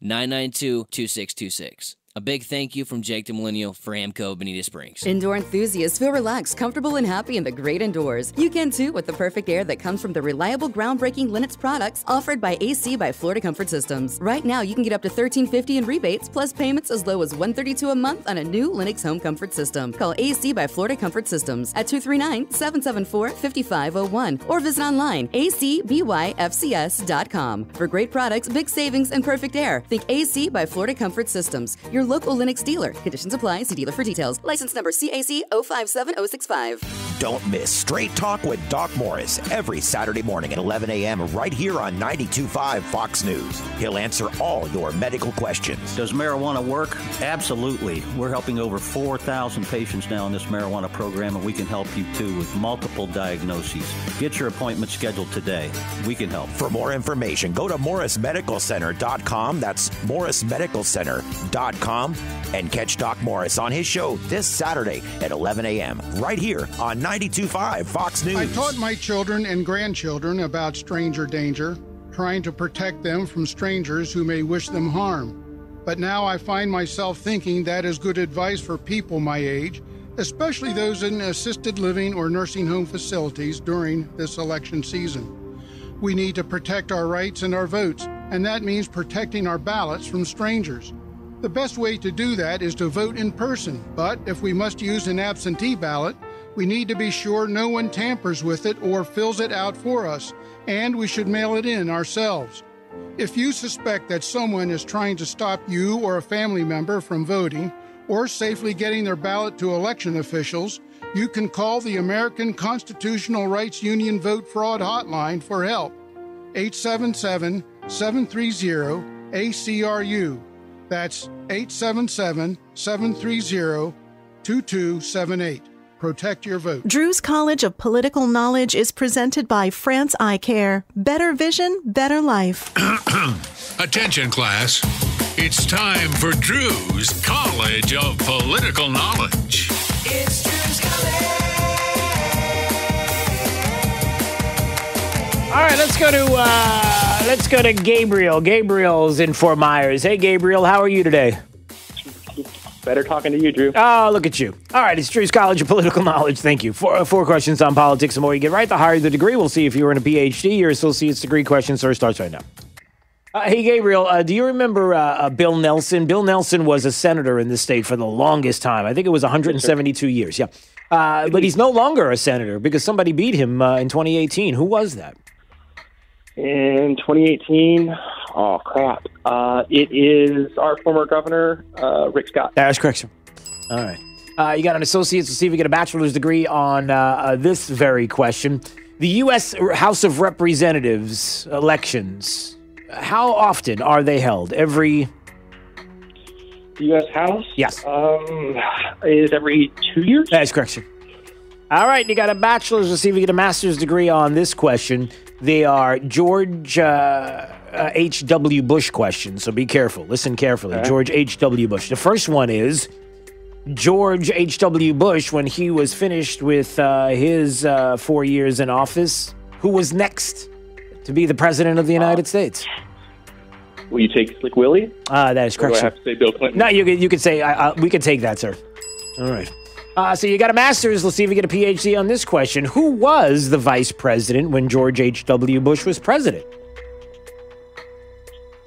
239-992-2626. A big thank you from Jake D'Amelino for AMCO Bonita Springs. Indoor enthusiasts feel relaxed, comfortable, and happy in the great indoors. You can too with the perfect air that comes from the reliable, groundbreaking Lennox products offered by AC by Florida Comfort Systems. Right now, you can get up to $1,350 in rebates, plus payments as low as $132 a month on a new Lennox home comfort system. Call AC by Florida Comfort Systems at 239-774-5501 or visit online acbyfcs.com. For great products, big savings, and perfect air, think AC by Florida Comfort Systems, your local Lennox dealer. Conditions apply. See dealer for details. License number CAC 057065. Don't miss Straight Talk with Doc Morris every Saturday morning at 11 a.m. right here on 92.5 Fox News. He'll answer all your medical questions. Does marijuana work? Absolutely. We're helping over 4,000 patients now in this marijuana program, and we can help you too with multiple diagnoses. Get your appointment scheduled today. We can help. For more information, go to morrismedicalcenter.com. That's morrismedicalcenter.com. And catch Doc Morris on his show this Saturday at 11 a.m. right here on 92.5 Fox News. I taught my children and grandchildren about stranger danger, trying to protect them from strangers who may wish them harm. But now I find myself thinking that is good advice for people my age, especially those in assisted living or nursing home facilities during this election season. We need to protect our rights and our votes, and that means protecting our ballots from strangers. The best way to do that is to vote in person, but if we must use an absentee ballot, we need to be sure no one tampers with it or fills it out for us, and we should mail it in ourselves. If you suspect that someone is trying to stop you or a family member from voting or safely getting their ballot to election officials, you can call the American Constitutional Rights Union Vote Fraud Hotline for help. 877-730-ACRU. That's 877-730-2278. Protect your vote. Drew's College of Political Knowledge is presented by France Eye Care. Better vision, better life. Attention, class. It's time for Drew's College of Political Knowledge. It's Drew's College. All right, let's go to Gabriel. Gabriel's in Fort Myers. Hey, Gabriel, how are you today? Better talking to you, Drew. Oh, look at you. All right, it's Drew's College of Political Knowledge. Thank you. Four questions on politics. The more you get right, the higher the degree. We'll see if you earn a PhD. Your associate's degree question starts right now. Hey, Gabriel, do you remember Bill Nelson? Bill Nelson was a senator in this state for the longest time. I think it was 172 years, yeah. But he's no longer a senator because somebody beat him in 2018. Who was that? In 2018, oh, crap. It is our former governor, Rick Scott. That's correct, sir. All right. You got an associate's. We'll see if you get a bachelor's degree on this very question. The U.S. House of Representatives elections, how often are they held? Every... The U.S. House? Yes. Is every 2 years? That's correct, sir. All right, you got a bachelor's. We'll see if you get a master's degree on this question. They are George H.W. Bush questions, so be careful. Listen carefully. Okay. George H.W. Bush. The first one is George H.W. Bush, when he was finished with his 4 years in office, who was next to be the president of the United States? Will you take Slick Willie? That is correct, or do I have to say Bill Clinton? No, you could say, we could take that, sir. All right. So you got a master's. Let's see if you get a PhD on this question. Who was the vice president when George H.W. Bush was president?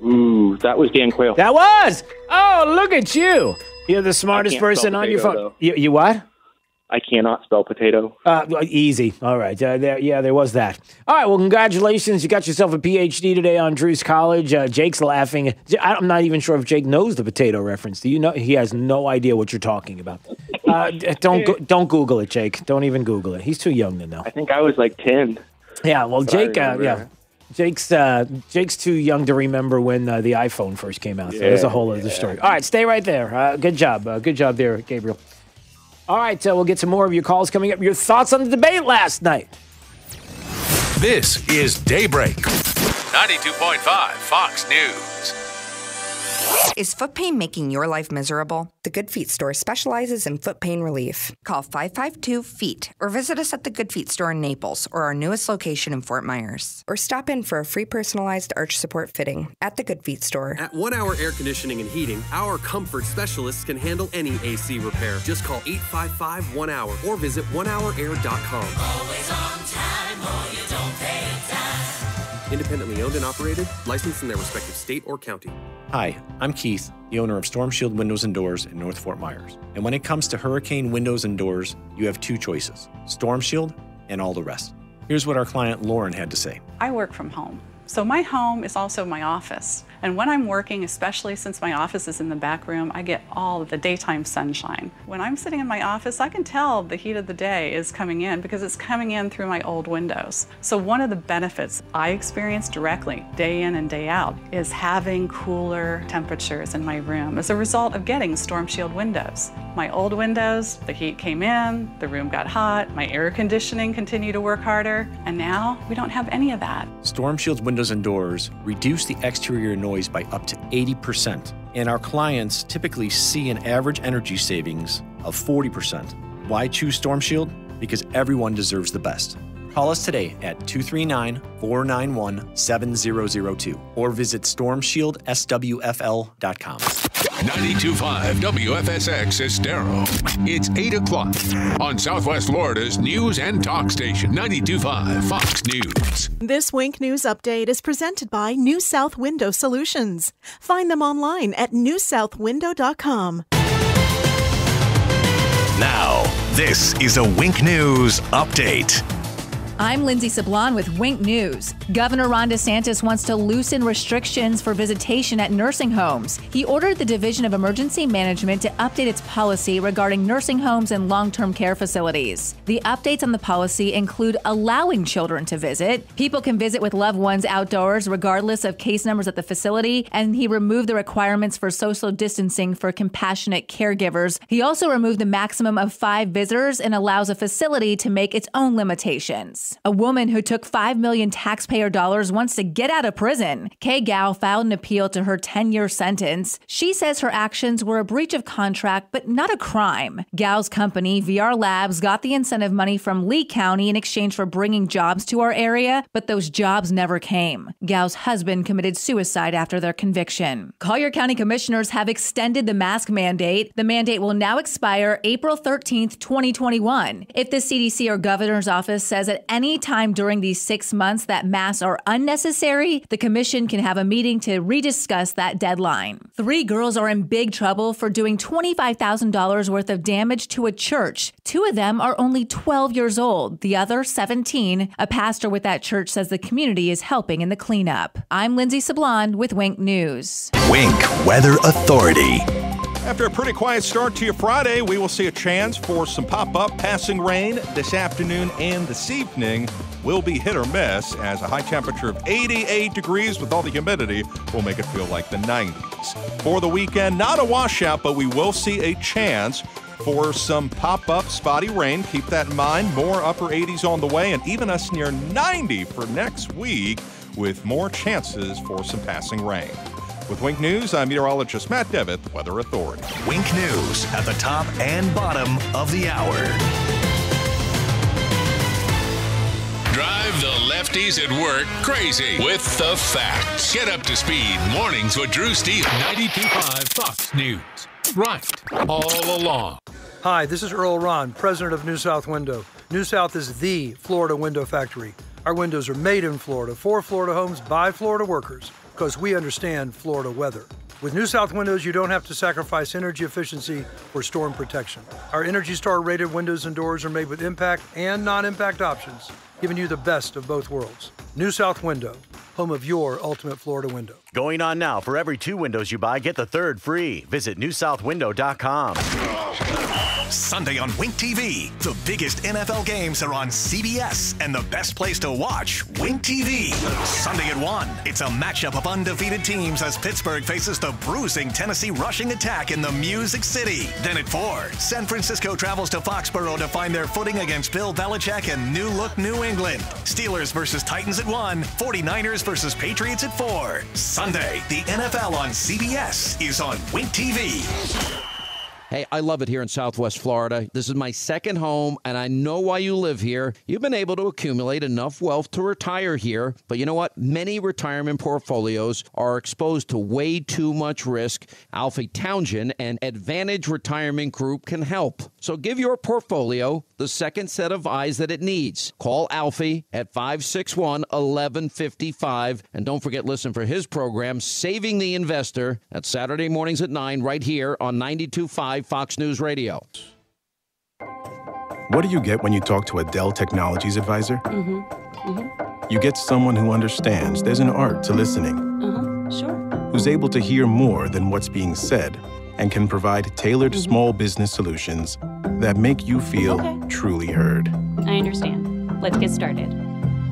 Ooh, that was Dan Quayle. That was! Oh, look at you. You're the smartest person on your phone. You what? I cannot spell potato. Easy. All right. There was that. All right. Well, congratulations. You got yourself a PhD today on Drew's College. Jake's laughing. I'm not even sure if Jake knows the potato reference. Do you know? He has no idea what you're talking about. Don't Google it, Jake. Don't even Google it. He's too young to know. I think I was like 10. Yeah. Well, Jake. Jake's too young to remember when the iPhone first came out. So there's a whole other story. All right. Stay right there. Good job. Good job there, Gabriel. All right, we'll get some more of your calls coming up. Your thoughts on the debate last night. This is Daybreak. 92.5 Fox News. Is foot pain making your life miserable? The Good Feet store specializes in foot pain relief. Call 552-FEET or visit us at the Good Feet store in Naples or our newest location in Fort Myers. Or stop in for a free personalized arch support fitting at the Good Feet store. At 1 Hour Air Conditioning and Heating, our comfort specialists can handle any AC repair. Just call 855-1-HOUR or visit onehourair.com. Always on time or you don't pay time. Independently owned and operated, licensed in their respective state or county. Hi, I'm Keith, the owner of Storm Shield Windows and Doors in North Fort Myers. And when it comes to hurricane windows and doors, you have two choices, Storm Shield and all the rest. Here's what our client Lauren had to say. I work from home, so my home is also my office. And when I'm working, especially since my office is in the back room, I get all of the daytime sunshine. When I'm sitting in my office, I can tell the heat of the day is coming in because it's coming in through my old windows. So one of the benefits I experience directly, day in and day out, is having cooler temperatures in my room as a result of getting Storm Shield windows. My old windows, the heat came in, the room got hot, my air conditioning continued to work harder, and now we don't have any of that. Storm Shield's windows and doors reduce the exterior noise by up to 80%. And our clients typically see an average energy savings of 40%. Why choose Storm Shield? Because everyone deserves the best. Call us today at 239-491-7002 or visit stormshieldSWFL.com. 92.5 WFSX Estero. It's 8 o'clock on Southwest Florida's news and talk station, 92.5 Fox News. This Wink News update is presented by New South Window Solutions. Find them online at newsouthwindow.com. Now, this is a Wink News update. I'm Lindsay Sablon with Wink News. Governor Ron DeSantis wants to loosen restrictions for visitation at nursing homes. He ordered the Division of Emergency Management to update its policy regarding nursing homes and long-term care facilities. The updates on the policy include allowing children to visit. People can visit with loved ones outdoors regardless of case numbers at the facility, and he removed the requirements for social distancing for compassionate caregivers. He also removed the maximum of 5 visitors and allows a facility to make its own limitations. A woman who took $5 million taxpayer dollars wants to get out of prison. Kay Gao filed an appeal to her 10-year sentence. She says her actions were a breach of contract, but not a crime. Gao's company, VR Labs, got the incentive money from Lee County in exchange for bringing jobs to our area, but those jobs never came. Gao's husband committed suicide after their conviction. Collier County commissioners have extended the mask mandate. The mandate will now expire April 13th, 2021. If the CDC or governor's office says at any time during these 6 months that masks are unnecessary, the commission can have a meeting to rediscuss that deadline. 3 girls are in big trouble for doing $25,000 worth of damage to a church. 2 of them are only 12 years old, the other 17. A pastor with that church says the community is helping in the cleanup. I'm Lindsay Sablon with Wink News. Wink Weather Authority. After a pretty quiet start to your Friday, we will see a chance for some pop-up passing rain this afternoon and this evening. Will be hit or miss as a high temperature of 88 degrees with all the humidity will make it feel like the 90s. For the weekend, not a washout, but we will see a chance for some pop-up spotty rain. Keep that in mind. More upper 80s on the way and even us near 90 for next week with more chances for some passing rain. With Wink News, I'm meteorologist Matt Devitt, the Weather Authority. Wink News at the top and bottom of the hour. Drive the lefties at work crazy with the facts. Get up to speed mornings with Drew Stevens. 92.5 Fox News. Right all along. Hi, this is Earl Ron, president of New South Window. New South is the Florida window factory. Our windows are made in Florida, for Florida homes, by Florida workers, because we understand Florida weather. With New South Windows, you don't have to sacrifice energy efficiency or storm protection. Our Energy Star rated windows and doors are made with impact and non-impact options, giving you the best of both worlds. New South Window, home of your ultimate Florida window. Going on now. For every 2 windows you buy, get the third free. Visit newsouthwindow.com. Sunday on Wink TV. The biggest NFL games are on CBS, and the best place to watch, Wink TV. Sunday at 1, it's a matchup of undefeated teams as Pittsburgh faces the bruising Tennessee rushing attack in the Music City. Then at 4, San Francisco travels to Foxborough to find their footing against Bill Belichick and New Look New England. Steelers versus Titans at 1, 49ers versus Patriots at 4. Sunday, the NFL on CBS is on Wink TV. Hey, I love it here in Southwest Florida. This is my second home, and I know why you live here. You've been able to accumulate enough wealth to retire here. But you know what? Many retirement portfolios are exposed to way too much risk. Alfie Townsend and Advantage Retirement Group can help. So give your portfolio the second set of eyes that it needs. Call Alfie at 561-1155. And don't forget, listen for his program, Saving the Investor, at Saturday mornings at 9 right here on 92.5 Fox News Radio. What do you get when you talk to a Dell Technologies advisor? You get someone who understands there's an art to listening. Sure. Who's able to hear more than what's being said and can provide tailored small business solutions that make you feel truly heard. I understand. Let's get started.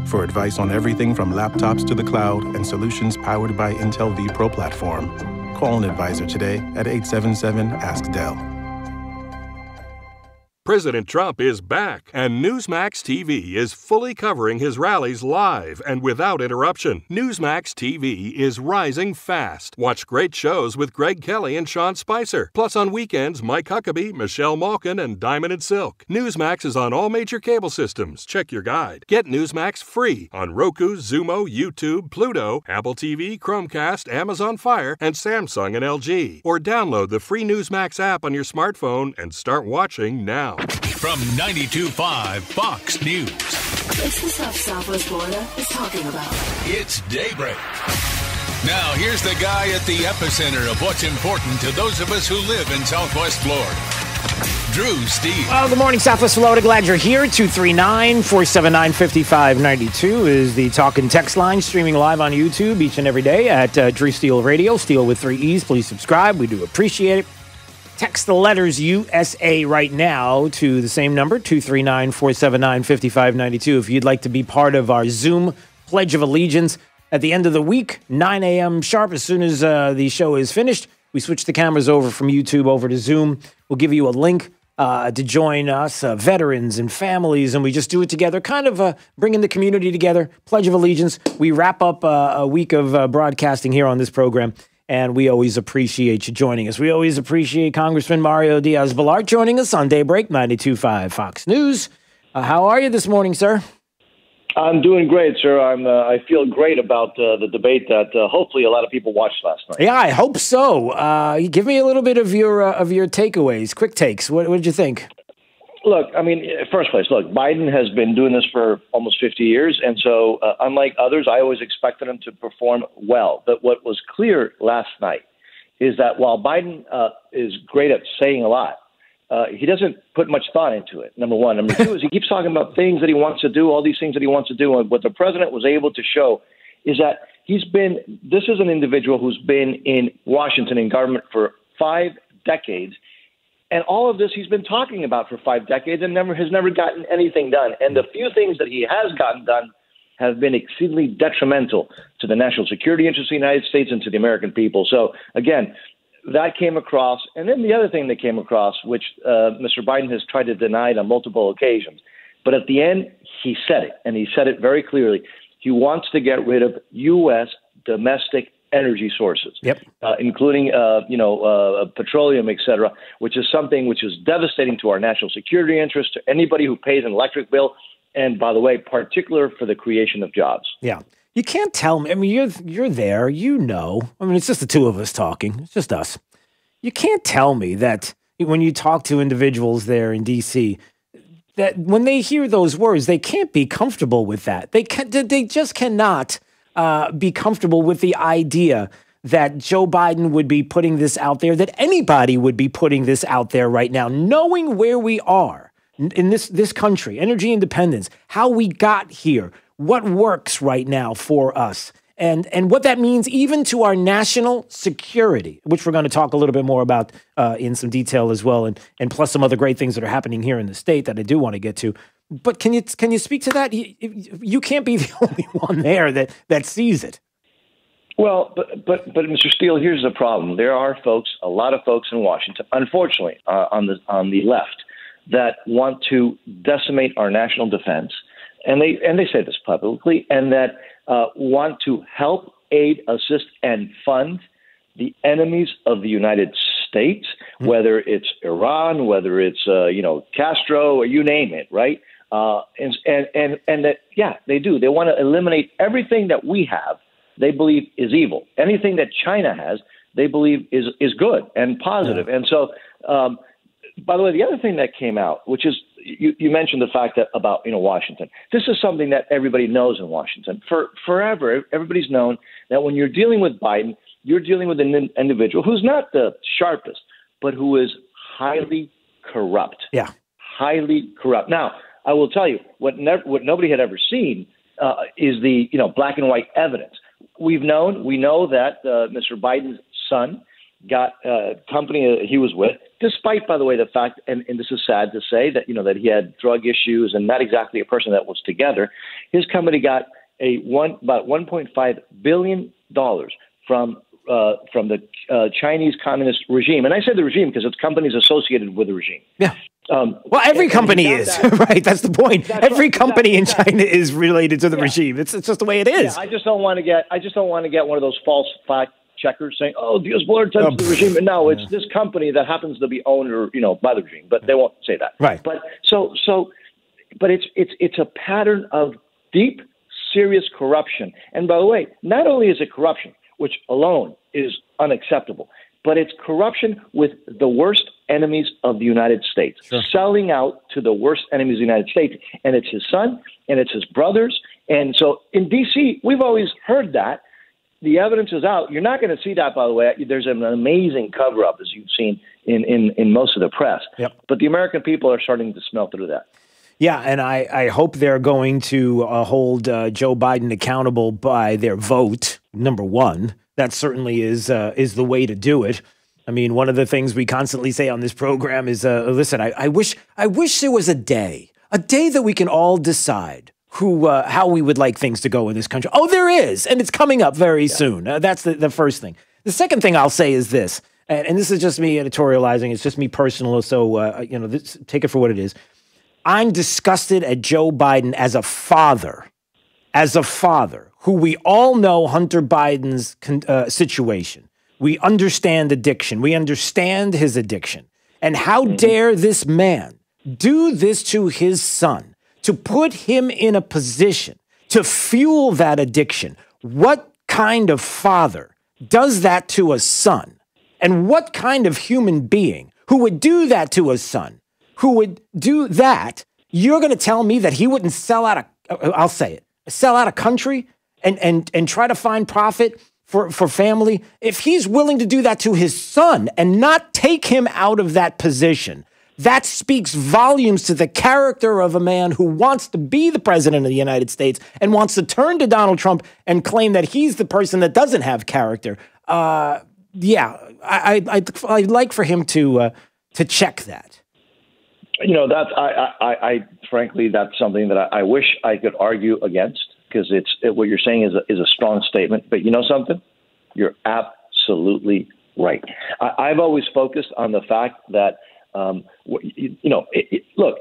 For advice on everything from laptops to the cloud and solutions powered by Intel vPro platform, call an advisor today at 877-ASK-DELL. President Trump is back, and Newsmax TV is fully covering his rallies live and without interruption. Newsmax TV is rising fast. Watch great shows with Greg Kelly and Sean Spicer. Plus on weekends, Mike Huckabee, Michelle Malkin, and Diamond and Silk. Newsmax is on all major cable systems. Check your guide. Get Newsmax free on Roku, Zumo, YouTube, Pluto, Apple TV, Chromecast, Amazon Fire, and Samsung and LG. Or download the free Newsmax app on your smartphone and start watching now. From 92.5 Fox News. It's the stuff Southwest Florida is talking about. It's Daybreak. Now, here's the guy at the epicenter of what's important to those of us who live in Southwest Florida. Drew Steve. Well, good morning, Southwest Florida. Glad you're here. 239-479-5592 is the talk and text line, streaming live on YouTube each and every day at Drew Steele Radio. Steele with 3 E's. Please subscribe. We do appreciate it. Text the letters USA right now to the same number, 239-479-5592. If you'd like to be part of our Zoom Pledge of Allegiance at the end of the week, 9 a.m. sharp. As soon as the show is finished, we switch the cameras over from YouTube over to Zoom. We'll give you a link to join us, veterans and families, and we just do it together, kind of bringing the community together. Pledge of Allegiance. We wrap up a week of broadcasting here on this program. And we always appreciate you joining us. We always appreciate Congressman Mario Diaz-Balart joining us on Daybreak, 92.5 Fox News. How are you this morning, sir? I'm doing great, sir. I feel great about the debate that hopefully a lot of people watched last night. Yeah, I hope so. Give me a little bit of your takeaways, quick takes. What did you think? Look, I mean, first place, look, Biden has been doing this for almost 50 years. And so unlike others, I always expected him to perform well. But what was clear last night is that while Biden is great at saying a lot, he doesn't put much thought into it, number one. Number two is he keeps talking about things that he wants to do, all these things that he wants to do. And what the president was able to show is that this is an individual who's been in Washington in government for 5 decades. And all of this he's been talking about for 5 decades and has never gotten anything done. And the few things that he has gotten done have been exceedingly detrimental to the national security interests of the United States and to the American people. So, again, that came across. And then the other thing that came across, which Mr. Biden has tried to deny on multiple occasions, but at the end, he said it, and he said it very clearly. He wants to get rid of U.S. domestic energy sources, including, petroleum, et cetera, which is something which is devastating to our national security interests, to anybody who pays an electric bill, and, by the way, particular for the creation of jobs. Yeah. You can't tell me. I mean, you're there. You know. I mean, it's just the two of us talking. It's just us. You can't tell me that when you talk to individuals there in D.C., that when they hear those words, they can't be comfortable with that. They just cannot be comfortable with the idea that Joe Biden would be putting this out there, that anybody would be putting this out there right now, knowing where we are in this country, energy independence, how we got here, what works right now for us, and what that means even to our national security, which we're going to talk a little bit more about in some detail as well, and plus some other great things that are happening here in the state that I do want to get to. But can you speak to that? You can't be the only one there that sees it. Well, but Mr. Steele, here's the problem. There are a lot of folks in Washington, unfortunately, on the left, that want to decimate our national defense, and they say this publicly, and that want to help, aid, assist, and fund the enemies of the United States, whether it's Iran, whether it's Castro, or you name it, right? And that, yeah, they do. They want to eliminate everything that we have. They believe is evil. Anything that China has, they believe is good and positive. Yeah. And so, by the way, the other thing that came out, which is you mentioned the fact that about Washington. This is something that everybody knows in Washington. Forever, everybody's known that when you're dealing with Biden, you're dealing with an individual who's not the sharpest, but who is highly corrupt. Yeah, highly corrupt. Now, I will tell you what nobody had ever seen is the black and white evidence. We know that Mr. Biden's son got a company he was with, despite, by the way, the fact, and this is sad to say, that that he had drug issues and not exactly a person that was together. His company got about $1.5 billion from the Chinese communist regime, and I say the regime because it's companies associated with the regime. Yeah. Well, every company is, right? That's the point. Every company in China is related to the regime. It's just the way it is. Yeah, I just don't want to get one of those false fact checkers saying, "Oh, Dios Lord touched the regime." And no, it's this company that happens to be owned by the regime, but they won't say that. Right. But but it's a pattern of deep, serious corruption. And by the way, not only is it corruption, which alone is unacceptable, but it's corruption with the worst enemies of the United States, selling out to the worst enemies of the United States. And it's his son, and it's his brothers. And so in D.C., we've always heard that. The evidence is out. You're not going to see that, by the way. There's an amazing cover-up, as you've seen in most of the press. Yep. But the American people are starting to smell through that. Yeah, and I hope they're going to hold Joe Biden accountable by their vote, number one. That certainly is the way to do it. I mean, one of the things we constantly say on this program is, listen, I wish there was a day that we can all decide how we would like things to go in this country. Oh, there is, and it's coming up very soon. That's the first thing. The second thing I'll say is this, and this is just me editorializing. It's just me personal, so take it for what it is. I'm disgusted at Joe Biden as a father, who we all know Hunter Biden's situation. We understand addiction. We understand his addiction. And how dare this man do this to his son, to put him in a position to fuel that addiction? What kind of father does that to a son? And what kind of human being who would do that to a son, who would do that? You're going to tell me that he wouldn't sell out a country and try to find profit for family? If he's willing to do that to his son and not take him out of that position, that speaks volumes to the character of a man who wants to be the president of the United States and wants to turn to Donald Trump and claim that he's the person that doesn't have character. I'd like for him to check that. Frankly, that's something that I wish I could argue against, because what you're saying is a strong statement. But you know something? You're absolutely right. I've always focused on the fact that, look,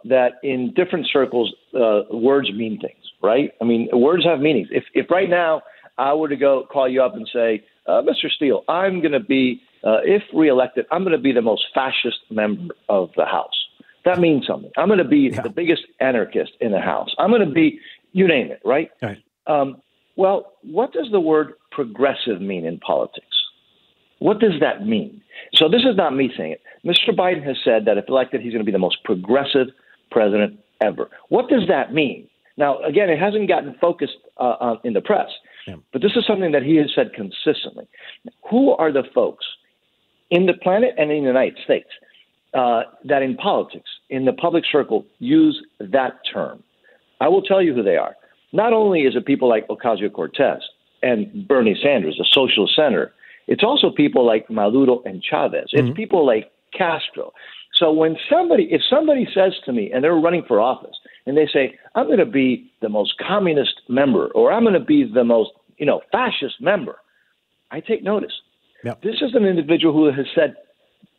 that in different circles, words mean things, right? I mean, words have meanings. If right now I were to call you up and say, Mr. Steele, I'm going to be, if reelected, I'm going to be the most fascist member of the House. That means something. I'm going to be the biggest anarchist in the House. I'm going to be, you name it, right? Right. Well, what does the word progressive mean in politics? What does that mean? So this is not me saying it. Mr. Biden has said that if elected, he's going to be the most progressive president ever. What does that mean? Now, again, it hasn't gotten focused in the press, but this is something that he has said consistently. Who are the folks in the planet and in the United States that in politics, in the public circle, use that term? I will tell you who they are. Not only is it people like Ocasio-Cortez and Bernie Sanders, the socialist senator, it's also people like Maduro and Chavez. It's people like Castro. So when if somebody says to me, and they're running for office, and they say, I'm going to be the most communist member, or I'm going to be the most, fascist member, I take notice. Yep. This is an individual who has said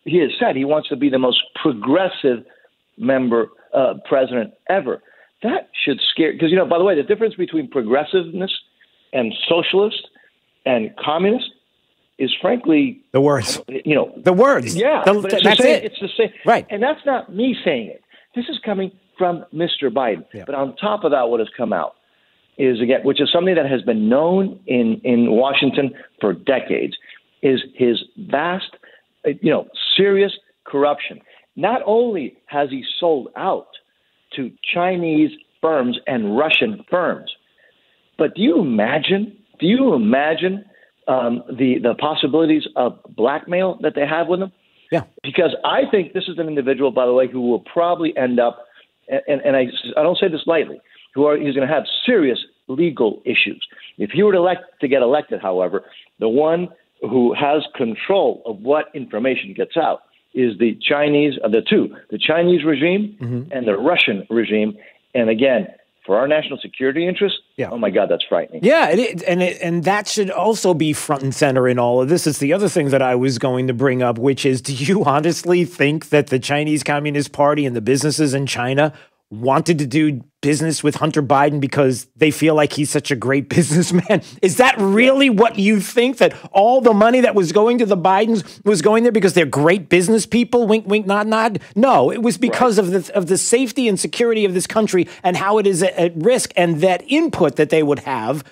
he wants to be the most progressive president ever. That should scare, because, by the way, the difference between progressiveness and socialist and communist is frankly the words. The words. Yeah, but that's it. It's the same. Right. And that's not me saying it. This is coming from Mr. Biden. Yeah. But on top of that, what has come out is, again, which is something that has been known in Washington for decades, is his vast, serious corruption. Not only has he sold out to Chinese firms and Russian firms, but do you imagine the possibilities of blackmail that they have with him? Yeah. Because I think this is an individual, by the way, who will probably end up, and I don't say this lightly, he's going to have serious legal issues. If he were to get elected, however, the one who has control of what information gets out is the Chinese, the Chinese regime and the Russian regime. And again, for our national security interests, oh my God, that's frightening. Yeah, and that should also be front and center in all of this. It's the other thing that I was going to bring up, which is, do you honestly think that the Chinese Communist Party and the businesses in China wanted to do business with Hunter Biden because they feel like he's such a great businessman? Is that really what you think, that all the money that was going to the Bidens was going there because they're great business people? Wink, wink, nod, nod. No, it was because of the safety and security of this country and how it is at risk, and that input that they would have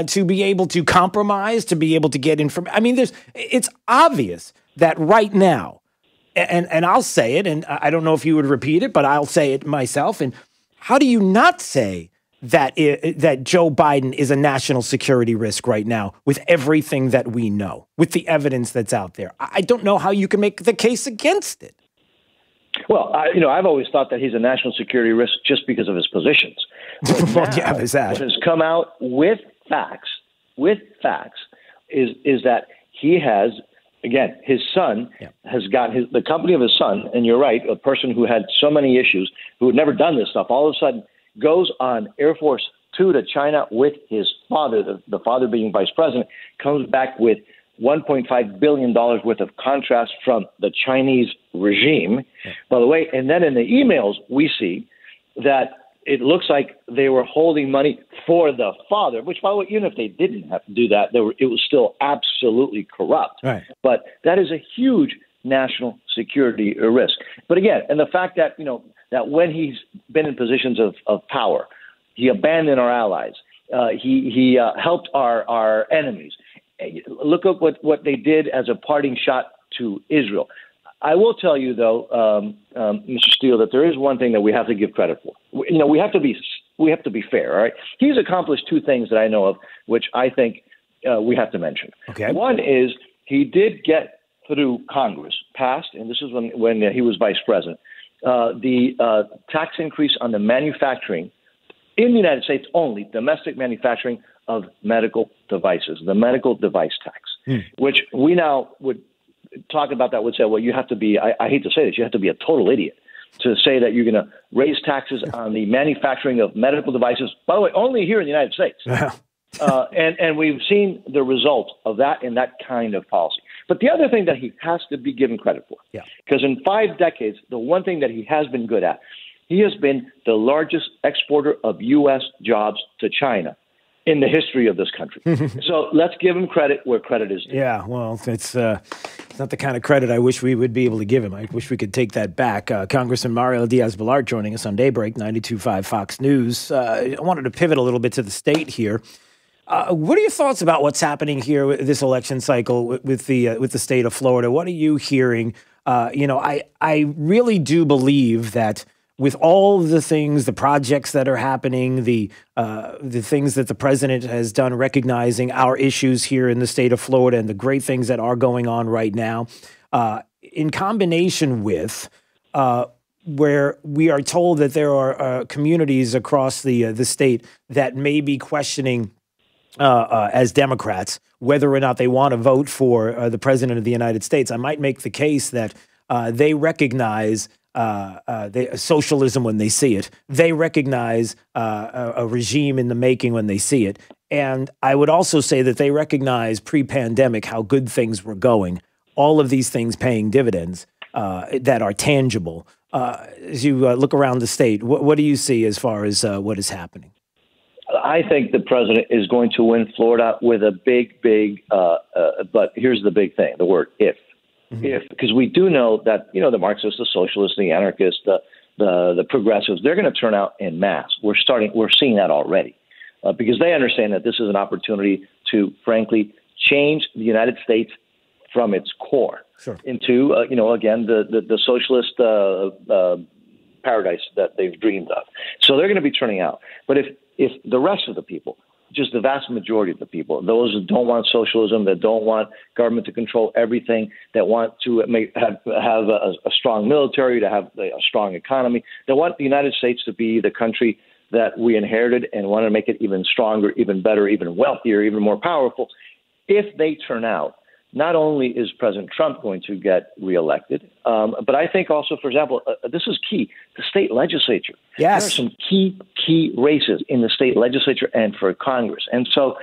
to be able to compromise, to be able to get information. I mean, it's obvious that right now, and I'll say it, and I don't know if you would repeat it, but I'll say it myself. And how do you not say that Joe Biden is a national security risk right now with everything that we know, with the evidence that's out there? I don't know how you can make the case against it. Well, I've always thought that he's a national security risk just because of his positions. Well, yeah, there's that. What has come out with facts is that he has. Again, his son has got the company of his son, and you're right, a person who had so many issues, who had never done this stuff, all of a sudden goes on Air Force 2 to China with his father, the father being vice president, comes back with $1.5 billion worth of contracts from the Chinese regime, by the way. And then in the emails, we see that it looks like they were holding money for the father, which, by the way, even if they didn't have to do that, it was still absolutely corrupt. Right. But that is a huge national security risk. But again, and the fact that, that when he's been in positions of power, he abandoned our allies. He helped our enemies. Look at what they did as a parting shot to Israel. I will tell you, though, Mr. Steele, that there is one thing that we have to give credit for. We have to be fair. All right, he's accomplished two things that I know of, which I think we have to mention. Okay. One is he did get through Congress, passed, and this is when he was vice president, the tax increase on the manufacturing in the United States only, domestic manufacturing of medical devices, the medical device tax, which we now would talk about that would say, well, you have to be, I hate to say this, you have to be a total idiot to say that you're going to raise taxes on the manufacturing of medical devices, by the way, only here in the United States. And we've seen the result of that in that kind of policy. But the other thing that he has to be given credit for, because in 5 decades, the one thing that he has been good at, he has been the largest exporter of U.S. jobs to China in the history of this country. So let's give him credit where credit is due. Yeah, well, it's not the kind of credit I wish we would be able to give him. I wish we could take that back. Congressman Mario Diaz-Balart joining us on Daybreak, 92.5 Fox News. I wanted to pivot a little bit to the state here. What are your thoughts about what's happening here with this election cycle with the state of Florida? What are you hearing? I really do believe that with all the things, the projects that are happening, the things that the president has done, recognizing our issues here in the state of Florida and the great things that are going on right now, in combination with where we are told that there are communities across the state that may be questioning as Democrats whether or not they want to vote for the president of the United States. I might make the case that they recognize socialism when they see it. They recognize a regime in the making when they see it. And I would also say that they recognize pre-pandemic how good things were going. All of these things paying dividends that are tangible. As you look around the state, what do you see as far as what is happening? I think the president is going to win Florida with a big, but here's the big thing, the word if. If, because we do know that, the Marxists, the socialists, the anarchists, the progressives, they're going to turn out en masse. We're seeing that already because they understand that this is an opportunity to, frankly, change the United States from its core into, again, the socialist paradise that they've dreamed of. So they're going to be turning out. But if the rest of the people, just the vast majority of the people, those that don't want socialism, that don't want government to control everything, that want to have a strong military, to have a strong economy, that want the United States to be the country that we inherited and want to make it even stronger, even better, even wealthier, even more powerful, if they turn out, not only is President Trump going to get reelected, but I think also, for example, this is key, the state legislature. Yes. There are some key races in the state legislature and for Congress. And so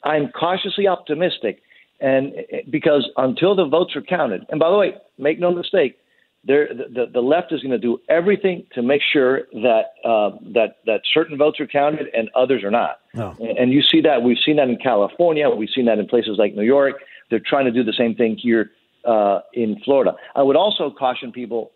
I'm cautiously optimistic, and because until the votes are counted, and by the way, make no mistake, the left is going to do everything to make sure that certain votes are counted and others are not. Oh. And you see that. We've seen that in California. We've seen that in places like New York. They're trying to do the same thing here in Florida. I would also caution people,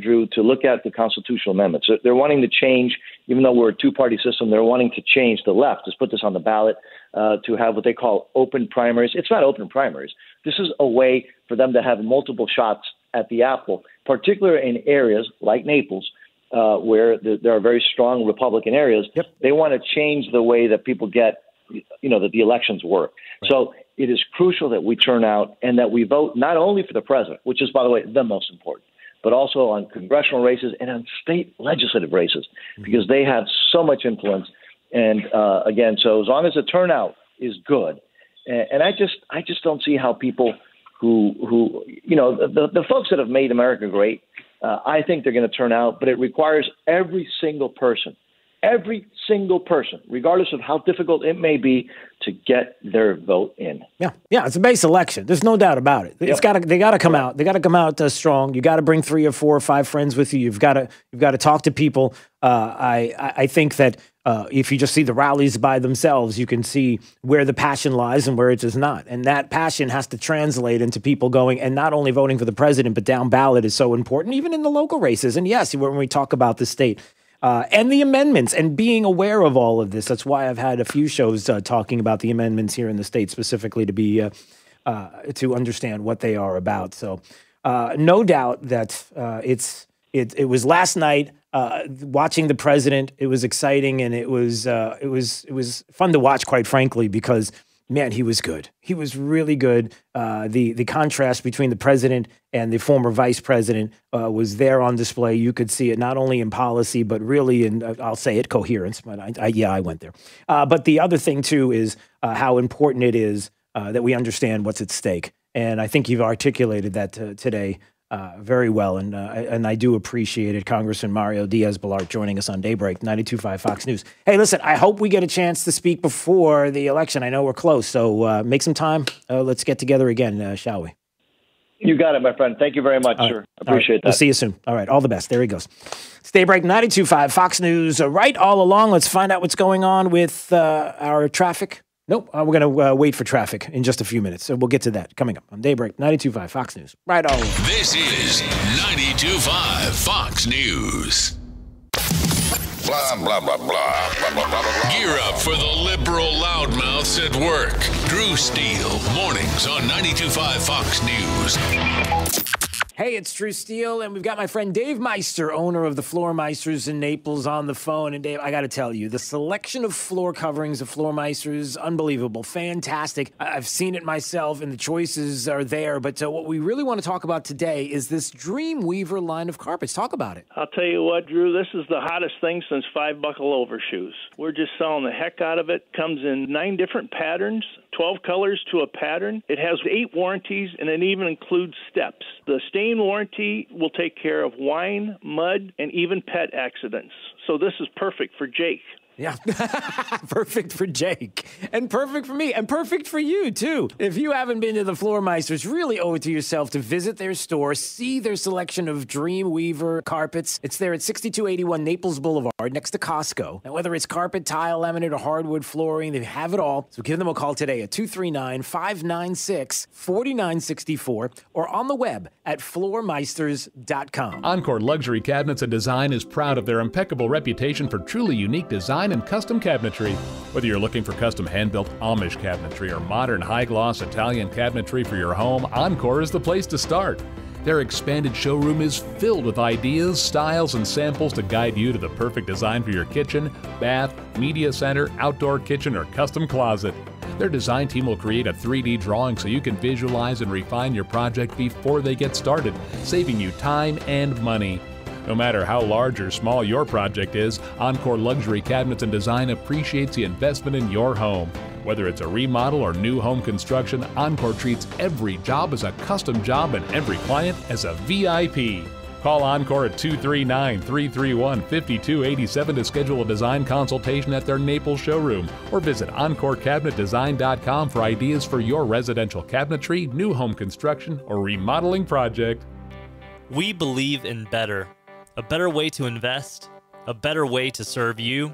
Drew, to look at the constitutional amendments. They're wanting to change, even though we're a two-party system, they're wanting to change the left, just put this on the ballot, to have what they call open primaries. It's not open primaries. This is a way for them to have multiple shots at the apple, particularly in areas like Naples, where there are very strong Republican areas. Yep. They want to change the way that people get, that the elections work. Right. So it is crucial that we turn out and that we vote not only for the president, which is, by the way, the most important, but also on congressional races and on state legislative races, because they have so much influence. And again, so as long as the turnout is good, and I just don't see how people who the folks that have made America great, I think they're going to turn out, but it requires every single person, regardless of how difficult it may be, to get their vote in. Yeah, it's a base election. There's no doubt about it. They got to come out. They got to come out strong. You got to bring 3 or 4 or 5 friends with you. You've got to talk to people. I think that if you just see the rallies by themselves, you can see where the passion lies and where it does not. And that passion has to translate into people going and not only voting for the president, but down ballot is so important, even in the local races. And yes, when we talk about the state. And the amendments and being aware of all of this. That's why I've had a few shows talking about the amendments here in the state specifically to be to understand what they are about. So no doubt that it was last night watching the president. It was exciting and it was fun to watch, quite frankly, because man, he was good. He was really good. The contrast between the president and the former vice president was there on display. You could see it not only in policy, but really in, I'll say it, coherence. But I went there. But the other thing, too, is how important it is that we understand what's at stake. And I think you've articulated that today very well, and I do appreciate it. Congressman Mario Diaz-Balart joining us on Daybreak, 92.5 Fox News. Hey, listen, I hope we get a chance to speak before the election. I know we're close, so make some time. Let's get together again, shall we? You got it, my friend. Thank you very much, sir. Appreciate that. We'll see you soon. All right, all the best. There he goes. It's Daybreak, 92.5 Fox News. Right all along, let's find out what's going on with our traffic. Nope, we're going to wait for traffic in just a few minutes. So we'll get to that coming up on Daybreak, 92.5 Fox News. Right on. This is 92.5 Fox News. Blah, blah, blah, blah, blah, blah, blah, blah. Gear up for the liberal loudmouths at work. Drew Steele, mornings on 92.5 Fox News. Hey, it's Drew Steele, and we've got my friend Dave Meister, owner of the Floor Meisters in Naples, on the phone. And Dave, I got to tell you, the selection of floor coverings of Floor Meisters, unbelievable, fantastic. I've seen it myself, and the choices are there. But what we really want to talk about today is this Dreamweaver line of carpets. Talk about it. I'll tell you what, Drew, this is the hottest thing since 5-buckle overshoes. We're just selling the heck out of it. Comes in 9 different patterns, 12 colors to a pattern. It has 8 warranties, and it even includes steps. The stain warranty will take care of wine, mud, and even pet accidents. So this is perfect for Jake. Yeah, perfect for Jake, and perfect for me, and perfect for you, too. If you haven't been to the Floor Meisters, really owe it to yourself to visit their store, see their selection of Dreamweaver carpets. It's there at 6281 Naples Boulevard, next to Costco. And whether it's carpet, tile, laminate, or hardwood flooring, they have it all. So give them a call today at 239-596-4964 or on the web at floormeisters.com. Encore Luxury Cabinets and Design is proud of their impeccable reputation for truly unique design and custom cabinetry. Whether you're looking for custom hand-built Amish cabinetry or modern high-gloss Italian cabinetry for your home, Encore is the place to start. Their expanded showroom is filled with ideas, styles, and samples to guide you to the perfect design for your kitchen, bath, media center, outdoor kitchen, or custom closet. Their design team will create a 3D drawing so you can visualize and refine your project before they get started, saving you time and money. No matter how large or small your project is, Encore Luxury Cabinets and Design appreciates the investment in your home. Whether it's a remodel or new home construction, Encore treats every job as a custom job and every client as a VIP. Call Encore at 239-331-5287 to schedule a design consultation at their Naples showroom, or visit EncoreCabinetDesign.com for ideas for your residential cabinetry, new home construction, or remodeling project. We believe in better. A better way to invest, a better way to serve you,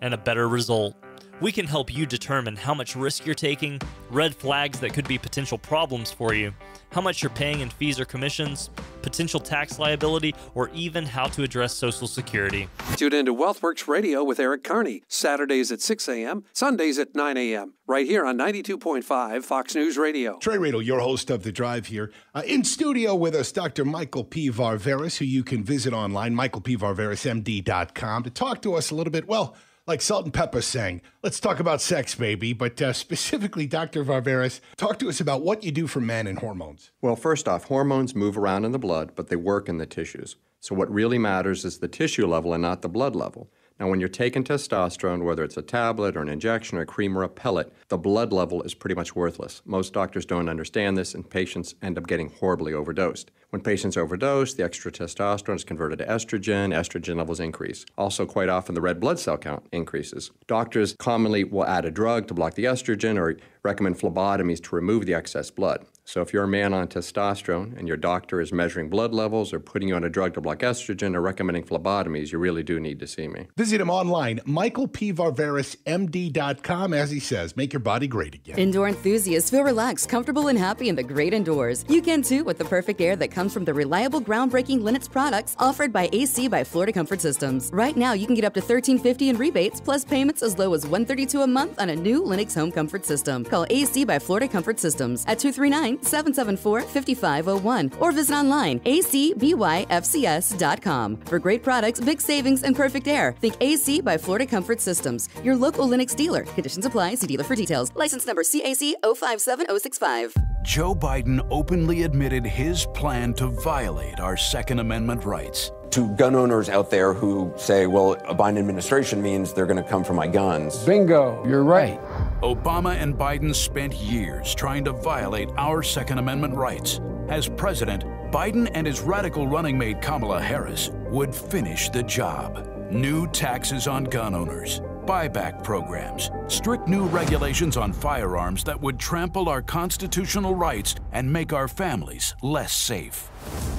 and a better result. We can help you determine how much risk you're taking, red flags that could be potential problems for you, how much you're paying in fees or commissions, potential tax liability, or even how to address Social Security. Tune in to WealthWorks Radio with Eric Carney, Saturdays at 6 a.m., Sundays at 9 a.m., right here on 92.5 Fox News Radio. Trey Radel, your host of The Drive here. In studio with us, Dr. Michael P. Varvaris, who you can visit online, michaelpvarvarismd.com, to talk to us a little bit, well, like Salt and Pepper sang, let's talk about sex, baby. But specifically, Dr. Varvaris, talk to us about what you do for men and hormones. Well, first off, hormones move around in the blood, but they work in the tissues. So what really matters is the tissue level and not the blood level. Now, when you're taking testosterone, whether it's a tablet or an injection or a cream or a pellet, the blood level is pretty much worthless. Most doctors don't understand this, and patients end up getting horribly overdosed. When patients overdose, the extra testosterone is converted to estrogen. Estrogen levels increase. Also, quite often, the red blood cell count increases. Doctors commonly will add a drug to block the estrogen or recommend phlebotomies to remove the excess blood. So if you're a man on testosterone and your doctor is measuring blood levels or putting you on a drug to block estrogen or recommending phlebotomies, you really do need to see me. Visit him online, michaelpvarvarismd.com. As he says, make your body great again. Indoor enthusiasts feel relaxed, comfortable, and happy in the great indoors. You can too with the perfect air that comes from the reliable, groundbreaking Lennox products offered by AC by Florida Comfort Systems. Right now, you can get up to $13.50 in rebates, plus payments as low as $132 a month on a new Lennox home comfort system. Call AC by Florida Comfort Systems at 239-774-5501 or visit online acbyfcs.com. For great products, big savings, and perfect air, think AC by Florida Comfort Systems, your local Lennox dealer. Conditions apply. See dealer for details. License number CAC 057065. Joe Biden openly admitted his plan to violate our Second Amendment rights. To gun owners out there who say, well, a Biden administration means they're going to come for my guns. Bingo, you're right. Obama and Biden spent years trying to violate our Second Amendment rights. As president, Biden and his radical running mate Kamala Harris would finish the job. New taxes on gun owners, buyback programs, strict new regulations on firearms that would trample our constitutional rights and make our families less safe.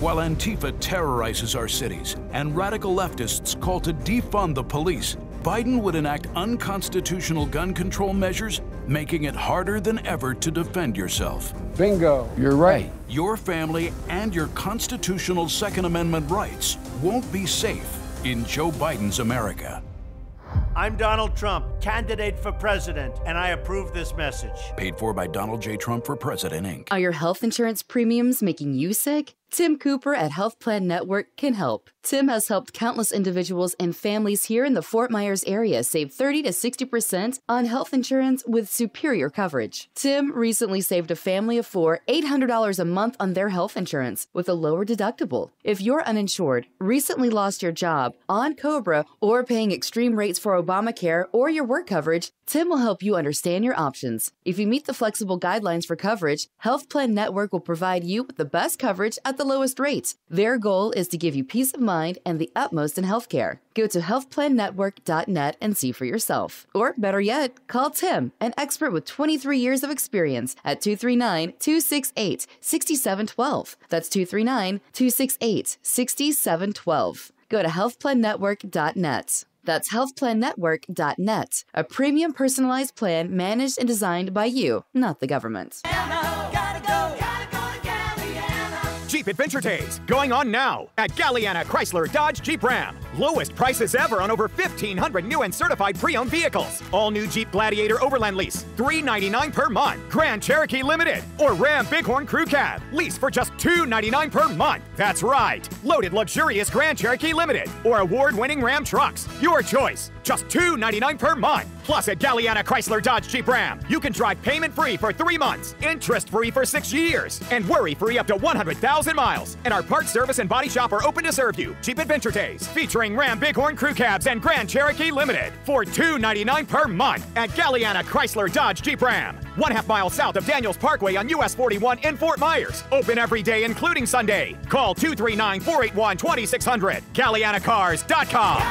While Antifa terrorizes our cities and radical leftists call to defund the police, Biden would enact unconstitutional gun control measures, making it harder than ever to defend yourself. Bingo, you're right. Your family and your constitutional Second Amendment rights won't be safe in Joe Biden's America. I'm Donald Trump, candidate for president, and I approve this message. Paid for by Donald J. Trump for President, Inc. Are your health insurance premiums making you sick? Tim Cooper at Health Plan Network can help. Tim has helped countless individuals and families here in the Fort Myers area save 30 to 60% on health insurance with superior coverage. Tim recently saved a family of 4 $800 a month on their health insurance with a lower deductible. If you're uninsured, recently lost your job, on COBRA, or paying extreme rates for Obamacare or your work coverage, Tim will help you understand your options. If you meet the flexible guidelines for coverage, Health Plan Network will provide you with the best coverage at the lowest rates. Their goal is to give you peace of mind and the utmost in healthcare. Go to healthplannetwork.net and see for yourself. Or better yet, call Tim, an expert with 23 years of experience, at 239-268-6712. That's 239-268-6712. Go to healthplannetwork.net. That's healthplannetwork.net, a premium personalized plan managed and designed by you, not the government. Jeep Adventure Days going on now at Galliana Chrysler Dodge Jeep Ram. Lowest prices ever on over 1,500 new and certified pre-owned vehicles. All new Jeep Gladiator Overland lease, $399 per month. Grand Cherokee Limited or Ram Bighorn Crew Cab, lease for just $299 per month. That's right, loaded luxurious Grand Cherokee Limited or award-winning Ram trucks. Your choice, just $299 per month. Plus at Galliana Chrysler Dodge Jeep Ram, you can drive payment-free for 3 months, interest-free for 6 years, and worry-free up to 100,000 miles. And our parts service and body shop are open to serve you. Jeep Adventure Days, featuring Ram Bighorn Crew Cabs and Grand Cherokee Limited for $299 per month at Galliana Chrysler Dodge Jeep Ram. 1/2 mile south of Daniels Parkway on US 41 in Fort Myers. Open every day, including Sunday. Call 239-481-2600. GallianaCars.com.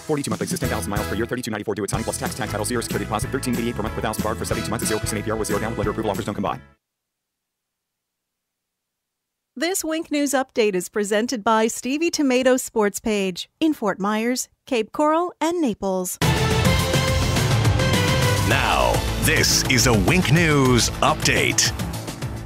42 monthly, 16,000 miles per year, $32.94 due at signing plus tax, title, 0 security deposit, $13.88 per month per thousand borrowed for 72 months at 0% APR with 0 down. Lender approval offers don't combine. This Wink News update is presented by Stevie Tomato Sports Page in Fort Myers, Cape Coral, and Naples. Now, this is a Wink News update.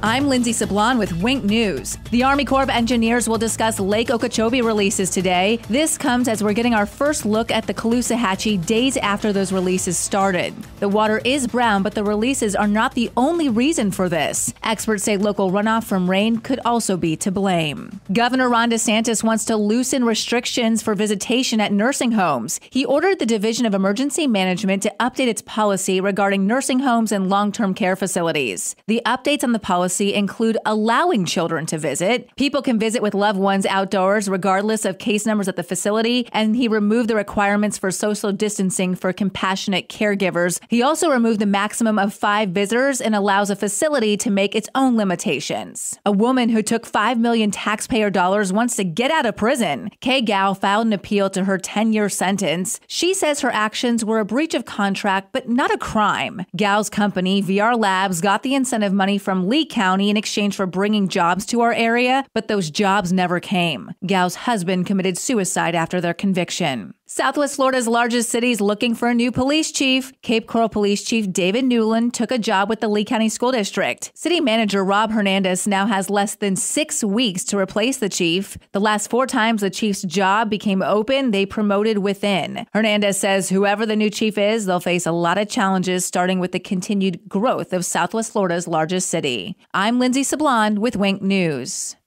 I'm Lindsay Sablon with Wink News. The Army Corps of Engineers will discuss Lake Okeechobee releases today. This comes as we're getting our first look at the Caloosahatchee days after those releases started. The water is brown, but the releases are not the only reason for this. Experts say local runoff from rain could also be to blame. Governor Ron DeSantis wants to loosen restrictions for visitation at nursing homes. He ordered the Division of Emergency Management to update its policy regarding nursing homes and long-term care facilities. The updates on the policy include allowing children to visit. People can visit with loved ones outdoors regardless of case numbers at the facility, and he removed the requirements for social distancing for compassionate caregivers. He also removed the maximum of 5 visitors and allows a facility to make its own limitations. A woman who took $5 million taxpayer dollars wants to get out of prison. Kay Gao filed an appeal to her 10-year sentence. She says her actions were a breach of contract, but not a crime. Gao's company, VR Labs, got the incentive money from Lee County in exchange for bringing jobs to our area, but those jobs never came. Gao's husband committed suicide after their conviction. Southwest Florida's largest city is looking for a new police chief. Cape Coral Police Chief David Newland took a job with the Lee County School District. City Manager Rob Hernandez now has less than 6 weeks to replace the chief. The last 4 times the chief's job became open, they promoted within. Hernandez says whoever the new chief is, they'll face a lot of challenges, starting with the continued growth of Southwest Florida's largest city. I'm Lindsay Sablon with Wink News.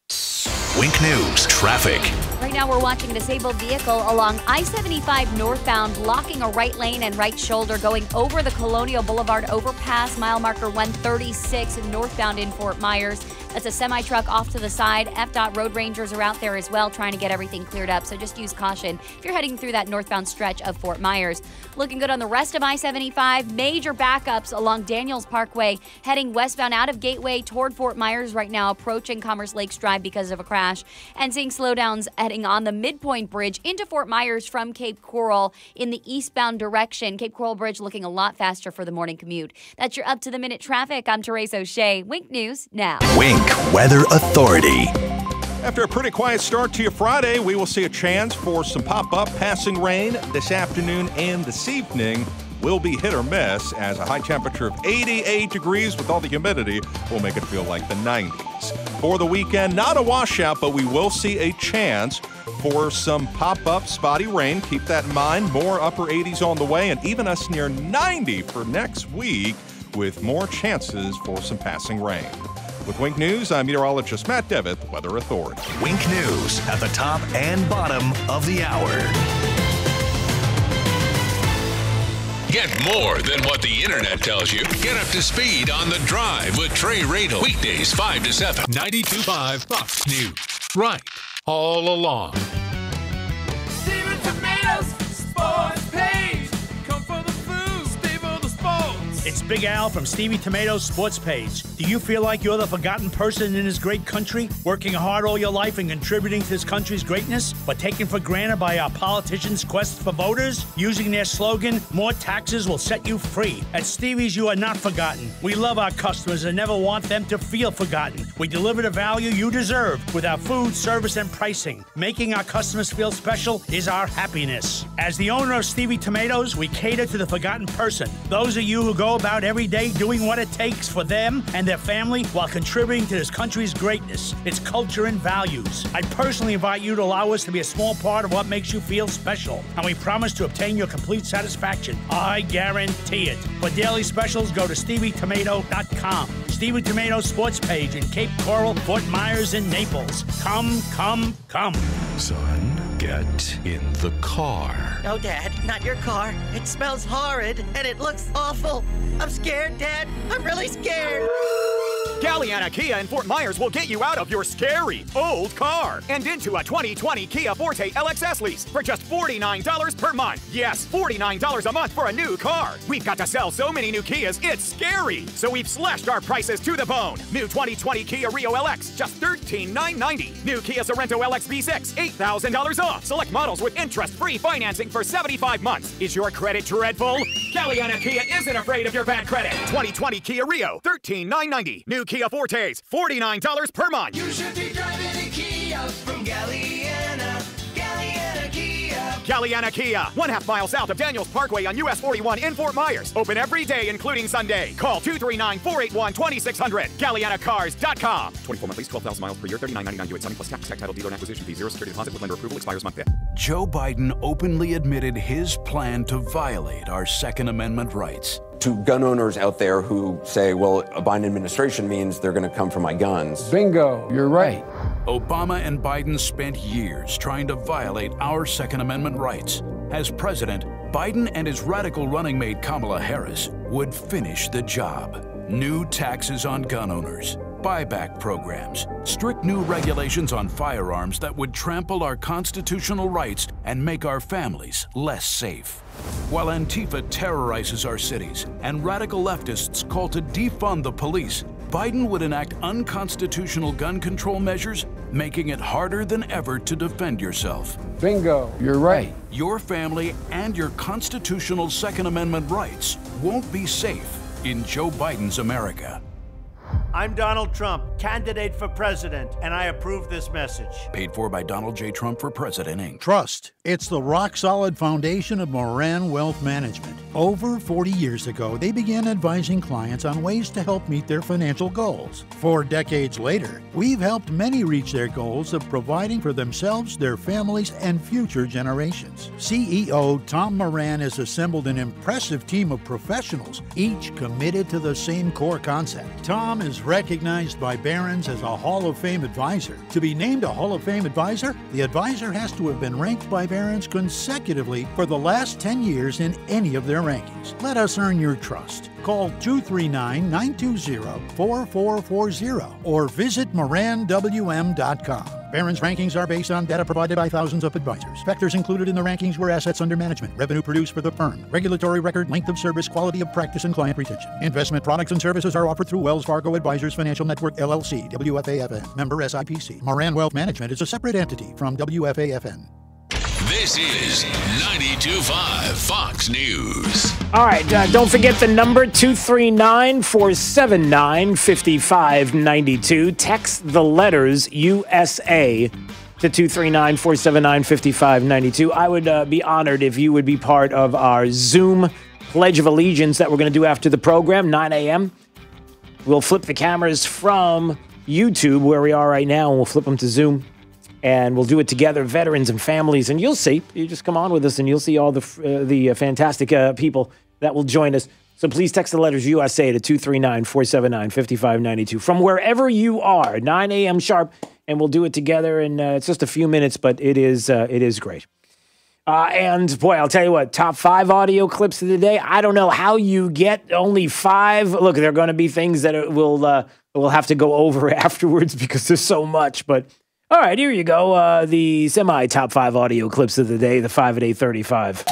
Wink News traffic. Right now we're watching a disabled vehicle along I-75 northbound blocking a right lane and right shoulder going over the Colonial Boulevard overpass, mile marker 136 northbound in Fort Myers. That's a semi-truck off to the side. FDOT road rangers are out there as well trying to get everything cleared up, so just use caution if you're heading through that northbound stretch of Fort Myers. Looking good on the rest of I-75. Major backups along Daniels Parkway heading westbound out of Gateway toward Fort Myers right now, approaching Commerce Lakes Drive because of a crash, and seeing slowdowns heading on the Midpoint Bridge into Fort Myers from Cape Coral in the eastbound direction. Cape Coral Bridge looking a lot faster for the morning commute. That's your up-to-the-minute traffic. I'm Therese O'Shea. Wink News now. Wink Weather Authority. After a pretty quiet start to your Friday, we will see a chance for some pop-up passing rain this afternoon and this evening. Will be hit or miss, as a high temperature of 88 degrees with all the humidity will make it feel like the 90s. For the weekend, not a washout, but we will see a chance for some pop-up spotty rain. Keep that in mind. More upper 80s on the way, and even us near 90 for next week with more chances for some passing rain. With Wink News, I'm meteorologist Matt Devitt, Weather Authority. Wink News at the top and bottom of the hour. Get more than what the internet tells you. Get up to speed on The Drive with Trey Radel. Weekdays 5 to 7. 92.5 Fox News. Right. All along. Steven Tomatoes Sports Page. Come for the food, stay for the sports. It's Big Al from Stevie Tomatoes Sports Page. Do you feel like you're the forgotten person in this great country, working hard all your life and contributing to this country's greatness, but taken for granted by our politicians' quest for voters? Using their slogan, more taxes will set you free. At Stevie's, you are not forgotten. We love our customers and never want them to feel forgotten. We deliver the value you deserve with our food, service, and pricing. Making our customers feel special is our happiness. As the owner of Stevie Tomatoes, we cater to the forgotten person. Those of you who go about every day doing what it takes for them and their family while contributing to this country's greatness, its culture and values. I personally invite you to allow us to be a small part of what makes you feel special, and we promise to obtain your complete satisfaction. I guarantee it. For daily specials, go to StevieTomato.com. Stevie Tomato Sports Page in Cape Coral, Fort Myers, and Naples. Come, come, come. Son, get in the car. No, Dad, not your car. It smells horrid, and it looks awful. I'm scared, Dad. I'm really scared. Galliana Kia in Fort Myers will get you out of your scary old car and into a 2020 Kia Forte LXS lease for just $49 per month. Yes, $49 a month for a new car. We've got to sell so many new Kias, it's scary. So we've slashed our prices to the bone. New 2020 Kia Rio LX, just $13,990. New Kia Sorento LX V6, $8,000 off. Select models with interest-free financing for 75 months. Is your credit dreadful? Galliana Kia isn't afraid of your bad credit. 2020 Kia Rio, $13,990. New Kia Fortes, $49 per month. You should be driving a Kia from Galliana. Galliana Kia. Galliana Kia, 1/2 mile south of Daniels Parkway on US 41 in Fort Myers. Open every day, including Sunday. Call 239-481-2600. GallianaCars.com. 24 month lease, 12,000 miles per year, $39.99 due at signing plus tax, title, dealer, and acquisition fee, 0 security deposit with lender approval, expires month 5th. Joe Biden openly admitted his plan to violate our Second Amendment rights. To gun owners out there who say, well, a Biden administration means they're going to come for my guns. Bingo, you're right. Obama and Biden spent years trying to violate our Second Amendment rights. As president, Biden and his radical running mate Kamala Harris would finish the job. New taxes on gun owners, buyback programs, strict new regulations on firearms that would trample our constitutional rights and make our families less safe. While Antifa terrorizes our cities and radical leftists call to defund the police, Biden would enact unconstitutional gun control measures, making it harder than ever to defend yourself. Bingo, you're right. Your family and your constitutional Second Amendment rights won't be safe in Joe Biden's America. I'm Donald Trump, candidate for president, and I approve this message. Paid for by Donald J. Trump for President, Inc. Trust. It's the rock-solid foundation of Moran Wealth Management. Over 40 years ago, they began advising clients on ways to help meet their financial goals. 4 decades later, we've helped many reach their goals of providing for themselves, their families, and future generations. CEO Tom Moran has assembled an impressive team of professionals, each committed to the same core concept. Tom is recognized by Barron's as a Hall of Fame advisor. To be named a Hall of Fame advisor, the advisor has to have been ranked by Barron's consecutively for the last 10 years in any of their rankings. Let us earn your trust. Call 239-920-4440 or visit moranwm.com. Barron's rankings are based on data provided by thousands of advisors. Factors included in the rankings were assets under management, revenue produced for the firm, regulatory record, length of service, quality of practice, and client retention. Investment products and services are offered through Wells Fargo Advisors Financial Network, LLC, WFAFN, member SIPC. Moran Wealth Management is a separate entity from WFAFN. This is 92.5 Fox News. All right, don't forget the number 239-479-5592. Text the letters USA to 239-479-5592. I would be honored if you would be part of our Zoom Pledge of Allegiance that we're going to do after the program, 9 a.m. We'll flip the cameras from YouTube, where we are right now, and we'll flip them to Zoom. And we'll do it together, veterans and families. And you'll see. You just come on with us, and you'll see all the fantastic people that will join us. So please text the letters USA to 239-479-5592 from wherever you are, 9 a.m. sharp, and we'll do it together. And it's just a few minutes, but it is great. And boy, I'll tell you what, top 5 audio clips of the day. I don't know how you get only 5. Look, there are going to be things that we'll have to go over afterwards because there's so much. But all right, here you go. The semi-top 5 audio clips of the day, the 5 at 8:35.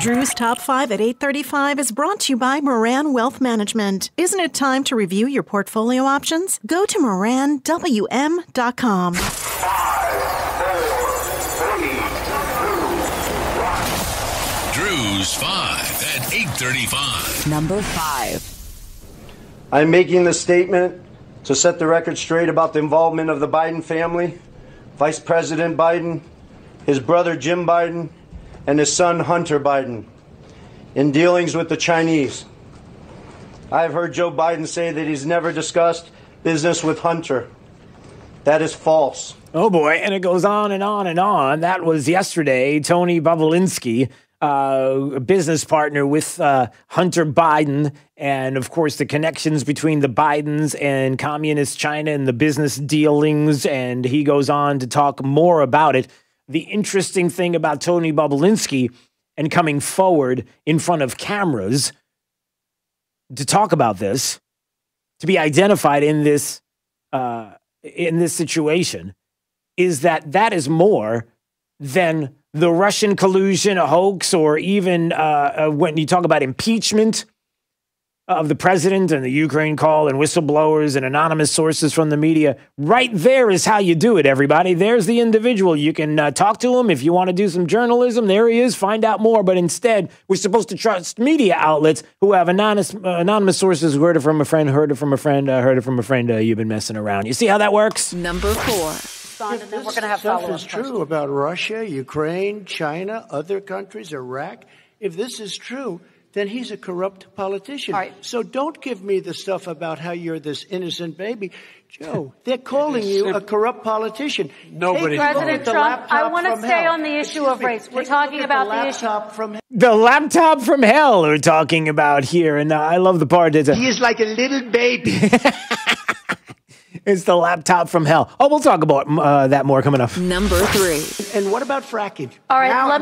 Drew's Top 5 at 8:35 is brought to you by Moran Wealth Management. Isn't it time to review your portfolio options? Go to moranwm.com. 5, 4, 3, 2, 1. Drew's 5 at 8:35. Number 5. I'm making this statement to set the record straight about the involvement of the Biden family, Vice President Biden, his brother Jim Biden, and his son Hunter Biden in dealings with the Chinese. I've heard Joe Biden say that he's never discussed business with Hunter. That is false. Oh boy, and it goes on and on and on. That was yesterday. Tony Bobulinski, a business partner with Hunter Biden, and of course the connections between the Bidens and communist China and the business dealings, and he goes on to talk more about it. The interesting thing about Tony Bobulinski and coming forward in front of cameras to talk about this, to be identified in this situation, is that is more than the Russian collusion, a hoax, or even when you talk about impeachment of the president and the Ukraine call and whistleblowers and anonymous sources from the media. Right there is how you do it, everybody. There's the individual. You can talk to him if you want to do some journalism. There he is. Find out more. But instead, we're supposed to trust media outlets who have anonymous sources who heard it from a friend, heard it from a friend, heard it from a friend. You've been messing around. You see how that works? Number 4. If this stuff is true about Russia, Ukraine, China, other countries, Iraq, if this is true, then he's a corrupt politician. Right. So don't give me the stuff about how you're this innocent baby. Joe, they're calling you a corrupt politician. Nobody. President Trump, I want to stay on the issue of race. We're talking about the issue. The laptop from hell we're talking about here. And I love the part that he is like a little baby. It's the laptop from hell. Oh, we'll talk about that more coming up. Number 3. And what about fracking? All right, let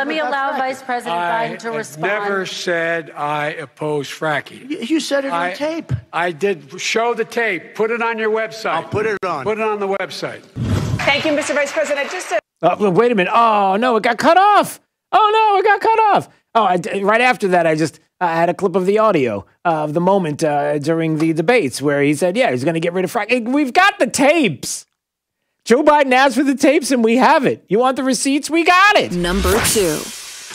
me allow Vice President Biden to respond. I never said I oppose fracking. You said it on tape. I did. Show the tape. Put it on your website. I'll put it on. Put it on the website. Thank you, Mr. Vice President. Wait a minute. Oh, no, it got cut off. Right after that, I had a clip of the audio of the moment during the debates where he said, yeah, he's going to get rid of fracking. We've got the tapes. Joe Biden asked for the tapes and we have it. You want the receipts? We got it. Number 2.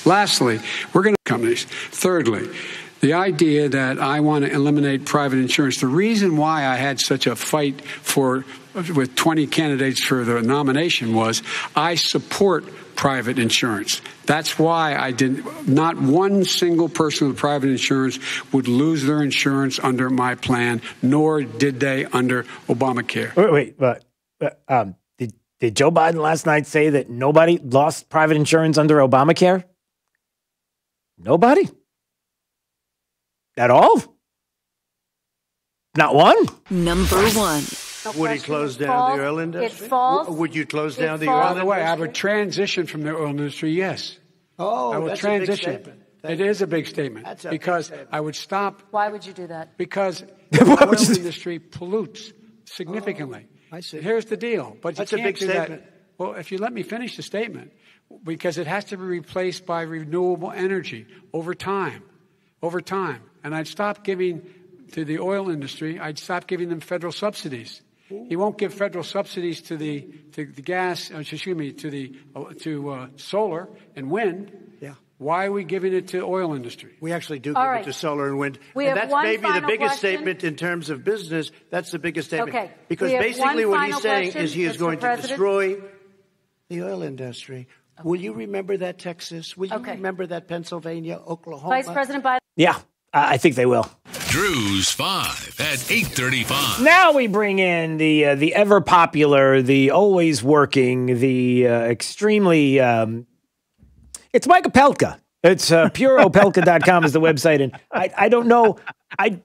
Lastly, we're going to companies. Thirdly, the idea that I want to eliminate private insurance. The reason why I had such a fight with 20 candidates for the nomination was I support private insurance. That's why I didn't. Not one single person with private insurance would lose their insurance under my plan, nor did they under Obamacare. Did Joe Biden last night say that nobody lost private insurance under Obamacare? Nobody? At all? Not one? Number 1. Would he close down the oil industry? Would you close down the oil industry? By the way, I would transition from the oil industry, yes. Oh, I would transition. It is a big statement because I would stop. Why would you do that? Because the oil industry pollutes significantly. I see. Here's the deal. But that's you a can't big do statement. That. Well, if you let me finish the statement, because it has to be replaced by renewable energy over time. And I'd stop giving to the oil industry, I'd stop giving them federal subsidies. He won't give federal subsidies to the gas. To solar and wind. Yeah. Why are we giving it to oil industry? We actually do give it to solar and wind. And that's maybe the biggest statement in terms of business. That's the biggest statement. Okay. Because basically what he's saying is he is going to destroy the oil industry. Okay. Will you remember that, Texas? Will you remember that, Pennsylvania, Oklahoma? Vice President Biden. Yeah, I think they will. Drew's 5 at 8:35. Now we bring in the ever popular, the always working, the extremely. It's Mike Opelka. It's pureopelka.com is the website, and I don't know. I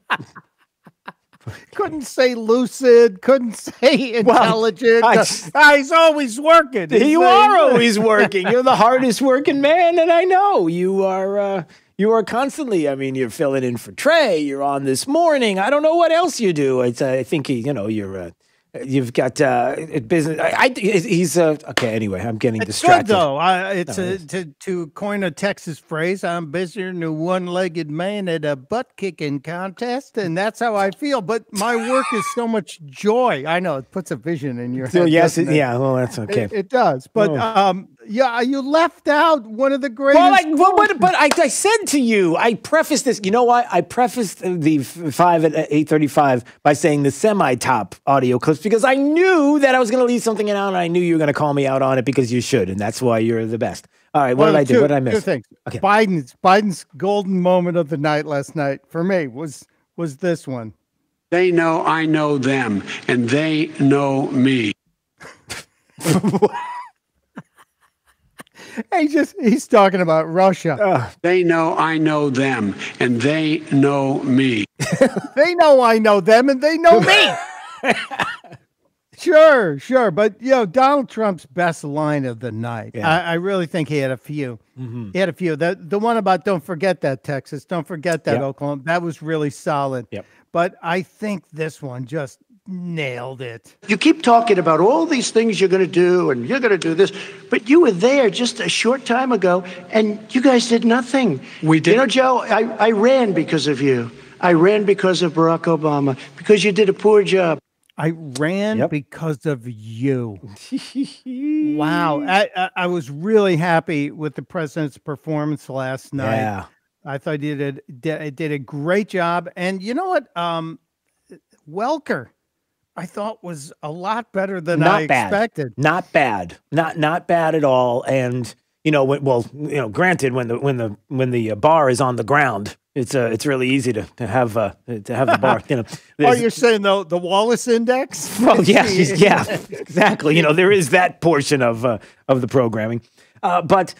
couldn't say lucid, couldn't say intelligent. He's always working. You are always working. You're the hardest working man, and I know you are. You are constantly. I mean, you're filling in for Trey. You're on this morning. I don't know what else you do. I think you're. You've got business. He's okay. Anyway, I'm getting distracted. Good though. To coin a Texas phrase, I'm busier than a one-legged man at a butt kicking contest, and that's how I feel. But my work is so much joy. I know it puts a vision in your head. So yes, yeah. Well, that's okay. It does. But yeah, you left out one of the greatest. But I said to you, I prefaced this. You know why? I prefaced the 5 at 8:35 by saying the semi-top audio clips because I knew that I was going to leave something out, and I knew you were going to call me out on it because you should, and that's why you're the best. All right, what did I do? What did I miss? Two things. Okay. Biden's golden moment of the night last night for me was this one. They know I know them, and they know me. He's talking about Russia. They know I know them, and they know me. They know I know them, and they know me. Sure. But, Donald Trump's best line of the night. Yeah. I really think he had a few. Mm-hmm. He had a few. The one about don't forget that, Texas. Don't forget that, Oklahoma. That was really solid. Yep. But I think this one just nailed it. You keep talking about all these things you're going to do and you're going to do this, but you were there just a short time ago and you guys did nothing. We did. You know, Joe, I ran because of you. I ran because of Barack Obama, because you did a poor job. I ran because of you. Wow. I was really happy with the president's performance last night. Yeah. I thought he did a great job. And you know what? Welker, I thought was a lot better than I expected. Not bad. Not bad at all. And granted, when the bar is on the ground, it's really easy to have the bar. You're saying the Wallace Index? Well, yeah, exactly. There is that portion of the programming. But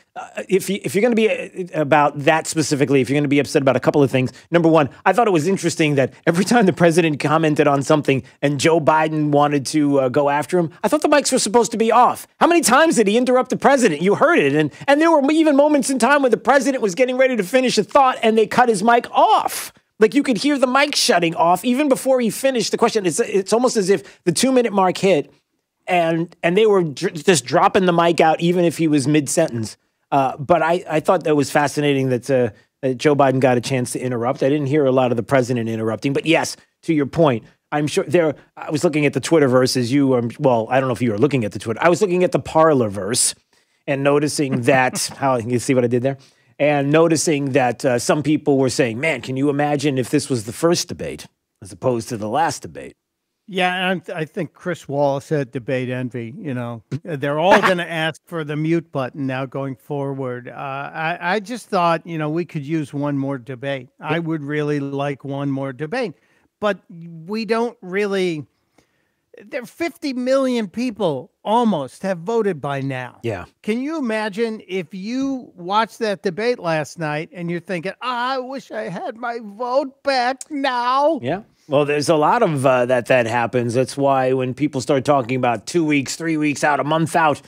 if you're going to be about that specifically, if you're going to be upset about a couple of things, number one, I thought it was interesting that every time the president commented on something and Joe Biden wanted to go after him, I thought the mics were supposed to be off. How many times did he interrupt the president? You heard it. And there were even moments in time when the president was getting ready to finish a thought and they cut his mic off. Like you could hear the mic shutting off even before he finished the question. It's almost as if the 2-minute mark hit. And they were just dropping the mic out, even if he was mid-sentence. But I thought that was fascinating that Joe Biden got a chance to interrupt. I didn't hear a lot of the president interrupting. But yes, to your point, I'm sure I was looking at the Twitterverse as you I don't know if you were looking at the Twitter. I was looking at the Parlerverse and noticing that, you see what I did there? And noticing that some people were saying, man, can you imagine if this was the first debate as opposed to the last debate? Yeah, and I think Chris Wallace had debate envy. They're all going to ask for the mute button now going forward. I just thought, we could use one more debate. I would really like one more debate, but we don't really. There 50 million people almost have voted by now. Yeah. Can you imagine if you watched that debate last night and you're thinking, I wish I had my vote back now? Yeah. Well, there's a lot of that happens. That's why when people start talking about 2 weeks, 3 weeks out, a month out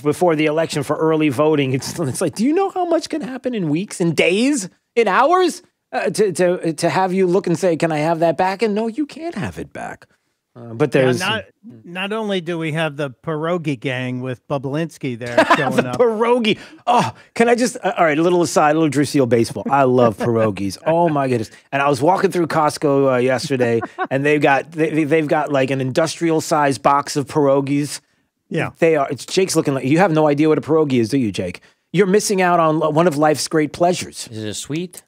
before the election for early voting, it's like, do you know how much can happen in weeks, in days, in hours to have you look and say, can I have that back? And no, you can't have it back. But there's not only do we have the pierogi gang with Bublinsky there showing up. Pierogi. Oh, can I just all right, a little aside, a little Drew Seal baseball. I love pierogies. Oh my goodness. And I was walking through Costco yesterday and they've got like an industrial sized box of pierogies. Yeah. Jake's looking like you have no idea what a pierogi is, do you, Jake? You're missing out on one of life's great pleasures. Is it sweet?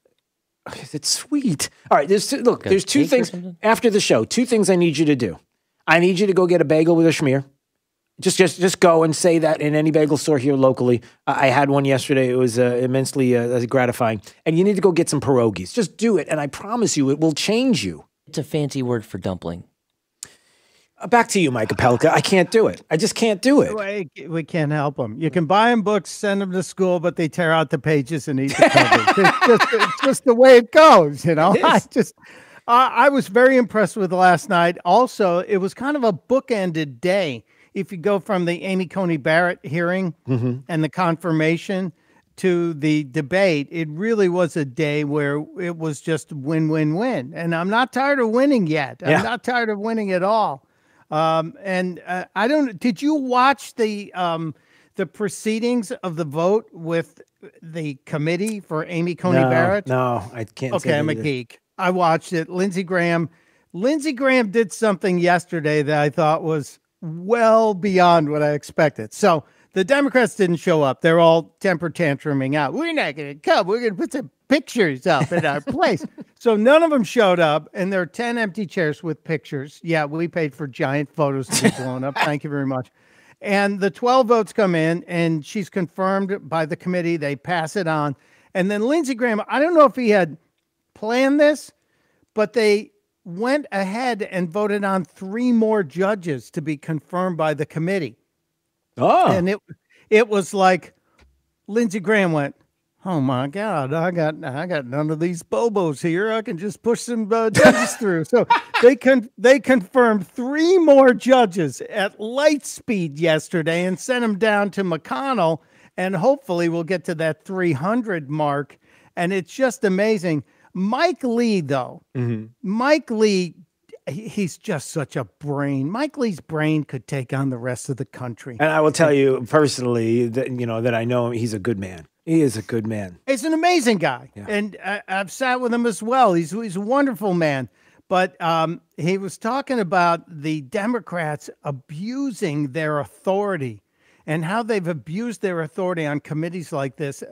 Is it sweet? All right, there's two things after the show. 2 things I need you to do. I need you to go get a bagel with a schmear. Just go and say that in any bagel store here locally. I had one yesterday. It was immensely gratifying. And you need to go get some pierogies. Just do it, and I promise you, it will change you. It's a fancy word for dumpling. Back to you, Mike Opelka. I can't do it. I just can't do it. We can't help them. You can buy them books, send them to school, but they tear out the pages and eat the covers. It's just the way it goes, you know. I was very impressed with last night. Also, it was kind of a bookended day. If you go from the Amy Coney Barrett hearing and the confirmation to the debate, it really was a day where it was just win-win-win. And I'm not tired of winning yet. I'm not tired of winning at all. I don't. Did you watch the proceedings of the vote with the committee for Amy Coney Barrett? No, I can't. Okay, I'm a geek. I watched it. Lindsey Graham did something yesterday that I thought was well beyond what I expected. So the Democrats didn't show up. They're all temper tantruming out. We're not going to come. We're going to put some pictures up at our place. So none of them showed up, and there are 10 empty chairs with pictures. Yeah, we paid for giant photos to be blown up. Thank you very much. And the 12 votes come in, and she's confirmed by the committee. They pass it on. And then Lindsey Graham, I don't know if he had planned this, but they went ahead and voted on 3 more judges to be confirmed by the committee. Oh. And it was like Lindsey Graham went, oh my God, I got none of these bobos here. I can just push some judges through. So they confirmed 3 more judges at light speed yesterday and sent them down to McConnell. And hopefully we'll get to that 300 mark. And it's just amazing. Mike Lee, though, Mike Lee, he's just such a brain. Mike Lee's brain could take on the rest of the country. And I will tell you personally that I know him. He's a good man. He is a good man. He's an amazing guy. Yeah. And I've sat with him as well. He's a wonderful man. But he was talking about the Democrats abusing their authority and how they've abused their authority on committees like this,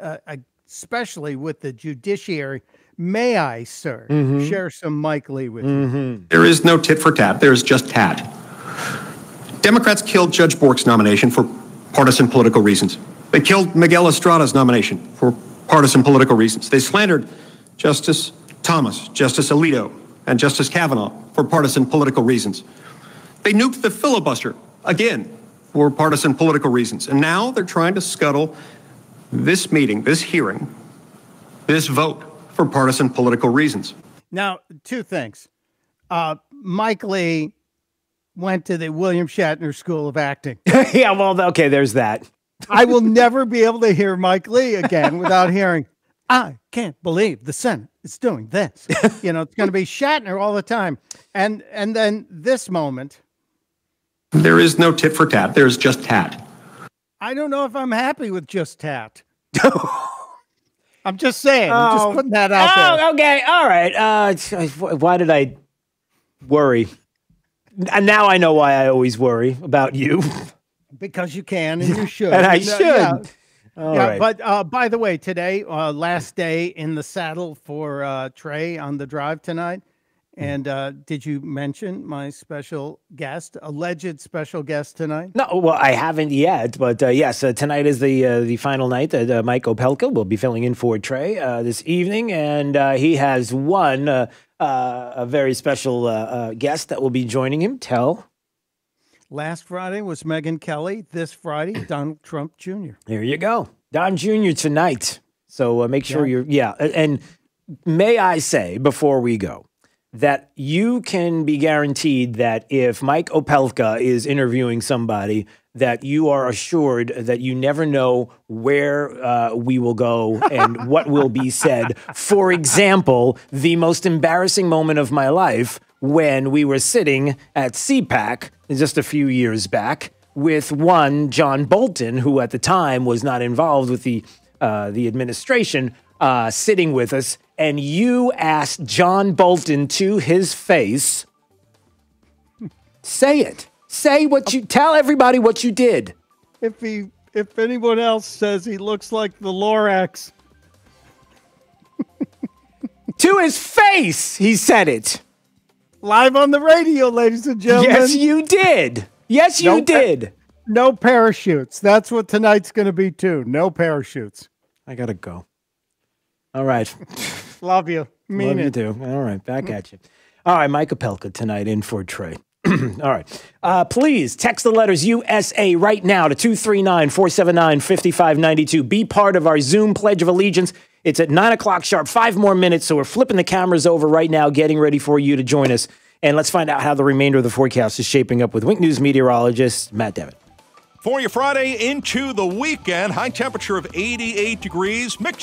especially with the judiciary. May I, sir, share some Mike Lee with you? There is no tit for tat. There is just tat. Democrats killed Judge Bork's nomination for partisan political reasons. They killed Miguel Estrada's nomination for partisan political reasons. They slandered Justice Thomas, Justice Alito, and Justice Kavanaugh for partisan political reasons. They nuked the filibuster, again, for partisan political reasons. And now they're trying to scuttle this meeting, this hearing, this vote for partisan political reasons. Now, 2 things. Mike Lee went to the William Shatner School of Acting. Yeah, well, okay, there's that. I will never be able to hear Mike Lee again without hearing, I can't believe the Senate is doing this. You know, it's going to be Shatner all the time. And then this moment. There is no tit for tat. There's just tat. I don't know if I'm happy with just tat. I'm just saying. I'm just putting that out there. Oh, okay. All right. Why did I worry? And now I know why I always worry about you. Because you can and you should. And I should. Yeah. Right. But by the way, today, last day in the saddle for Trey on the drive tonight. And did you mention my special guest, alleged special guest tonight? No, well, I haven't yet. But yes, tonight is the final night that Mike Opelka will be filling in for Trey this evening. And he has one a very special guest that will be joining him. Tell. Last Friday was Megyn Kelly. This Friday, Donald Trump Jr. There you go. Don Jr. tonight. So make sure you're, And may I say, before we go, that you can be guaranteed that if Mike Opelka is interviewing somebody, that you are assured that you never know where we will go and what will be said. For example, the most embarrassing moment of my life when we were sitting at CPAC just a few years back with one John Bolton, who at the time was not involved with the administration, sitting with us. And you asked John Bolton to his face, say it. Say what you tell everybody what you did. If anyone else says he looks like the Lorax. To his face, he said it. Live on the radio, ladies and gentlemen. Yes, you did. Yes, you did. No parachutes. That's what tonight's going to be, too. No parachutes. I got to go. All right. Love you. Mean Love it. you too. All right. Back at you. All right. Mike Opelka tonight in for Trey. All right. Please text the letters USA right now to 239-479-5592. Be part of our Zoom Pledge of Allegiance. It's at 9 o'clock sharp, 5 more minutes. So we're flipping the cameras over right now, getting ready for you to join us. And let's find out how the remainder of the forecast is shaping up with Wink News meteorologist Matt Devitt. For you Friday into the weekend, high temperature of 88 degrees, mixed